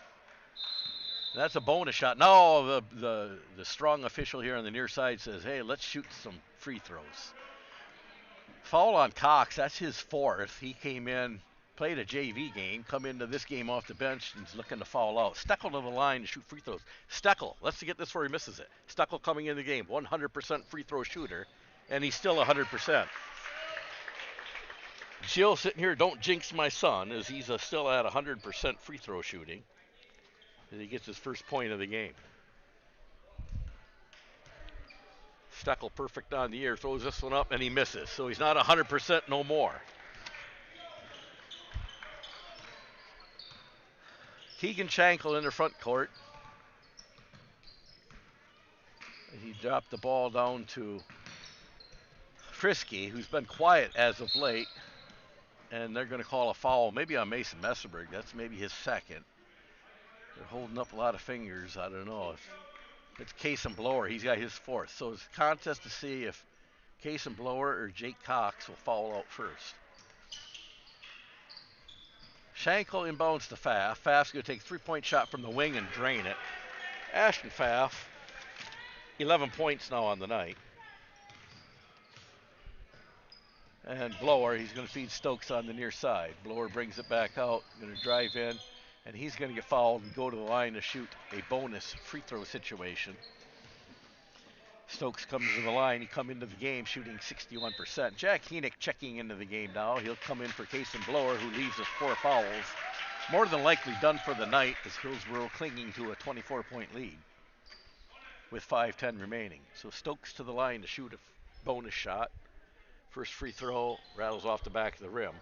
That's a bonus shot. No, the strong official here on the near side says, hey, let's shoot some free throws. Foul on Cox. That's his fourth. He came in, played a JV game, come into this game off the bench, and is looking to foul out. Steckel to the line to shoot free throws. Steckel, let's get this where he misses it. Steckel coming in the game, 100% free throw shooter, and he's still 100%. Jill sitting here, don't jinx my son, as he's still at 100% free throw shooting. And he gets his first point of the game. Steckel perfect on the year, throws this one up, and he misses. So he's not 100% no more. Keegan Shankle in the front court. He dropped the ball down to Frisky, who's been quiet as of late. And they're going to call a foul, maybe on Mason Messerberg. That's maybe his second. They're holding up a lot of fingers. I don't know if it's Case and Blower. He's got his fourth. So it's a contest to see if Case and Blower or Jake Cox will foul out first. Shankle inbounds to Pfaff. Pfaff's going to take a three-point shot from the wing and drain it. Ashton Pfaff, 11 points now on the night. And Blower, he's going to feed Stokes on the near side. Blower brings it back out, going to drive in, and he's going to get fouled and go to the line to shoot a bonus free throw situation. Stokes comes to the line. He come into the game shooting 61%. Jack Heenick checking into the game now. He'll come in for Case and Blower, who leaves us 4 fouls. More than likely done for the night as Hillsboro clinging to a 24-point lead with 5:10 remaining. So Stokes to the line to shoot a bonus shot. First free throw rattles off the back of the rim.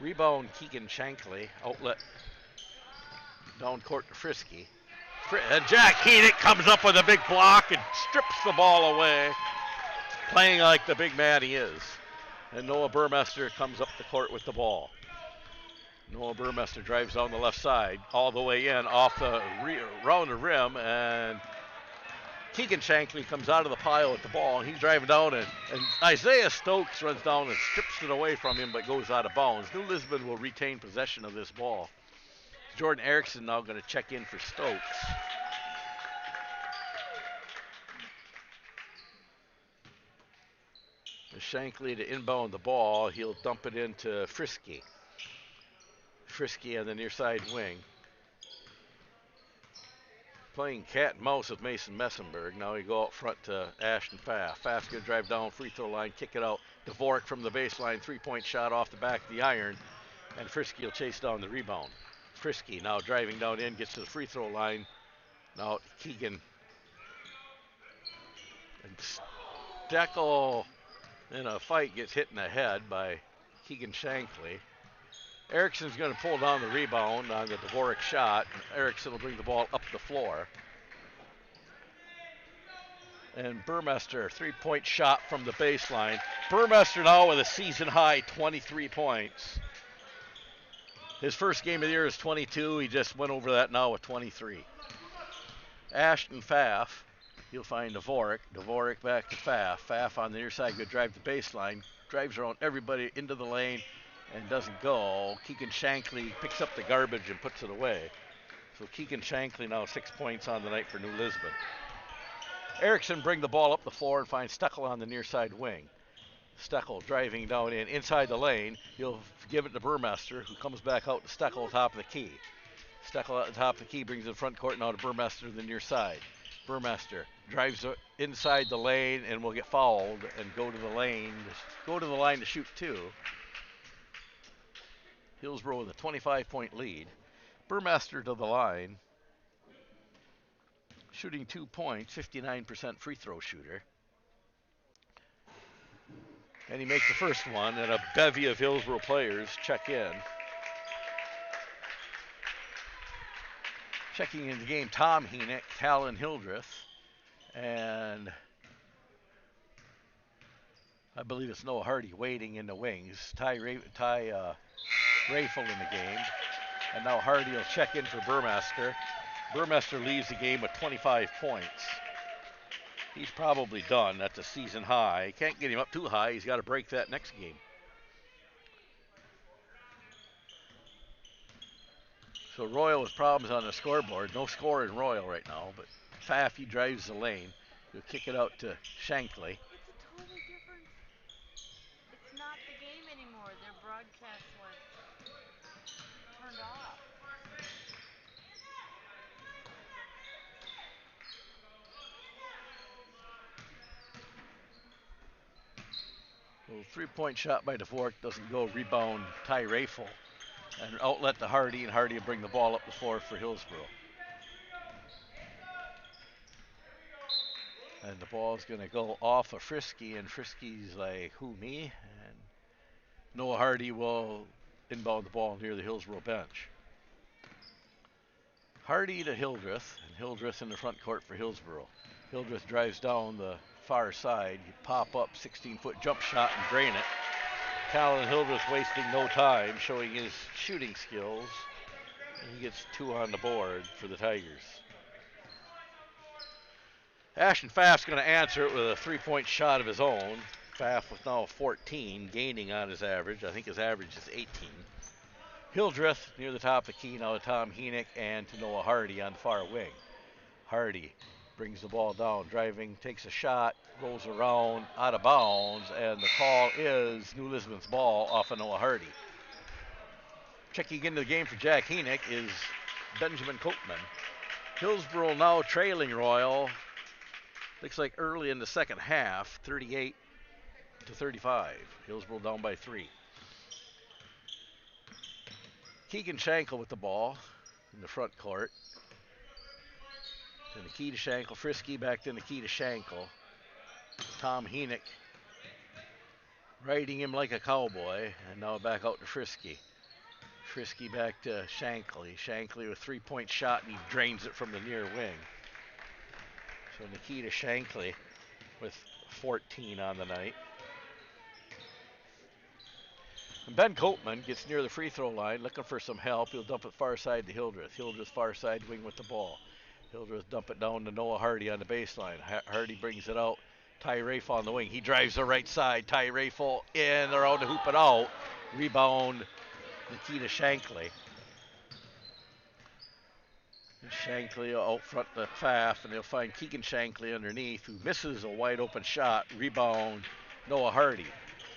Rebound Keegan Shankly. Outlet down court to Frisky. And Jack Heenick comes up with a big block and strips the ball away, playing like the big man he is. And Noah Burmester comes up the court with the ball. Noah Burmester drives down the left side, all the way in, off the round the rim, and Keegan Shankly comes out of the pile with the ball, and he's driving down, and Isaiah Stokes runs down and strips it away from him, but goes out of bounds. New Lisbon will retain possession of this ball. Jordan Erickson now going to check in for Stokes. Shankly to inbound the ball. He'll dump it into Frisky. Frisky on the near side wing. Playing cat and mouse with Mason Messenberg. Now we go out front to Ashton Pfaff. Pfaff's going to drive down free throw line, kick it out. Dvorak from the baseline, three-point shot off the back of the iron. And Frisky will chase down the rebound. Frisky now driving down in, gets to the free throw line. Now Keegan. And Steckel in a fight gets hit in the head by Keegan Shankly. Erickson's going to pull down the rebound on the Dvorak shot. Erickson will bring the ball up the floor. And Burmester, three-point shot from the baseline. Burmester now with a season-high 23 points. His first game of the year is 22. He just went over that now with 23. Ashton Pfaff, he'll find Dvorak. Dvorak back to Pfaff. Pfaff on the near side, good drive to the baseline. Drives around everybody into the lane and doesn't go. Keegan Shankly picks up the garbage and puts it away. So Keegan Shankly now 6 points on the night for New Lisbon. Erickson bring the ball up the floor and finds Steckel on the near side wing. Steckel driving down in inside the lane. He'll give it to Burmester, who comes back out to Steckel top of the key. Steckel at the top of the key brings it in front court now to Burmester to the near side. Burmester drives inside the lane and will get fouled and go to the line to shoot two. Hillsboro with a 25-point lead. Burmester to the line. Shooting 2 points, 59% free throw shooter. And he makes the first one, and a bevy of Hillsboro players check in. Checking in the game, Tom Henick, Callan Hildreth, and I believe it's Noah Hardy waiting in the wings. Ty Rafel in the game. And now Hardy will check in for Burmester. Burmester leaves the game with 25 points. He's probably done. That's a season high. Can't get him up too high. He's got to break that next game. So Royal with problems on the scoreboard. No score in Royal right now, but Pfaff, he drives the lane. He'll kick it out to Shankly. It's a totally different. It's not the game anymore. Their broadcast was turned off. Well, three-point shot by Dvorak doesn't go. Rebound Ty Rafel. And outlet to Hardy, and Hardy will bring the ball up the floor for Hillsboro. And the ball's going to go off of Frisky, and Frisky's like, who, me? And Noah Hardy will inbound the ball near the Hillsboro bench. Hardy to Hildreth, and Hildreth in the front court for Hillsboro. Hildreth drives down the far side. You pop up 16-foot jump shot and drain it. Callan Hildreth wasting no time, showing his shooting skills. And he gets two on the board for the Tigers. Ashton Pfaff's going to answer it with a three-point shot of his own. Pfaff with now 14, gaining on his average. I think his average is 18. Hildreth near the top of the key now to Tom Henick and to Noah Hardy on the far wing. Hardy brings the ball down, driving, takes a shot, rolls around, out of bounds, and the call is New Lisbon's ball off of Noah Hardy. Checking into the game for Jack Henick is Benjamin Copeman. Hillsboro now trailing Royal. Looks like early in the second half, 38 to 35. Hillsboro down by 3. Keegan Shankle with the ball in the front court. To the key to Shankle. Frisky back to the key to Shankle. Tom Henick riding him like a cowboy. And now back out to Frisky. Frisky back to Shankly. Shankly with three-point shot, and he drains it from the near wing. So Nikita Shankly with 14 on the night. And Ben Copeman gets near the free throw line looking for some help. He'll dump it far side to Hildreth. Hildreth far side wing with the ball. Hildreth dump it down to Noah Hardy on the baseline. Hardy brings it out. Ty Rafe on the wing. He drives the right side. Ty Rafe in around to hoop it out. Rebound Nikita Shankly. Shankly out front to Pfaff, and they'll find Keegan Shankly underneath, who misses a wide open shot. Rebound Noah Hardy.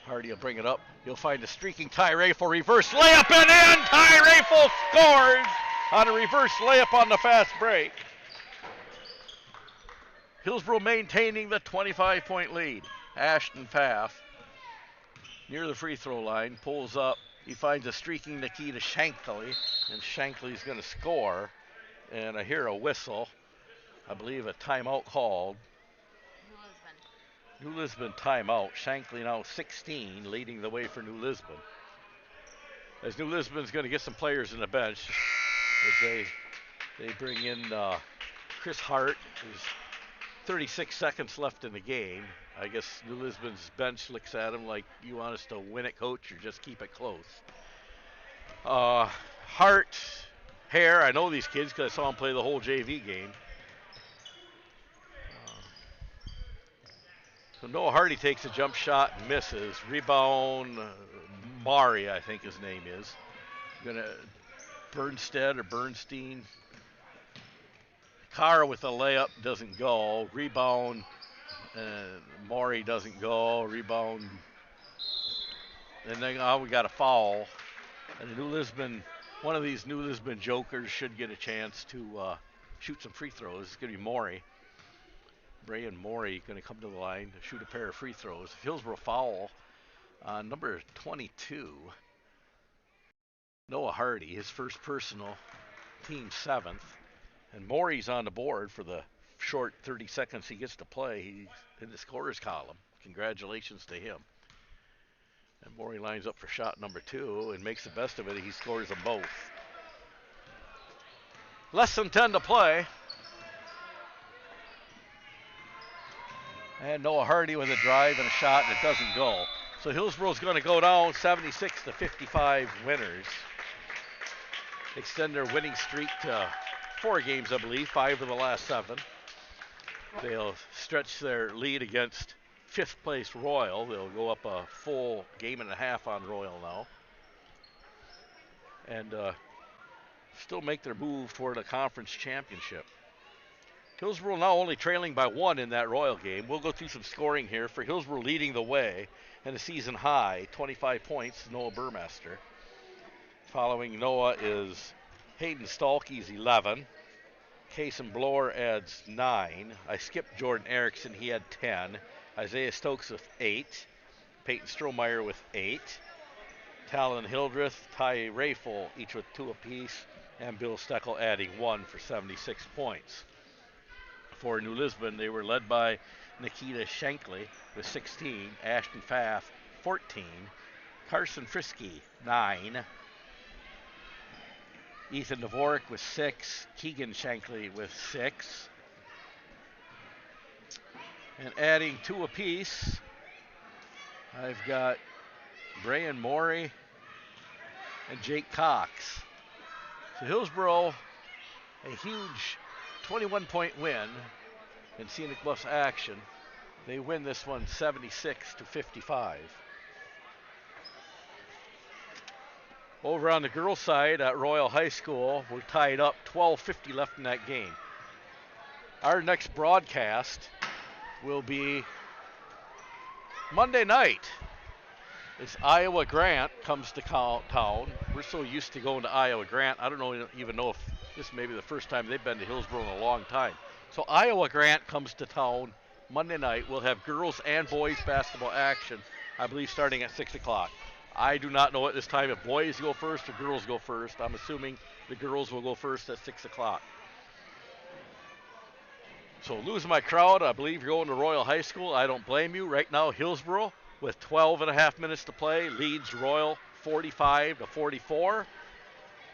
Hardy will bring it up. He'll find a streaking Ty Rafel. Reverse layup and in! Ty Rafel scores on a reverse layup on the fast break. Hillsboro maintaining the 25-point lead. Ashton Pfaff near the free throw line, pulls up. He finds a streaking Nikita Shankly, and Shankly's going to score. And I hear a whistle. I believe a timeout called. New Lisbon timeout. Shankly now 16, leading the way for New Lisbon. As New Lisbon's going to get some players in the bench as they bring in Chris Hart. There's 36 seconds left in the game. I guess New Lisbon's bench looks at him like, you want us to win it, coach, or just keep it close. Hart, Hare, I know these kids because I saw them play the whole JV game. So Noah Hardy takes a jump shot and misses. Rebound, Mari, I think his name is. Bernstead or Bernstein. Carr with a layup doesn't go. Rebound, Maury doesn't go. Rebound. And then we got a foul. And New Lisbon, one of these New Lisbon jokers should get a chance to shoot some free throws. It's going to be Maury. Brian Morey going to come to the line to shoot a pair of free throws. Hillsboro foul on number 22. Noah Hardy, his first personal, team 7th. And Morey's on the board for the short 30 seconds he gets to play. He's in the scorer's column. Congratulations to him. And Morey lines up for shot number 2 and makes the best of it. He scores them both. Less than 10 to play. And Noah Hardy with a drive and a shot, and it doesn't go. So Hillsboro's going to go down 76-55 winners. Extend their winning streak to 4 games, I believe, 5 of the last 7. They'll stretch their lead against 5th place Royal. They'll go up a full game and a half on Royal now. And still make their move toward a conference championship. Hillsboro now only trailing by 1 in that Royal game. We'll go through some scoring here. For Hillsboro leading the way and a season high, 25 points, Noah Burmester. Following Noah is Hayden Stalkey's 11. Kason Blower adds 9. I skipped Jordan Erickson. He had 10. Isaiah Stokes with 8. Peyton Strohmeyer with 8. Talon Hildreth, Ty Rafel, each with 2 apiece. And Bill Steckel adding 1 for 76 points. For New Lisbon, they were led by Nikita Shankly with 16, Ashton Pfaff 14, Carson Frisky 9, Ethan Dvorak with 6, Keegan Shankly with 6, and adding 2 apiece, I've got Brian Morey and Jake Cox. So Hillsboro, a huge 21-point win in Scenic Bluffs action. They win this one 76-55. Over on the girls' side at Royal High School, we're tied up, 12:50 left in that game. Our next broadcast will be Monday night. It's Iowa Grant comes to town. We're so used to going to Iowa Grant. I don't even know if this may be the first time they've been to Hillsboro in a long time. So Iowa Grant comes to town Monday night. We'll have girls and boys basketball action, I believe, starting at 6 o'clock. I do not know at this time if boys go first or girls go first. I'm assuming the girls will go first at 6 o'clock. So losing my crowd, I believe you're going to Royal High School. I don't blame you. Right now, Hillsboro, with 12 and a half minutes to play, leads Royal 45-44.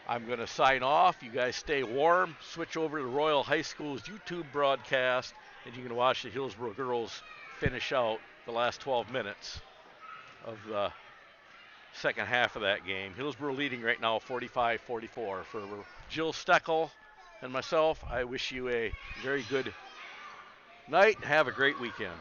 I'm going to sign off. You guys stay warm. Switch over to Royal High School's YouTube broadcast, and you can watch the Hillsboro girls finish out the last 12 minutes of the second half of that game. Hillsboro leading right now 45-44. For Jill Steckel and myself, I wish you a very good night. Have a great weekend.